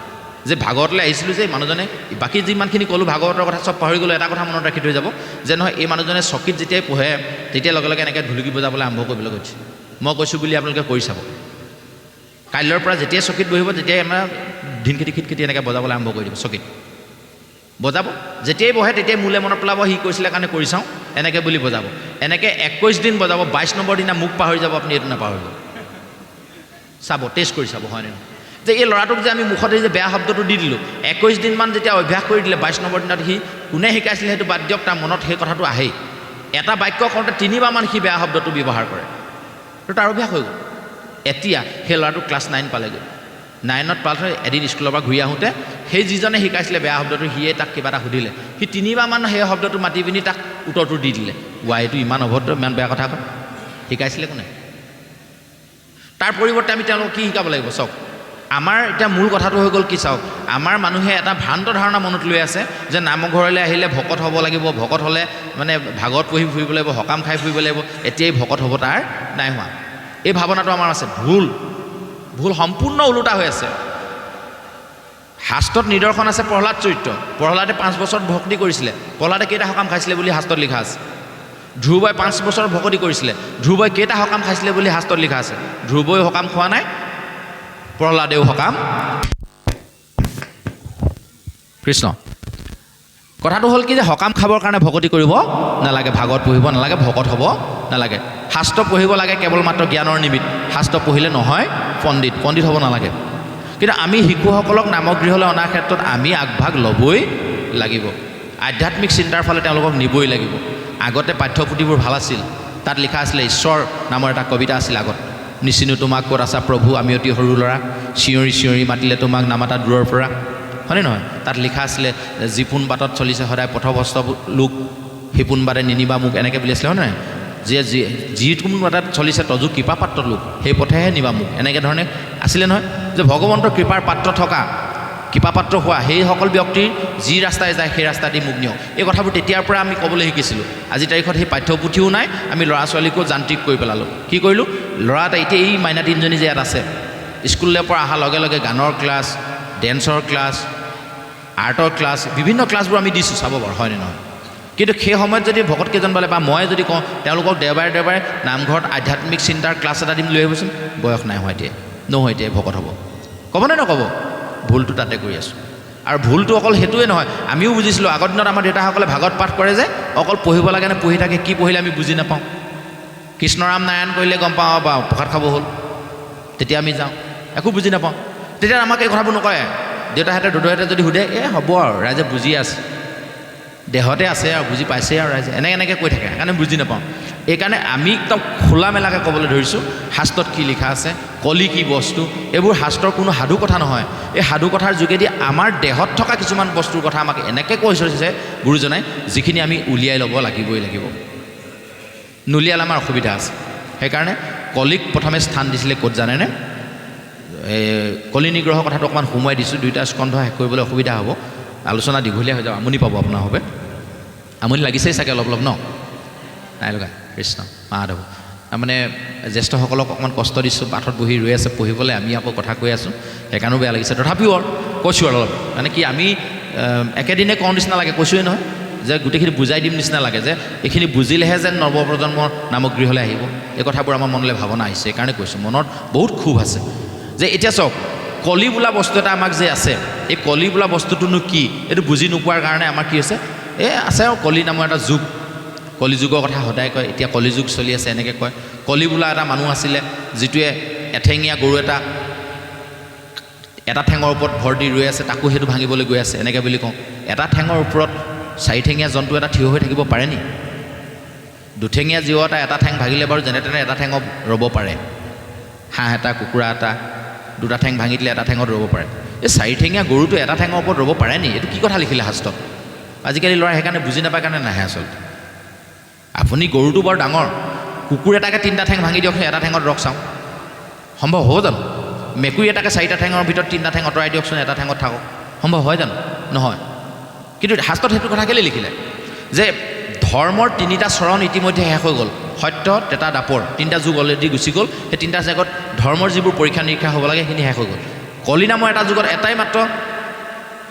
যে ভাগৱতলৈ আহিছিলোঁ যে মানুহজনে, বাকী যিমানখিনি ক'লোঁ ভাগৱতৰ কথা চব পাহৰি গ'লোঁ, এটা কথা মনত ৰাখি থৈ যাব যে নহয় এই মানুহজনে চকীত যেতিয়াই পঢ়ে তেতিয়া লগে লগে এনেকৈ ঢুলুকি বজাবলৈ আৰম্ভ কৰিবলৈ গৈছে। মই কৈছোঁ বুলি আপোনালোকে কৰি চাব, কাইলৈৰ পৰা যেতিয়াই চকীত বহিব তেতিয়াই আমাৰ ধিনখিটি খিটখিটি এনেকৈ বজাবলৈ আৰম্ভ কৰি দিব, চকীত বজাব, যেতিয়াই বহে তেতিয়াই মোলৈ মনত পেলাব সি কৈছিলে কাৰণে কৰি চাওঁ, এনেকৈ বুলি বজাব। এনেকৈ 21 দিন বজাব, 22 নম্বৰ দিনা মোক পাহৰি যাব, আপুনি এইটো নাপাহৰিব। চাব, টেষ্ট কৰি চাব হয়নে নহয় যে এই ল'ৰাটোক যে আমি মুখতে যে বেয়া শব্দটো দি দিলোঁ, 21 দিনমান যেতিয়া অভ্যাস কৰি দিলে, 22 নম্বৰ দিনত সি কোনে শিকাইছিলে সেইটো বাদ দিয়ক, তাৰ মনত সেই কথাটো আহেই। এটা বাক্য কওঁতে 3বাৰমান সি বেয়া শব্দটো ব্যৱহাৰ কৰে, তো তাৰ অভ্যাস হৈ গ'ল। এতিয়া সেই ল'ৰাটো ক্লাছ 9 পালেগৈ, 9ত পালে এদিন স্কুলৰ পৰা ঘূৰি আহোঁতে সেই যিজনে শিকাইছিলে বেয়া শব্দটো সিয়ে তাক কিবা এটা সুধিলে, সি 3বাৰমান সেই শব্দটো মাতি পিনি তাক উত্তৰটো দি দিলে। এইটো ইমান অভদ্ৰ, ইমান বেয়া কথা কয়, শিকাইছিলে কোনে? তাৰ পৰিৱৰ্তে আমি তেওঁলোকক কি শিকাব লাগিব চাওক। আমাৰ এতিয়া মূল কথাটো হৈ গ'ল কি চাওক, আমাৰ মানুহে এটা ভ্ৰান্ত ধাৰণা মনত লৈ আছে যে নামঘৰলৈ আহিলে ভকত হ'ব লাগিব, ভকত হ'লে মানে ভাগৱত পঢ়ি ফুৰিব লাগিব, সকাম খাই ফুৰিব লাগিব, এতিয়াই ভকত হ'ব, তাৰ নাই হোৱা। এই ভাৱনাটো আমাৰ আছে, ভুল সম্পূৰ্ণ ওলোটা হৈ আছে। শাস্ত্ৰত নিদৰ্শন আছে প্ৰহ্লাদ চৰিত্ৰ, প্ৰহ্লাদে 5 বছৰ ভক্তি কৰিছিলে, প্ৰহ্লাদে কেইটা সকাম খাইছিলে বুলি শাস্ত্ৰত লিখা আছে। ধ্ৰুৱই 5 বছৰ ভক্তি কৰিছিলে, ধ্ৰুৱই কেইটা সকাম খাইছিলে বুলি শাস্ত্ৰত লিখা আছে। ধ্ৰুৱই সকাম খোৱা নাই, প্ৰহ্লাদেও সকাম। কৃষ্ণ কথাটো হ'ল কি যে সকাম খাবৰ কাৰণে ভকতি কৰিব নালাগে, ভাগৱত পঢ়িব নালাগে, ভকত হ'ব নালাগে। শাস্ত্ৰ পঢ়িব লাগে কেৱল মাত্ৰ জ্ঞানৰ নিমিত্ত, শাস্ত্ৰ পঢ়িলে নহয় পণ্ডিত হ'ব নালাগে। কিন্তু আমি শিশুসকলক নামগৃহলৈ অনাৰ ক্ষেত্ৰত আমি আগভাগ ল'বই লাগিব, আধ্যাত্মিক চিন্তাৰ ফালে তেওঁলোকক নিবই লাগিব। আগতে পাঠ্যপুথিবোৰ ভাল আছিল, তাত লিখা আছিলে ঈশ্বৰ নামৰ এটা কবিতা আছিল আগত, নিচিনো তোমাক ক'ত আছা প্ৰভু, আমি অতি সৰু ল'ৰা, চিঞৰি চিঞৰি মাতিলে তোমাক নামাতা দূৰৰ পৰা, হয়নে নহয়? তাত লিখা আছিলে যিপোন বাটত চলিছে সদায় পথভ্ৰষ্ট লোক, সিপোন বাটে নিনিবা মোক, এনেকৈ বুলি আছিলে হয় নহয়? যিকোনো বাটত চলিছে তজু কৃপা পাত্ৰ লোক, সেই পথেহে নিবা মোক, এনেকৈ ধৰণে আছিলে নহয়? যে ভগৱন্তৰ কৃপাৰ পাত্ৰ থকা, কৃপা পাত্ৰ হোৱা সেইসকল ব্যক্তিৰ যি ৰাস্তাই যায় সেই ৰাস্তা দি মোক নিয়ক। এই কথাবোৰ তেতিয়াৰ পৰা আমি ক'বলৈ শিকিছিলোঁ। আজিৰ তাৰিখত সেই পাঠ্যপুথিও নাই, আমি ল'ৰা ছোৱালীকো যান্ত্ৰিক কৰি পেলালোঁ। কি কৰিলোঁ? ল'ৰা এটা এতিয়া এই মাইনা 3জনী যে ইয়াত আছে, স্কুলৰ পৰা অহাৰ লগে লগে গানৰ ক্লাছ, ডেন্সৰ ক্লাছ, আৰ্টৰ ক্লাছ, বিভিন্ন ক্লাছবোৰ আমি দিছোঁ, চাব বাৰু হয়নে নহয়? কিন্তু সেই সময়ত যদি ভকত কেইজন পালে বা মই যদি কওঁ তেওঁলোকক দেওবাৰে নামঘৰত আধ্যাত্মিক চিন্তাৰ ক্লাছ এটা দিম, লৈ আহিবচোন, বয়স নাই হোৱা এতিয়া, নহয় এতিয়া ভকত হ'ব, ক'বনে নক'ব? ভুলটো তাতে কৰি আছোঁ। আৰু ভুলটো অকল সেইটোৱে নহয়, আমিও বুজিছিলোঁ আগৰ দিনত আমাৰ দেউতাসকলে ভাগৱত পাঠ কৰে যে অকল পঢ়িব লাগে নে পঢ়ি থাকে, কি পঢ়িলে আমি বুজি নাপাওঁ। কৃষ্ণৰাম নাৰায়ণ কৰিলে গম পাওঁ বা প্ৰসাদ খাব হ'ল, তেতিয়া আমি যাওঁ, একো বুজি নাপাওঁ। তেতিয়া আমাক এই কথাবোৰ নকয়। দেউতাহঁতে দদৌহঁতে যদি সোধে, হ'ব আৰু ৰাইজে বুজি আছে, দেহতে আছে আৰু বুজি পাইছে আৰু ৰাইজে, এনেকৈ কৈ থাকে, সেইকাৰণে বুজি নাপাওঁ। এইকাৰণে আমি একদম খোলা মেলাকৈ ক'বলৈ ধৰিছোঁ শাস্ত্ৰত কি লিখা আছে, কলি কি বস্তু, এইবোৰ শাস্ত্ৰৰ কোনো সাধু কথা নহয়। এই সাধু কথাৰ যোগেদি আমাৰ দেহত থকা কিছুমান বস্তুৰ কথা আমাক এনেকৈ কৈ থৈছে গুৰুজনাই, যিখিনি আমি উলিয়াই ল'ব লাগিব। নুলিয়ালে আমাৰ অসুবিধা আছে। সেইকাৰণে কলিক প্ৰথমে স্থান দিছিলে ক'ত জানেনে? কলি নিগ্ৰহৰ কথাটো অকণমান সোমোৱাই দিছোঁ, 2টা স্কন্ধ শেষ কৰিবলৈ অসুবিধা হ'ব, আলোচনা দীঘলীয়া হৈ যাব, আমনি পাব আপোনাৰ হবে। আমনি লাগিছেই চাগে অলপ ন? নাই লগা। কৃষ্ণ মাধৱ। তাৰমানে জ্যেষ্ঠসকলক অকণমান কষ্ট দিছোঁ, পাঠত বহি ৰৈ আছে পঢ়িবলৈ, আমি আকৌ কথা কৈ আছোঁ, সেইকাৰণেও বেয়া লাগিছে। তথাপিও আৰু কৈছোঁ আৰু অলপ, মানে কি আমি একেদিনে কওঁ নিচিনা লাগে, কৈছোঁৱেই নহয়, যে গোটেইখিনি বুজাই দিম নিচিনা লাগে যে এইখিনি বুজিলেহে যেন নৱপ্ৰজন্মৰ নামক গৃহলৈ আহিব। এই কথাবোৰ আমাৰ মনলৈ ভাৱনা আহিছে, সেইকাৰণে কৈছোঁ মনত বহুত ক্ষোভ আছে যে এতিয়া চাওক কলি বোলা বস্তু এটা আমাক যে আছে, এই কলি বোলা বস্তুটোনো কি এইটো বুজি নোপোৱাৰ কাৰণে আমাৰ কি হৈছে, আছে আৰু কলি নামৰ এটা যুগ, কলিযুগৰ কথা সদায় কয়, এতিয়া কলিযুগ চলি আছে এনেকৈ কয়। কলি বোলা এটা মানুহ আছিলে যিটোৱে এঠেঙীয়া গৰু এটা ঠেঙৰ ওপৰত ভৰ দি ৰৈ আছে, তাকো সেইটো ভাঙিবলৈ গৈ আছে এনেকৈ বুলি কওঁ। এটা ঠেঙৰ ওপৰত চাৰিঠেঙীয়া জন্তু এটা থিয় হৈ থাকিব পাৰে নি? দুঠেঙীয়া জীৱ এটা ঠেং ভাঙিলে বাৰু যেনে তেনে এটা ঠেঙত ৰ'ব পাৰে, হাঁহ এটা কুকুৰা এটা দুটা ঠেং ভাঙি দিলে এটা ঠেঙত ৰ'ব পাৰে। এই চাৰিঠেঙীয়া গৰুটো এটা ঠেঙৰ ওপৰত ৰ'ব পাৰে নি? এইটো কি কথা লিখিলে শাস্ত্ৰত? আজিকালি ল'ৰাই সেইকাৰণে বুজি নাপায় কাৰণে নাহে আচলতে। আপুনি গৰুটো বৰ ডাঙৰ, কুকুৰ এটাকে 3টা ঠেং ভাঙি দিয়কচোন, এটা ঠেঙত ৰখ চাওঁ, সম্ভৱ হ'ব জানো? মেকুৰী এটাকে 4টা ঠেঙৰ ভিতৰত 3টা ঠেং আঁতৰাই দিয়কচোন, এটা ঠেঙত থাকক, সম্ভৱ হয় জানো? নহয়। কিন্তু শাস্ত্ৰত সেইটো কথা কেলৈ লিখিলে যে ধৰ্মৰ 3টা চৰণ ইতিমধ্যে শেষ হৈ গ'ল, সত্য ত্ৰেতা দ্বাপৰ 3টা যুগ অলৰেডি গুচি গ'ল। সেই 3টা জেগত ধৰ্মৰ যিবোৰ পৰীক্ষা নিৰীক্ষা হ'ব লাগে সেইখিনি শেষ হৈ গ'ল। কলি নামৰ এটা যুগত এটাই মাত্ৰ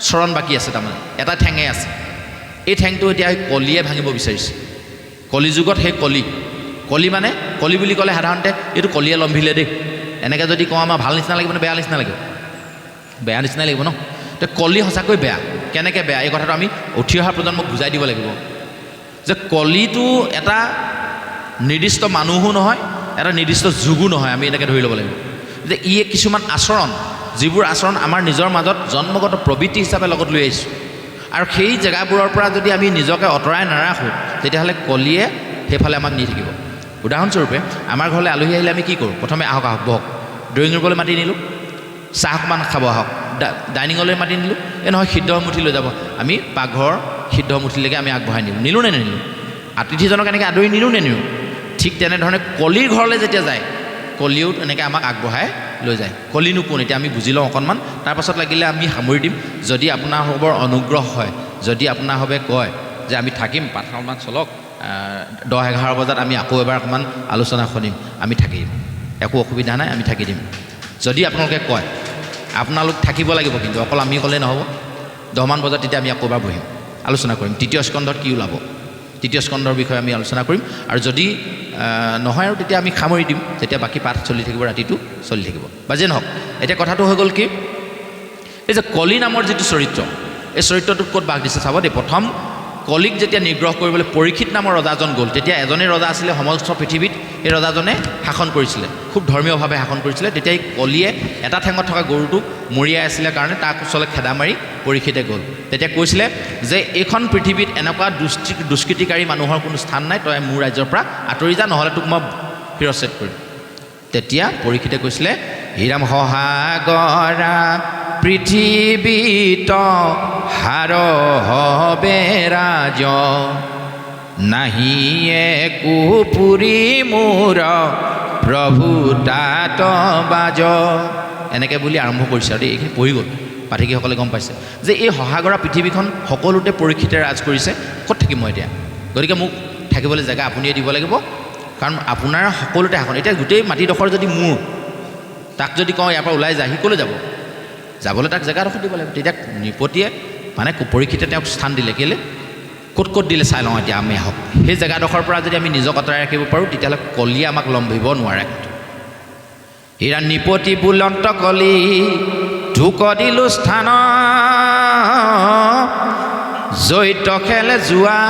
চৰণ বাকী আছে, তাৰমানে এটা ঠেঙে আছে। এই ঠেংটো এতিয়া কলিয়ে ভাঙিব বিচাৰিছে। কলিযুগত সেই কলি মানে কলি বুলি ক'লে সাধাৰণতে এইটো কলিয়ে লম্ভিলে দেই, এনেকৈ যদি কওঁ আমাৰ ভাল নিচিনা লাগিব নে বেয়া নিচিনা লাগিব? বেয়া নিচিনাই লাগিব ন। তো কলি সঁচাকৈ বেয়া। কেনেকৈ বেয়া এই কথাটো আমি উঠি অহা প্ৰজন্মক বুজাই দিব লাগিব যে কলিটো এটা নিৰ্দিষ্ট মানুহো নহয়, এটা নিৰ্দিষ্ট যুগো নহয়, আমি এনেকৈ ধৰি ল'ব লাগিব যে ই কিছুমান আচৰণ, যিবোৰ আচৰণ আমাৰ নিজৰ মাজত জন্মগত প্ৰবৃত্তি হিচাপে লগত লৈ আহিছোঁ, আৰু সেই জেগাবোৰৰ পৰা যদি আমি নিজকে আঁতৰাই নাৰাখোঁ তেতিয়াহ'লে কলিয়ে সেইফালে আমাক নি থাকিব। উদাহৰণস্বৰূপে আমাৰ ঘৰলৈ আলহী আহিলে আমি কি কৰোঁ? প্ৰথমে আহক বহক, ড্ৰয়িং ৰুমলৈ মাতি নিলোঁ, চাহ অকণমান খাব আহক, ডাইনিঙলৈ মাতি নিলোঁ, নহয় সিদ্ধ মুঠি লৈ যাব, আমি পাকঘৰৰ সিদ্ধ মুঠিলৈকে আমি আগবঢ়াই নিলোঁ নে নিনিলোঁ? আতিথিজনক এনেকৈ আদৰি নিলোঁ নে নিলোঁ? ঠিক তেনেধৰণে কলিৰ ঘৰলৈ যেতিয়া যায় কলিও এনেকৈ আমাক আগবঢ়াই লৈ যায়। কলিনো কোন এতিয়া আমি বুজি লওঁ অকণমান, তাৰপাছত লাগিলে আমি সামৰি দিম। যদি আপোনাৰ সবৰ অনুগ্ৰহ হয়, যদি আপোনাৰ সবে কয় যে আমি থাকিম, পাঠশালামান চলক, 10-11 বজাত আমি আকৌ এবাৰ অকণমান আলোচনা শুনিম, আমি থাকি দিম, একো অসুবিধা নাই, আমি থাকি দিম। যদি আপোনালোকে কয়, আপোনালোক থাকিব লাগিব, কিন্তু অকল আমি ক'লে নহ'ব। 10মান বজাত তেতিয়া আমি আকৌ এবাৰ বহিম, আলোচনা কৰিম, 3য় স্কন্ধত কি ওলাব, 3য় স্কন্ধৰ বিষয়ে আমি আলোচনা কৰিম। আৰু যদি নহয় আৰু তেতিয়া আমি সামৰি দিম, যেতিয়া বাকী পাঠ চলি থাকিব, ৰাতিটো চলি থাকিব বা যে নহওক। এতিয়া কথাটো হৈ গ'ল কি, এই যে কলি নামৰ যিটো চৰিত্ৰ, এই চৰিত্ৰটোত ক'ত বাস দিছে চাব দেই। প্ৰথম কলিক যেতিয়া নিগ্ৰহ কৰিবলৈ পৰীক্ষিত নামৰ ৰজাজন গ'ল, তেতিয়া এজনেই ৰজা আছিলে সমগ্ৰ পৃথিৱীত। এই ৰজাজনে শাসন কৰিছিলে, খুব ধৰ্মীয়ভাৱে শাসন কৰিছিলে। তেতিয়া এই কলিয়ে এটা ঠেঙত থকা গৰুটোক মৰিয়াই আছিলে কাৰণে তাক ওচৰলৈ খেদা মাৰি পৰীক্ষিতে গ'ল। তেতিয়া কৈছিলে যে এইখন পৃথিৱীত এনেকুৱা দুষ্কৃতিকাৰী মানুহৰ কোনো স্থান নাই, তই মোৰ ৰাজ্যৰ পৰা আঁতৰি যা, নহ'লে তোক মই শিৰচ্ছেদ কৰিম। তেতিয়া পৰীক্ষিতে কৈছিলে, হীৰাম সহাগৰা পৃথিৱীত হাৰ হবে ৰাজ, নাহিয়ে কুপুৰি মোৰ প্ৰভু তাত বাজ। এনেকৈ বুলি আৰম্ভ কৰিছে আৰু এইখিনি পঢ়ি গ'ল, পাঠকীসকলে গম পাইছে যে এই সহাগৰা পৃথিৱীখন সকলোতে পৰীক্ষিতে ৰাজ কৰিছে। ক'ত থাকিম মই এতিয়া? গতিকে মোক থাকিবলৈ জেগা আপুনিয়ে দিব লাগিব, কাৰণ আপোনাৰ সকলোতে শাসন। এতিয়া গোটেই মাটিডোখৰ যদি মোৰ, তাক যদি কওঁ ইয়াৰ পৰা ওলাই যায়, সি ক'লৈ যাব? যাবলৈ তাক জেগাডোখৰ দিব লাগিব। তেতিয়া নৃপতিয়ে মানে পৰীক্ষিতে তেওঁক স্থান দিলে। কেলৈ? ক'ত দিলে চাই লওঁ এতিয়া আমি আহক। সেই জেগাডোখৰ পৰা যদি আমি নিজক আঁতৰাই ৰাখিব পাৰোঁ তেতিয়াহ'লে কলিয়ে আমাক লম্ভিব নোৱাৰে। হীৰা নৃপতি বুলন্ত কলি ঢুক দিলোঁ স্থান, জৈত খেলে যোৱা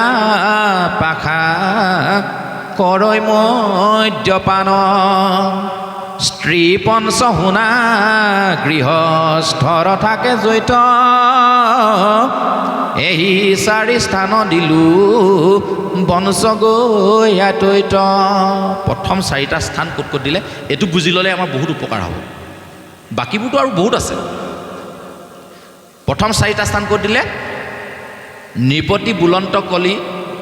পাখা কৰৈ মদ্যপান, স্ত্ৰী পঞ্চ শুনা গৃহস্থৰ থাকে জৈত, এই 4 স্থান দিলোঁ বঞ্চ গৈ আতৈত। প্ৰথম 4টা স্থান ক'ত দিলে এইটো বুজি ল'লে আমাৰ বহুত উপকাৰ হ'ব। বাকীবোৰতো আৰু বহুত আছে। প্ৰথম 4টা স্থান ক'ত দিলে? নৃপতি বুলন্ত কলি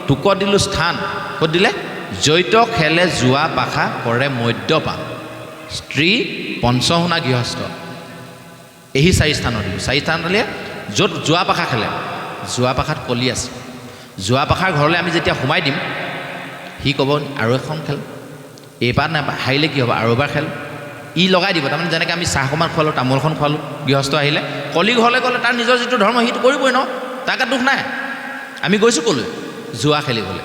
টোক দিলোঁ স্থান, ক'ত দিলে? জৈত খেলে যোৱা পাখা কৰে মদ্যপান, স্ত্ৰী পঞ্চশুনা গৃহস্থ, এই 4 স্থানত দিলোঁ। 4 স্থান দিলে য'ত যোৱা পাখা খেলে, যোৱা পাখাত কলি আছে। যোৱা পাখাৰ ঘৰলৈ আমি যেতিয়া সোমাই দিম, সি ক'ব আৰু এখন খেল, এইবাৰ নাপায় হাৰিলে কি হ'ব, আৰু এবাৰ খেল, ই লগাই দিব। তাৰমানে যেনেকৈ আমি চাহ অকণমান খোৱালোঁ, তামোল এখন খোৱালোঁ, গৃহস্থ আহিলে কলি ঘৰলৈ গ'লে তাৰ নিজৰ যিটো ধৰ্ম সেইটো কৰিবই ন, তাৰ গাত দুখ নাই। আমি গৈছোঁ ক'লৈ জুৱা খেলিবলৈ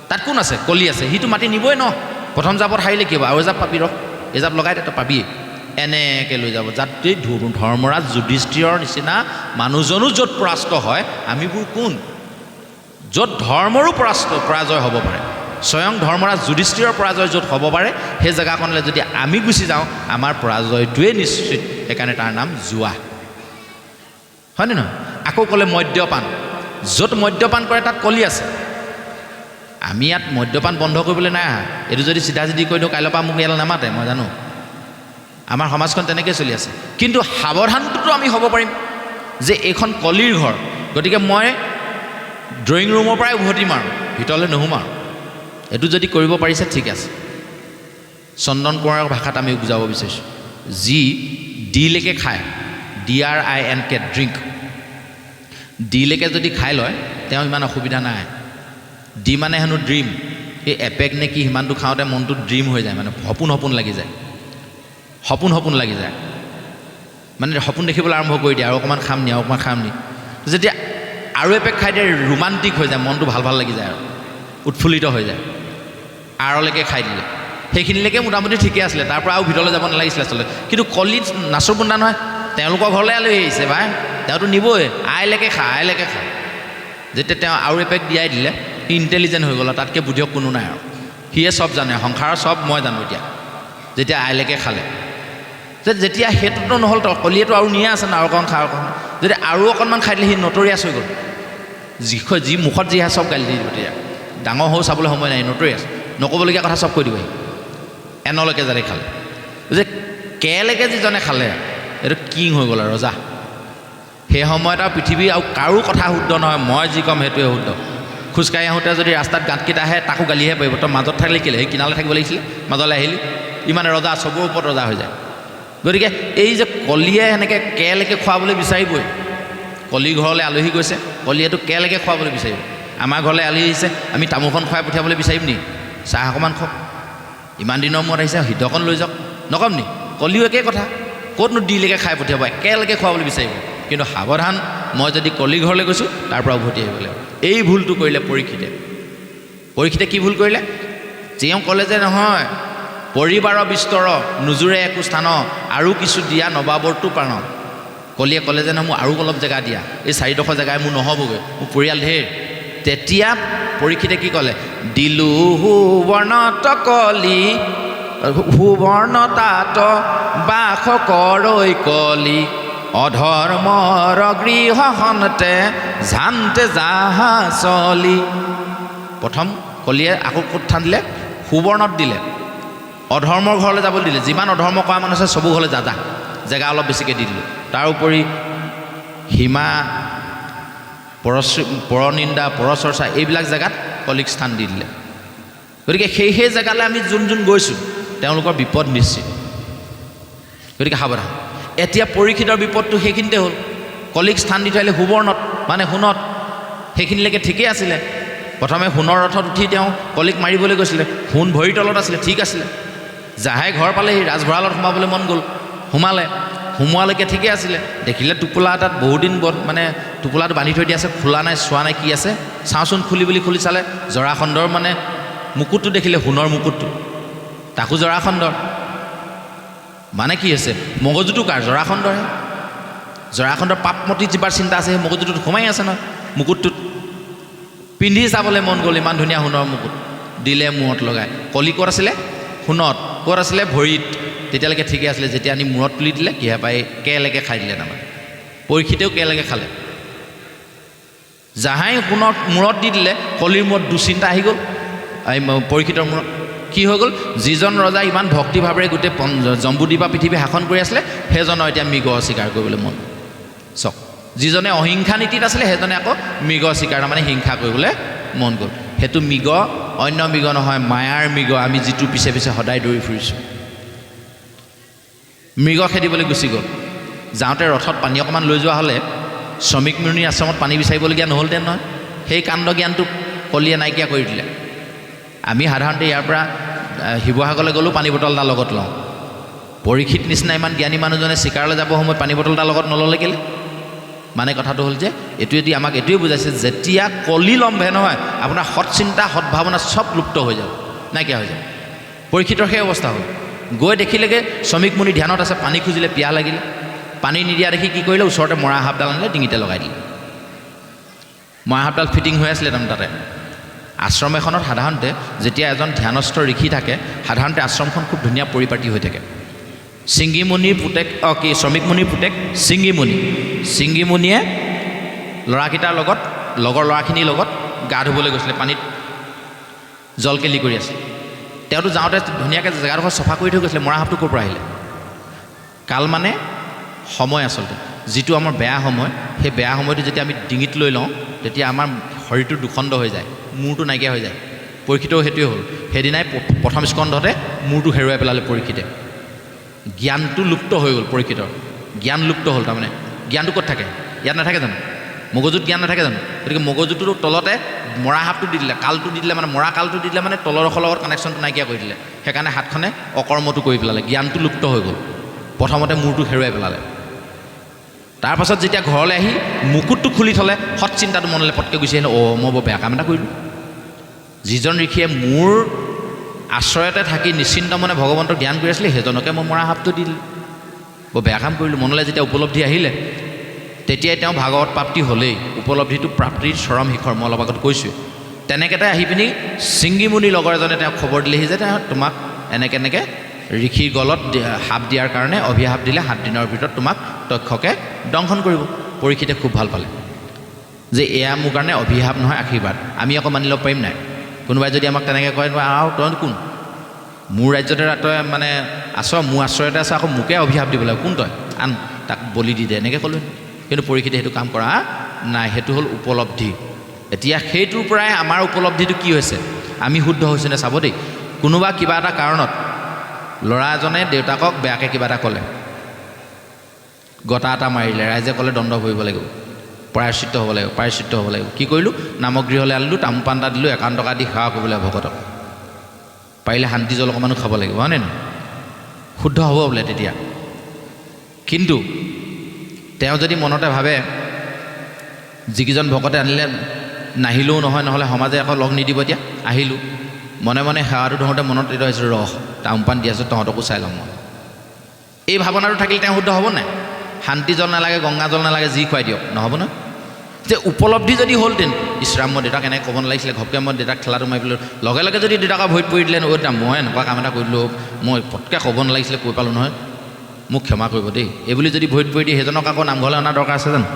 তাত কোন আছে কলি আছে সিটো মাতি নিবই ন প্ৰথম জাপত হাৰিলে কি হ'ব আৰু এজাপ পাবি ৰ এজাপ লগাই দে তই পাবিয়ে এনেকৈ লৈ যাব যাতে ধৰ্মৰাজ যুধিষ্ঠিৰৰ নিচিনা মানুহজনো য'ত পৰাস্ত হয় আমিবোৰ কোন য'ত ধৰ্মৰো পৰাজয় হ'ব পাৰে স্বয়ং ধৰ্মৰাজ যুধিষ্ঠিৰৰ পৰাজয় য'ত হ'ব পাৰে সেই জেগাখনলৈ যদি আমি গুচি যাওঁ আমাৰ পৰাজয়টোৱেই নিশ্চিত সেইকাৰণে তাৰ নাম জুৱা হয়নে নহয় আকৌ ক'লে মদ্যপান য'ত মদ্যপান কৰে তাত কলি আছে আমি ইয়াত মদ্যপান বন্ধ কৰিবলৈ নাই আহা এইটো যদি চিধা চিধি কৈ দিওঁ কাইলৈৰ পৰা মোক ইয়ালৈ নামাতে মই জানো আমাৰ সমাজখন তেনেকৈ চলি আছে কিন্তু সাৱধানটোতো আমি হ'ব পাৰিম যে এইখন কলিৰ ঘৰ গতিকে মই ড্ৰয়িং ৰুমৰ পৰাই উভতি মাৰোঁ ভিতৰলৈ নোসোমাওঁ এইটো যদি কৰিব পাৰিছে ঠিক আছে চন্দন কোঁৱৰৰ ভাষাত আমি বুজাব বিচাৰিছোঁ যি ডিলৈকে খায় DRINK ড্ৰিংক ডিলৈকে যদি খাই লয় তেওঁ ইমান অসুবিধা নাই ডি মানে হেনো ড্ৰিম এই এপেক নে কি সিমানটো খাওঁতে মনটো ড্ৰিম হৈ যায় মানে সপোন লাগি যায় সপোন লাগি যায় মানে সপোন দেখিবলৈ আৰম্ভ কৰি দিয়ে আৰু অকণমান খাম নি আৰু অকণমান খাম নি যেতিয়া আৰু এপেক খাই দিয়ে ৰোমান্টিক হৈ যায় মনটো ভাল লাগি যায় আৰু উৎফুল্লিত হৈ যায় আৰলৈকে খাই দিলে সেইখিনিলৈকে মোটামুটি ঠিকে আছিলে তাৰ পৰা আৰু ভিতৰলৈ যাব নালাগিছিলে আচলতে কিন্তু কলিত নাচৰ বুন্দা নহয় তেওঁলোকৰ ঘৰলৈ আলহী আহিছে ভাই তেওঁতো নিবই আইলৈকে খা যেতিয়া তেওঁ আৰু এপেক দিয়াই দিলে সি ইণ্টেলিজেণ্ট হৈ গ'ল তাতকৈ বুদ্ধিয়ক কোনো নাই আৰু সিয়ে চব জানে সংসাৰৰ চব মই জানো এতিয়া যেতিয়া আইলৈকে খালে যেতিয়া সেইটোতো নহ'ল কলিয়েতো আৰু নিয়ে আছে না আৰু অকণ খা অকণ যদি আৰু অকণমান খাই দিলে সি নটৰিয়াছ হৈ গ'ল যি মুখত যি আহে চব গালি দি দিব তেতিয়া ডাঙৰ সৰু চাবলৈ সময় নাই নটৰিয়াছ নক'বলগীয়া কথা চব কৈ দিব এনলৈকে যাতে খালে যে কেলৈকে যিজনে খালে এইটো কিং হৈ গ'ল আৰু ৰজা সেই সময়ত আৰু পৃথিৱী আৰু কাৰো কথা শুদ্ধ নহয় মই যি ক'ম সেইটোৱে শুদ্ধ খোজকাঢ়ি আহোঁতে যদি ৰাস্তাত গাঁতকেইটা আহে তাকো গালিহে পাৰিব তই মাজত থাকিলে কেলে সেই কিনালে থাকিব লাগিছিলে মাজলৈ আহিলি ইমানে ৰজা চবৰ ওপৰত ৰজা হৈ যায় গতিকে এই যে কলিয়ে সেনেকৈ কেলৈকে খুৱাবলৈ বিচাৰিবই কলি ঘৰলৈ আলহী গৈছে কলিয়েতো কেলৈকে খুৱাবলৈ বিচাৰিব আমাৰ ঘৰলৈ আলহী আহিছে আমি তামোলখন খুৱাই পঠিয়াবলৈ বিচাৰিম নি চাহ অকণমান খুৱাওক ইমান দিনৰ মূৰত আহিছে হৃদয়কণ লৈ যাওক নক'ম নি কলিও একেই কথা ক'তনো দিলৈকে খাই পঠিয়াব একেলগে খুৱাবলৈ বিচাৰিব কিন্তু সাৱধান মই যদি কলি ঘৰলৈ গৈছোঁ তাৰ পৰা উভতি আহিব লাগিব এই ভুলটো কৰিলে পৰীক্ষিতে কি ভুল কৰিলে তেওঁ ক'লে যে নহয় পৰিবাৰৰ বিস্তৰ নোজোৰে একো স্থান আৰু কিছু দিয়া নবাবৰটো প্ৰাণ কলিয়ে ক'লে যে নহয় মোক আৰু অলপ জেগা দিয়া এই 4ডোখৰ জেগাই মোৰ নহ'বগৈ মোৰ পৰিয়াল ঢেৰ তেতিয়া পৰীক্ষিতে কি ক'লে দিলো সুবৰ্ণত কলি সুবৰ্ণতাত বাস কৰৈ কলি অধৰ্মৰ গৃহখনতে জানতে যাহা চলি প্ৰথম কলিয়ে আকৌ ক'ত থান দিলে সুবৰ্ণত দিলে অধৰ্মৰ ঘৰলৈ যাবলৈ দিলে যিমান অধৰ্ম কৰা মানুহ আছে চবো ঘৰলৈ যা জেগা অলপ বেছিকৈ দি দিলোঁ তাৰ উপৰি সীমা পৰনিন্দা পৰচৰ্চা এইবিলাক জেগাত কলিক স্থান দি দিলে গতিকে সেই জেগালৈ আমি যোন গৈছোঁ তেওঁলোকৰ বিপদ নিশ্চিত গতিকে সাৱধান এতিয়া পৰীক্ষিতৰ বিপদটো সেইখিনিতে হ'ল কলিক স্থান দি থৈ সুবৰ্ণত মানে সোণত সেইখিনিলৈকে ঠিকেই আছিলে প্ৰথমে সোণৰ ৰথত উঠি তেওঁ কলিক মাৰিবলৈ গৈছিলে সোণ ভৰিৰ তলত আছিলে ঠিক আছিলে যাহাই ঘৰ পালে সেই ৰাজভঁৰালত সোমাবলৈ মন গ'ল সোমোৱালৈকে ঠিকে আছিলে দেখিলে টোপোলা এটাত বহুদিন মানে টোপোলাটো বান্ধি থৈ দিয়া আছে খোলা নাই চোৱা নাই কি আছে চাওঁচোন খুলি চালে জৰাখণ্ডৰ মানে মুকুটটো দেখিলে সোণৰ মুকুটটো তাকো জৰাখণ্ডৰ মানে কি হৈছে মগজুটো কাৰ জৰাখণ্ডৰ পাপমতি যিবাৰ চিন্তা আছে সেই মগজুটোত সোমাই আছে নহয় মুকুটটোত পিন্ধি চাবলৈ মন গ'ল ইমান ধুনীয়া সোণৰ মুকুট দিলে মূৰত লগাই কলি ক'ত আছিলে সোণত ক'ত আছিলে ভৰিত তেতিয়ালৈকে ঠিকে আছিলে যেতিয়া আনি মূৰত তুলি দিলে কিহে পাই কেলৈকে খাই দিলে তাৰমানে পৰীক্ষিতেও কেলৈকে খালে যাহাই সোণত মূৰত দি দিলে কলিৰ মূৰত দুচিন্তা আহি গ'ল পৰীক্ষিতৰ মূৰত কি হৈ গ'ল যিজন ৰজা ইমান ভক্তিভাৱেৰে গোটেই জম্বুদ্বীপা পৃথিৱী শাসন কৰি আছিলে সেইজনৰ এতিয়া মৃগ স্বীকাৰ কৰিবলৈ মন চাওক যিজনে অহিংসা নীতিত আছিলে সেইজনে আকৌ মৃগ স্বীকাৰ মানে হিংসা কৰিবলৈ মন গ'ল সেইটো মৃগ অন্য মৃগ নহয় মায়াৰ মৃগ আমি যিটো পিছে সদায় দৌৰি ফুৰিছোঁ মৃগ খেদিবলৈ গুচি গ'ল যাওঁতে ৰথত পানী অকণমান লৈ যোৱা হ'লে শ্ৰমিক মুনিৰ আশ্ৰমত পানী বিচাৰিবলগীয়া নহ'লহেঁতেন নহয় সেই কাণ্ড জ্ঞানটো কলিয়ে নাইকিয়া কৰি দিলে আমি সাধাৰণতে ইয়াৰ পৰা শিৱসাগৰলৈ গ'লেও পানী বটল এটা লগত লওঁ পৰীক্ষিত নিচিনা ইমান জ্ঞানী মানুহজনে চিকাৰলৈ যাব সময়ত পানী বটল এটা লগত নল'লে কেলে মানে কথাটো হ'ল যে এইটোৱেদি আমাক এইটোৱে বুজাইছে যেতিয়া কলি লম্ভে নহয় আপোনাৰ সৎ চিন্তা সৎ ভাৱনা চব লুপ্ত হৈ যাব, নাইকিয়া হৈ যাব। পৰীক্ষিতৰ সেই অৱস্থা হ'ল। গৈ দেখিলেগৈ শ্ৰমিক মুনি ধ্যানত আছে, পানী খুজিলে, পিয়াহ লাগিলে, পানী নিদিয়া দেখি কি কৰিলে, ওচৰতে মৰা সাপডাল আনিলে, ডিঙিতে লগাই দিলে। মৰা সাপডাল ফিটিং হৈ আছিলে তাৰমানে তাতে। আশ্ৰম এখনত সাধাৰণতে যেতিয়া এজন ধ্যানস্থ ঋষি থাকে, সাধাৰণতে আশ্ৰমখন খুব ধুনীয়া পৰিপাটি হৈ থাকে। শিংগীমুনিৰ পুতেক শ্ৰমিক মুনিৰ পুতেক শিংগীমুনিয়ে ল'ৰাকেইটাৰ লগত, লগৰ ল'ৰাখিনিৰ লগত গা ধুবলৈ গৈছিলে, পানীত জলকেলি কৰি আছে। তেওঁতো যাওঁতে ধুনীয়াকৈ জেগাডোখৰ চফা কৰি থৈ গৈছিলে। মৰা সাপটো ক'ৰ পৰা আহিলে? কাল মানে সময়, আচলতে যিটো আমাৰ বেয়া সময়, সেই বেয়া সময়টো যেতিয়া আমি ডিঙিত লৈ লওঁ তেতিয়া আমাৰ শৰীৰটো দুখণ্ড হৈ যায়, মূৰটো নাইকিয়া হৈ যায়। পৰীক্ষিতও সেইটোৱে হ'ল। সেইদিনাই প্ৰথম স্কন্ধতে মূৰটো হেৰুৱাই পেলালে পৰীক্ষিতে। জ্ঞানটো লুপ্ত হৈ গ'ল পৰীক্ষিতৰ, জ্ঞান লুপ্ত হ'ল। তাৰমানে জ্ঞানটো ক'ত থাকে? ইয়াত নাথাকে জানো? মগজুত জ্ঞান নাথাকে জানো? গতিকে মগজুটোৰ তলতে মৰা সাপটো দি দিলে, কালটো দি দিলে, মানে মৰা কালটো দি দিলে, মানে তলৰ অংশৰ লগত কানেকশ্যনটো নাইকিয়া কৰি দিলে। সেইকাৰণে হাতখনে অকৰ্মটো কৰি পেলালে, জ্ঞানটো লুপ্ত হৈ গ'ল। প্ৰথমতে মূৰটো হেৰুৱাই পেলালে। তাৰপাছত যেতিয়া ঘৰলৈ আহি মুকুটটো খুলি থ'লে, সৎ চিন্তাটো মনলৈ পটকৈ গুচি আহিলে, মই বৰ বেয়া কাম এটা কৰিলোঁ। যিজন ঋষিয়ে মোৰ আশ্ৰয়তে থাকি নিশ্চিন্ত মনে ভগৱন্তক ধ্যান কৰি আছিলে, সেইজনকে মই মৰা সাপটো দি দিলোঁ, বৰ বেয়া কাম কৰিলোঁ। মনলৈ যেতিয়া উপলব্ধি আহিলে, তেতিয়াই তেওঁ ভাগৱত প্ৰাপ্তি হ'লেই। উপলব্ধিটো প্ৰাপ্তিৰ চৰম শিখৰ, মই অলপ আগত কৈছোঁ। তেনেকেতে আহি পিনি শিংগীমুনিৰ লগৰ এজনে তেওঁক খবৰ দিলেহি যে তোমাক এনেকৈ ঋষিৰ গলত সাপ দিয়াৰ কাৰণে অভিশাপ দিলে, 7 দিনৰ ভিতৰত তোমাক তক্ষকে দংশন কৰিব। পৰীক্ষিতে খুব ভাল পালে যে এয়া মোৰ কাৰণে অভিশাপ নহয়, আশীৰ্বাদ। আমি আকৌ মানি ল'ব পাৰিম নাই? কোনোবাই যদি আমাক তেনেকৈ কয়, তই কোন? মোৰ ৰাজ্যতে তই মানে আছ, মোৰ আশ্ৰয়তে আছ, আকৌ মোকে অভিশাপ দিব লাগিব, কোন তই? আন তাক বলি দি দে, এনেকৈ ক'লোঁ। কিন্তু পৰীক্ষিতে সেইটো কাম কৰা নাই। সেইটো হ'ল উপলব্ধি। এতিয়া সেইটোৰ পৰাই আমাৰ উপলব্ধিটো কি হৈছে, আমি শুদ্ধ হৈছেনে চাব দেই। কোনোবা কিবা এটা কাৰণত ল'ৰা এজনে দেউতাকক বেয়াকৈ কিবা এটা ক'লে, গটা এটা মাৰিলে, ৰাইজে ক'লে দণ্ড ভৰিব লাগিব, প্ৰায়শ্চিত্ত হ'ব লাগিব। কি কৰিলোঁ? নামগৃহলৈ আনিলোঁ, তামোল পাণ এটা দিলোঁ, 51 টকা দি সেৱা কৰিব লাগিব ভকতক। পাৰিলে শান্তি জল অকণমানো খাব লাগিব, হয়নে নহয়? শুদ্ধ হ'ব বোলে তেতিয়া। কিন্তু তেওঁ যদি মনতে ভাবে যিকেইজন ভকতে আনিলে নাহিলেও নহয়, নহ'লে সমাজে আকৌ লগ নিদিব, এতিয়া আহিলোঁ, মনে মনে সেৱাটো ধৰোঁতে মনত এইটো আহিছোঁ, তামোল পাণ দি আছোঁ, তহঁতকো চাই ল'ম মই। এই ভাৱনাটো থাকিলে তেওঁ শুদ্ধ হ'ব নাই? শান্তি জল নালাগে, গংগা জল নালাগে, যি খুৱাই দিয়ক, নহ'ব নহয়। যে উপলব্ধি যদি হ'লহেঁতেন, ইছৰাম মই দেউতাক এনেকৈ ক'ব নালাগিছিলে, ঘপকৈ মই দেউতাক ঠেলাটো মাৰি পেলালোঁ, লগে লগে যদি দেউতাকক ভৰিত পৰি দিলে, মই এনেকুৱা কাম এটা কৰিলোঁ, মই পটকৈ ক'ব নালাগিছিলে, কৈ পালোঁ নহয়, মোক ক্ষমা কৰিব দেই, এইবুলি যদি ভৰিত পৰি দিয়ে, সেইজনক আকৌ নামঘৰলৈ অনাৰ দৰকাৰ আছে জানো?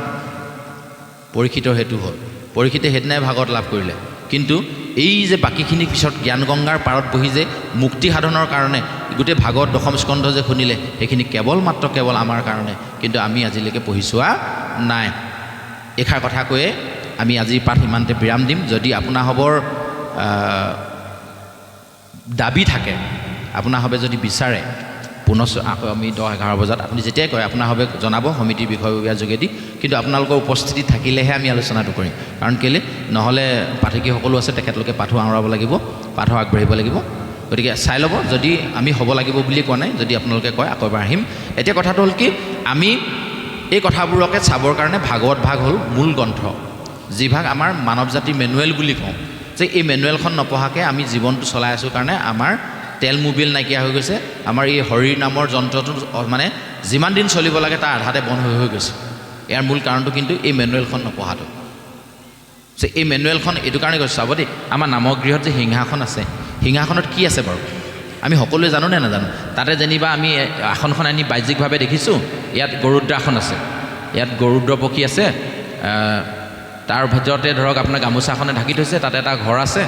পৰীক্ষিতৰ সেইটো হ'ল। পৰীক্ষিতে সেইদিনাই ভাগৱত লাভ কৰিলে। কিন্তু এই যে বাকীখিনি পিছত জ্ঞান গংগাৰ পাৰত বহি যে মুক্তি সাধনৰ কাৰণে গোটেই ভাগৱত 10ম স্কন্ধ যে শুনিলে, সেইখিনি কেৱল আমাৰ কাৰণে, কিন্তু আমি আজিলৈকে পঢ়ি চোৱা নাই। এষাৰ কথা কৈয়ে আমি আজিৰ পাঠ ইমানতে বিৰাম দিম। যদি আপোনাসৱৰ দাবী থাকে, আপোনাসৱে যদি বিচাৰে, পুনৰ আকৌ আমি 10-11 বজাত আপুনি যেতিয়াই কয় আপোনাসৱে জনাব সমিতিৰ বিষয়ববীয়াৰ যোগেদি। কিন্তু আপোনালোকৰ উপস্থিতি থাকিলেহে আমি আলোচনাটো কৰিম। কাৰণ কেলৈ? নহ'লে পাঠকীসকলো আছে, তেখেতলোকে পাঠো আওৰাব লাগিব, পাঠো আগবাঢ়িব লাগিব। গতিকে চাই ল'ব। যদি আমি হ'ব লাগিব বুলি কোৱা নাই, যদি আপোনালোকে কয় আকৌ এবাৰ আহিম। এতিয়া কথাটো হ'ল কি, আমি এই কথাবোৰকে চাবৰ কাৰণে ভাগৱত ভাগ হ'ল মূল গ্ৰন্থ, যি ভাগ আমাৰ মানৱ জাতিৰ মেনুৱেল বুলি কওঁ। যে এই মেনুৱেলখন নপঢ়াকৈ আমি জীৱনটো চলাই আছোঁ কাৰণে আমাৰ তেল মোবিল নাইকিয়া হৈ গৈছে। আমাৰ এই শৰীৰ নামৰ যন্ত্ৰটো মানে যিমান দিন চলিব লাগে তাৰ আধাতে বন্ধ হৈ গৈছে। ইয়াৰ মূল কাৰণটো কিন্তু এই মেনুৱেলখন নপঢ়াটো। যে এই মেনুৱেলখন এইটো কাৰণে কৈছোঁ, চাব দেই, আমাৰ নামগৃহত যে সিংহাসন আছে, সিংহাসনত কি আছে বাৰু? আমি সকলোৱে জানো নে নাজানো? তাতে যেনিবা আমি আসনখন আনি বাহ্যিকভাৱে দেখিছোঁ, ইয়াত গৰুদ্ৰাসন আছে, ইয়াত গৰুদ্ৰ পক্ষী আছে, তাৰ ভিতৰতে ধৰক আপোনাৰ গামোচাখনে ঢাকি থৈছে, তাতে এটা ঘৰ আছে,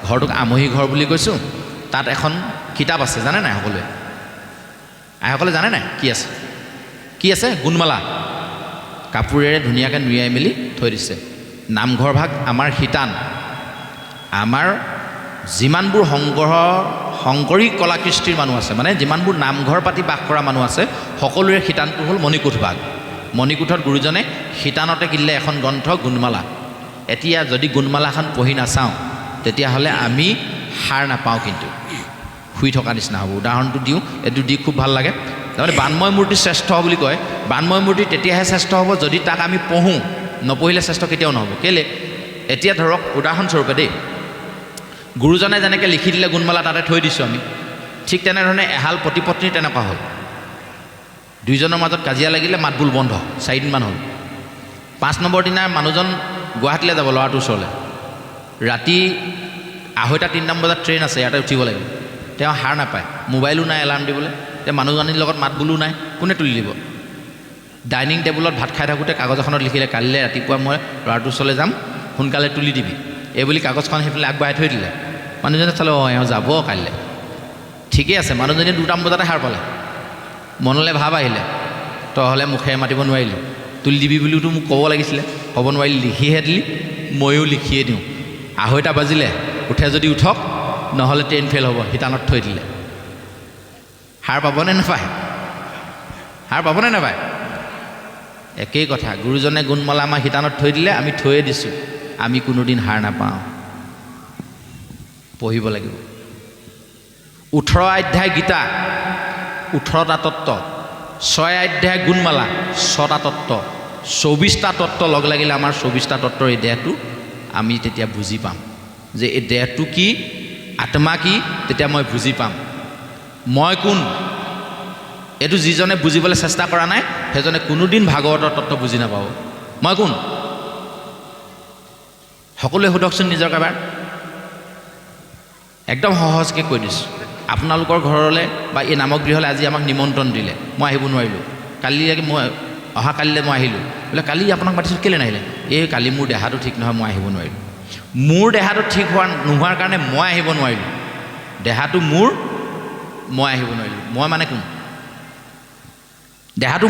ঘৰটোক আমহি ঘৰ বুলি কৈছোঁ। তাত এখন কিতাপ আছে, জানে নাই সকলোৱে? আইসকলে জানে নাই কি আছে? কি আছে? গুণমালা কাপোৰেৰে ধুনীয়াকৈ নুৰিয়াই মেলি থৈ দিছে। নামঘৰ ভাগ আমাৰ শিতান, আমাৰ যিমানবোৰ শংকৰী কলাকৃষ্টিৰ মানুহ আছে, মানে যিমানবোৰ নামঘৰ পাতি বাস কৰা মানুহ আছে, সকলোৰে শিতানটো হ'ল মণিকোঠ ভাগ। মণিকোঠত গুৰুজনে শিতানতে কিনিলে এখন গ্ৰন্থ গুণমালা। এতিয়া যদি গুণমালাখন পঢ়ি নাচাওঁ, তেতিয়াহ'লে আমি সাৰ নাপাওঁ, কিন্তু শুই থকা নিচিনা হ'ব। উদাহৰণটো দিওঁ, এইটো দি খুব ভাল লাগে। তাৰমানে বানময় মূৰ্তি শ্ৰেষ্ঠ বুলি কয়। বানময় মূৰ্তি তেতিয়াহে শ্ৰেষ্ঠ হ'ব যদি তাক আমি পঢ়োঁ, নপঢ়িলে শ্ৰেষ্ঠ কেতিয়াও নহ'ব। কেলৈ? এতিয়া ধৰক উদাহৰণস্বৰূপে দেই, গুৰুজনে যেনেকৈ লিখি দিলে গুণমালা তাতে থৈ দিছোঁ আমি, ঠিক তেনেধৰণে এহাল পতি পত্নী তেনেকুৱা হ'ল। দুইজনৰ মাজত কাজিয়া লাগিলে, মাত বোল বন্ধ, 4 দিনমান হ'ল। 5 নম্বৰ দিনা মানুহজন গুৱাহাটীলৈ যাব ল'ৰাটোৰ ওচৰলৈ। ৰাতি 2:30-3 বজাত ট্ৰেইন আছে, ইয়াতে উঠিব লাগিব। তেওঁ সাৰ নাপায়, মোবাইলো নাই এলাৰ্ম দিবলৈ, তেওঁ মানুহজনীৰ লগত মাত বোলো নাই, কোনে তুলি দিব? ডাইনিং টেবুলত ভাত খাই থাকোঁতে কাগজ এখনত লিখিলে, কালিলৈ ৰাতিপুৱা মই ল'ৰাটোৰ ওচৰলৈ যাম, সোনকালে তুলি দিবি, এই বুলি কাগজখন সেইফালে আগবঢ়াই থৈ দিলে। মানুহজনে চালে, অঁ এওঁ যাব কাইলৈ, ঠিকেই আছে। মানুহজনী 2টামান বজাতে সাৰ পালে, মনলৈ ভাৱ আহিলে, তই হ'লে মুখেৰে মাতিব নোৱাৰিলোঁ, তুলি দিবি বুলিওতো মোক ক'ব লাগিছিলে, ক'ব নোৱাৰিলি, লিখিহে দিলি, ময়ো লিখিয়ে দিওঁ। 2:30 বাজিলে, উঠে যদি উঠক, নহ'লে ট্ৰেইন ফেইল হ'ব, শিতানত থৈ দিলে। সাৰ পাবনে নাপায়? সাৰ পাবনে নাপায়? একেই কথা, গুৰুজনে গুণমালা আমাৰ শিতানত থৈ দিলে, আমি থৈয়ে দিছোঁ, আমি কোনোদিন সাৰ নাপাওঁ, পঢ়িব লাগিব। 18 অধ্যায় গীতা, 18টা তত্ত্ব, 6 অধ্যায় গুণমালা, 6টা তত্ত্ব, 24টা তত্ত্ব লগ লাগিলে আমাৰ 24টা তত্ত্বৰ এই দেহটো আমি তেতিয়া বুজি পাম যে এই দেহটো কি, আত্মা কি, তেতিয়া মই বুজি পাম মই কোন। এইটো যিজনে বুজিবলৈ চেষ্টা কৰা নাই সেইজনে কোনোদিন ভাগৱতৰ তত্ত্ব বুজি নাপাব। মই কোন? সকলোৱে সোধকচোন নিজৰ কাবাৰ, একদম সহজকৈ কৈ দিছোঁ। আপোনালোকৰ ঘৰলৈ বা এই নামক গৃহলৈ আজি আমাক নিমন্ত্ৰণ দিলে, মই আহিব নোৱাৰিলোঁ, কালিলৈকে অহা কালিলৈ মই আহিলোঁ, বোলে কালি আপোনাক মাতিছোঁ কেলৈ নাহিলে? এই কালি মোৰ দেহাটো ঠিক নহয়, মই আহিব নোৱাৰিলোঁ। মোৰ দেহাটো ঠিক নোহোৱাৰ কাৰণে মই আহিব নোৱাৰিলোঁ, দেহাটো মোৰ, মই আহিব নোৱাৰিলোঁ। মই মানে কোন? দেহাটো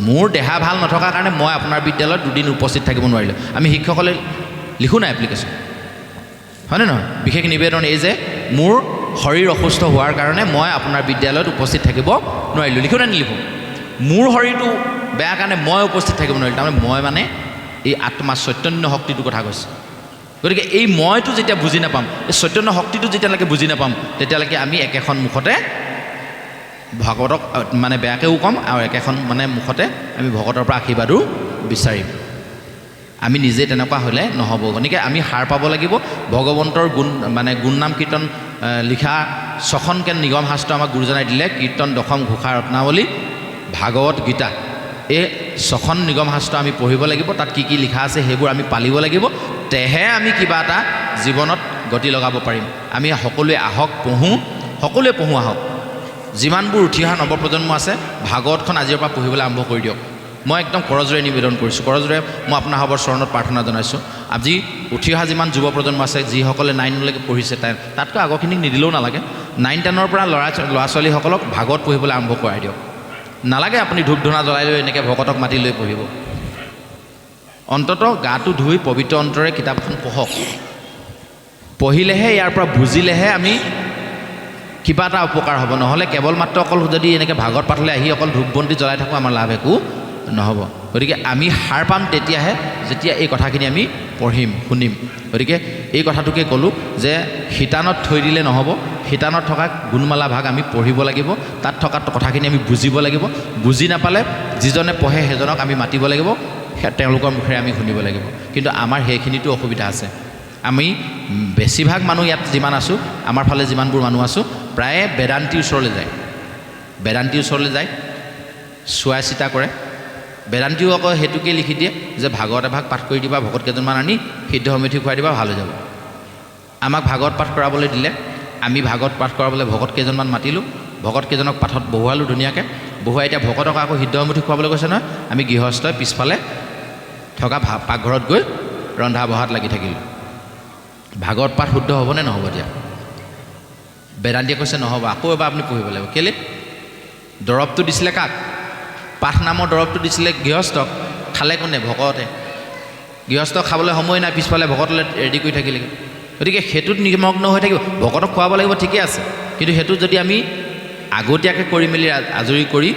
মোৰ দেহা ভাল নথকাৰ কাৰণে মই আপোনাৰ বিদ্যালয়ত 2 দিন উপস্থিত থাকিব নোৱাৰিলোঁ। আমি শিক্ষকসকলে লিখোঁ নাই এপ্লিকেশ্যন, হয়নে নহয়? বিশেষ নিবেদন এই যে মোৰ শৰীৰ অসুস্থ হোৱাৰ কাৰণে মই আপোনাৰ বিদ্যালয়ত উপস্থিত থাকিব নোৱাৰিলোঁ, লিখোঁ নে নিলিখোঁ? মোৰ শৰীৰটো বেয়া কাৰণে মই উপস্থিত থাকিব নোৱাৰিলোঁ, তাৰমানে মই মানে এই আত্মা চৈতন্য শক্তিটোৰ কথা কৈছে। গতিকে এই মইটো যেতিয়া বুজি নাপাম, এই চৈতন্য শক্তিটো যেতিয়ালৈকে বুজি নাপাম, তেতিয়ালৈকে আমি একেখন মুখতে ভগৱতক মানে বেয়াকৈও ক'ম আৰু একেখন মানে মুখতে আমি ভগতৰ পৰা আশীৰ্বাদো বিচাৰিম। আমি নিজে তেনেকুৱা হ'লে নহ'ব। গতিকে আমি সাৰ পাব লাগিব। ভগৱন্তৰ গুণ নাম কীৰ্তন লিখা 6খনকৈ নিগম শাস্ত্ৰ আমাক গুৰুজনাই দিলে, কীৰ্তন, দশম, ঘোষা, ৰত্নাৱলী, ভাগৱত, গীতা। এই 6খন নিগম শাস্ত্ৰ আমি পঢ়িব লাগিব। তাত কি কি লিখা আছে সেইবোৰ আমি পালিব লাগিব, তেহে আমি কিবা এটা জীৱনত গতি লগাব পাৰিম। আমি সকলোৱে আহক, পঢ়োঁ, সকলোৱে পঢ়োঁ আহক। যিমানবোৰ উঠি অহা নৱপ্ৰজন্ম আছে, ভাগৱতখন আজিৰ পৰা পঢ়িবলৈ আৰম্ভ কৰি দিয়ক। মই একদম কৰজোৰে নিবেদন কৰিছোঁ, কৰজোৰে মই আপোনাৰ সবৰ চৰণত প্ৰাৰ্থনা জনাইছোঁ। আজি উঠি অহা যিমান যুৱ প্ৰজন্ম আছে, যিসকলে 9লৈকে পঢ়িছে, তাতকৈ আগৰখিনিক নিদিলেও নালাগে। 9-10ৰ পৰা ল'ৰা ছোৱালীসকলক ভাগৱত পঢ়িবলৈ আৰম্ভ কৰাই দিয়ক। নালাগে আপুনি ধূপ ধূনা জ্বলাই লৈ এনেকৈ ভকতক মাতি লৈ পঢ়িব। অন্ততঃ গাটো ধুই পবিত্ৰ অন্তৰে কিতাপখন পঢ়ক। পঢ়িলেহে, ইয়াৰ পৰা বুজিলেহে আমি কিবা এটা উপকাৰ হ'ব। নহ'লে কেৱল মাত্ৰ অকল যদি এনেকৈ ভাগৱত পাঠলৈ আহি অকল ধূপ বন্তি জ্বলাই থাকোঁ, আমাৰ লাভ একো নহ'ব। গতিকে আমি সাৰ পাম তেতিয়াহে, যেতিয়া এই কথাখিনি আমি পঢ়িম, শুনিম। গতিকে এই কথাটোকে ক'লোঁ যে শিতানত থৈ দিলে নহ'ব, শিতানত থকা গুণমালা ভাগ আমি পঢ়িব লাগিব, তাত থকা কথাখিনি আমি বুজিব লাগিব। বুজি নাপালে যিজনে পঢ়ে সেইজনক আমি মাতিব লাগিব, তেওঁলোকৰ মুখেৰে আমি শুনিব লাগিব। কিন্তু আমাৰ সেইখিনিতো অসুবিধা আছে। আমি বেছিভাগ মানুহ ইয়াত যিমান আছোঁ, আমাৰ ফালে যিমানবোৰ মানুহ আছোঁ, প্ৰায়ে বেদান্তীৰ ওচৰলৈ যায়, বেদান্তীৰ ওচৰলৈ যায়, চোৱাই চিতা কৰে। বেদান্তীও আকৌ সেইটোকে লিখি দিয়ে যে ভাগৱত এভাগ পাঠ কৰি দিবা, ভকত কেইজনমান আনি সিদ্ধ সমিতি খুৱাই দিবা, ভাল হৈ যাব। আমাক ভাগৱত পাঠ কৰাবলৈ দিলে, আমি ভাগৱত পাঠ কৰাবলৈ ভকত কেইজনমান মাতিলোঁ, ভকত কেইজনক পাঠত বহুৱালোঁ ধুনীয়াকৈ। বহুৱাই এতিয়া ভকতক আকৌ সিদ্ধ সমিতি খুৱাবলৈ কৈছে নহয়, আমি গৃহস্থই পিছফালে থকা পাকঘৰত গৈ ৰন্ধা বঢ়াত লাগি থাকিলোঁ। ভাগৱত পাঠ শুদ্ধ হ'বনে নহ'ব? এতিয়া বেদান্তীয়ে কৈছে নহ'ব, আকৌ এবাৰ আপুনি পঢ়িব লাগিব। কেলৈ? দৰৱটো দিছিলে কাক? পাঠ নামৰ দৰৱটো দিছিলে গৃহস্থক, খালে কোনে? ভকতে। গৃহস্থ খাবলৈ সময় নাই, পিছফালে ভকতলৈ ৰেডি কৰি থাকিলেগৈ। গতিকে সেইটোত নিমগ্ন হৈ থাকিব। ভকতক খুৱাব লাগিব, ঠিকে আছে, কিন্তু সেইটো যদি আমি আগতীয়াকৈ কৰি মেলি আজৰি কৰি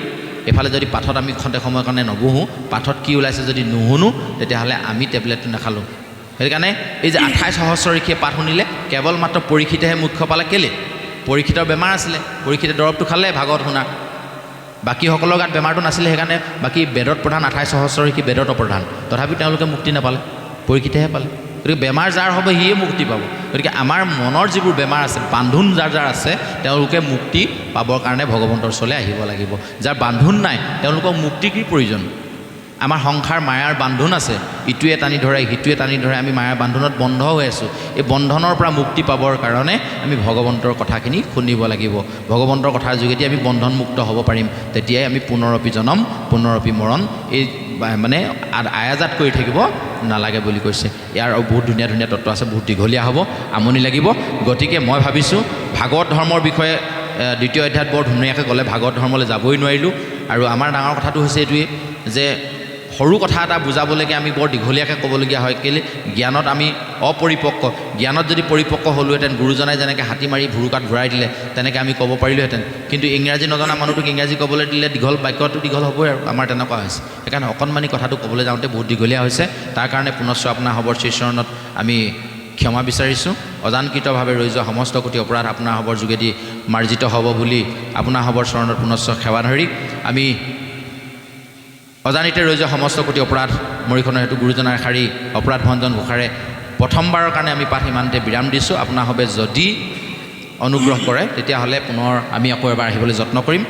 এফালে যদি পাঠত আমি খন্তে সময়ৰ কাৰণে নবহোঁ, পাঠত কি ওলাইছে যদি নুশুনো, তেতিয়াহ'লে আমি টেবলেটটো নাখালোঁ। সেইকাৰণে এই যে 28 সহস্ৰ ঋষিয়ে পাঠ শুনিলে, কেৱল মাত্ৰ পৰীক্ষিতেহে মুখ্য পালে। কেলৈ? পৰীক্ষিতৰ বেমাৰ আছিলে, পৰীক্ষিতে দৰৱটো খালে ভাগৱত শুনা, বাকীসকলৰ গাত বেমাৰটো নাছিলে, সেইকাৰণে বাকী বেদত প্ৰধান 28 সহস্ৰ সি বেদত অপ্ৰধান, তথাপিও তেওঁলোকে মুক্তি নাপালে, পৰীক্ষিতেহে পালে। গতিকে বেমাৰ যাৰ হ'ব সিয়ে মুক্তি পাব। গতিকে আমাৰ মনৰ যিবোৰ বেমাৰ আছে, বান্ধোন যাৰ যাৰ আছে, তেওঁলোকে মুক্তি পাবৰ কাৰণে ভগৱন্তৰ ওচৰলৈ আহিব লাগিব। যাৰ বান্ধোন নাই তেওঁলোকক মুক্তি কি প্ৰয়োজন? আমাৰ সংসাৰ মায়াৰ বান্ধোন আছে, ইটোৱে টানি ধৰে সিটোৱে টানি ধৰে, আমি মায়াৰ বান্ধোনত বন্ধ হৈ আছোঁ। এই বন্ধনৰ পৰা মুক্তি পাবৰ কাৰণে আমি ভগৱন্তৰ কথাখিনি শুনিব লাগিব। ভগৱন্তৰ কথাৰ যোগেদি আমি বন্ধনমুক্ত হ'ব পাৰিম। তেতিয়াই আমি পুনৰপি জনম পুনৰপি মৰণ এই মানে আয়াজাত কৰি থাকিব নালাগে বুলি কৈছে। ইয়াৰ বহুত ধুনীয়া ধুনীয়া তত্ত্ব আছে, বহুত দীঘলীয়া হ'ব, আমনি লাগিব। গতিকে মই ভাবিছোঁ ভাগৱত ধৰ্মৰ বিষয়ে দ্বিতীয় অধ্যায়ত বৰ ধুনীয়াকৈ গ'লে, ভাগৱত ধৰ্মলৈ যাবই নোৱাৰিলোঁ। আৰু আমাৰ ডাঙৰ কথাটো হৈছে এইটোৱেই যে সৰু কথা এটা বুজাবলৈকে আমি বৰ দীঘলীয়াকৈ ক'বলগীয়া হয়। কেলৈ? জ্ঞানত আমি অপৰিপক্ক। জ্ঞানত যদি পৰিপক্ক হ'লোহেঁতেন, গুৰুজনাই যেনেকৈ হাতী মাৰি ভুৰুকাত ঘূৰাই দিলে তেনেকৈ আমি ক'ব পাৰিলোহেঁতেন। কিন্তু ইংৰাজী নজনা মানুহটোক ইংৰাজী ক'বলৈ দিলে দীঘল বাক্যটো দীঘল হ'বই, আৰু আমাৰ তেনেকুৱা হৈছে। সেইকাৰণে অকণমানি কথাটো ক'বলৈ যাওঁতে বহুত দীঘলীয়া হৈছে। তাৰ কাৰণে পুনশ্চ আপোনাৰ হ'বৰ শ্ৰীচৰণত আমি ক্ষমা বিচাৰিছোঁ। অজানকৃতভাৱে ৰৈ যোৱা সমস্ত কোটি অপৰাধ আপোনাৰ হ'বৰ যোগেদি মাৰ্জিত হ'ব বুলি আপোনাৰ হ'বৰ চৰণত পুনশ্চ সেৱা ধৰি আমি অজানিতে ৰৈ যোৱা সমস্ত কোটি অপৰাধ মৰিখনৰ হেতু গুৰুজনাৰ শাৰী অপৰাধ ভঞ্জন ঘোষাৰে প্ৰথমবাৰৰ কাৰণে আমি পাঠ ইমানতে বিৰাম দিছোঁ। আপোনাৰ হবে যদি অনুগ্ৰহ কৰে তেতিয়াহ'লে পুনৰ আমি আকৌ এবাৰ আহিবলৈ যত্ন কৰিম।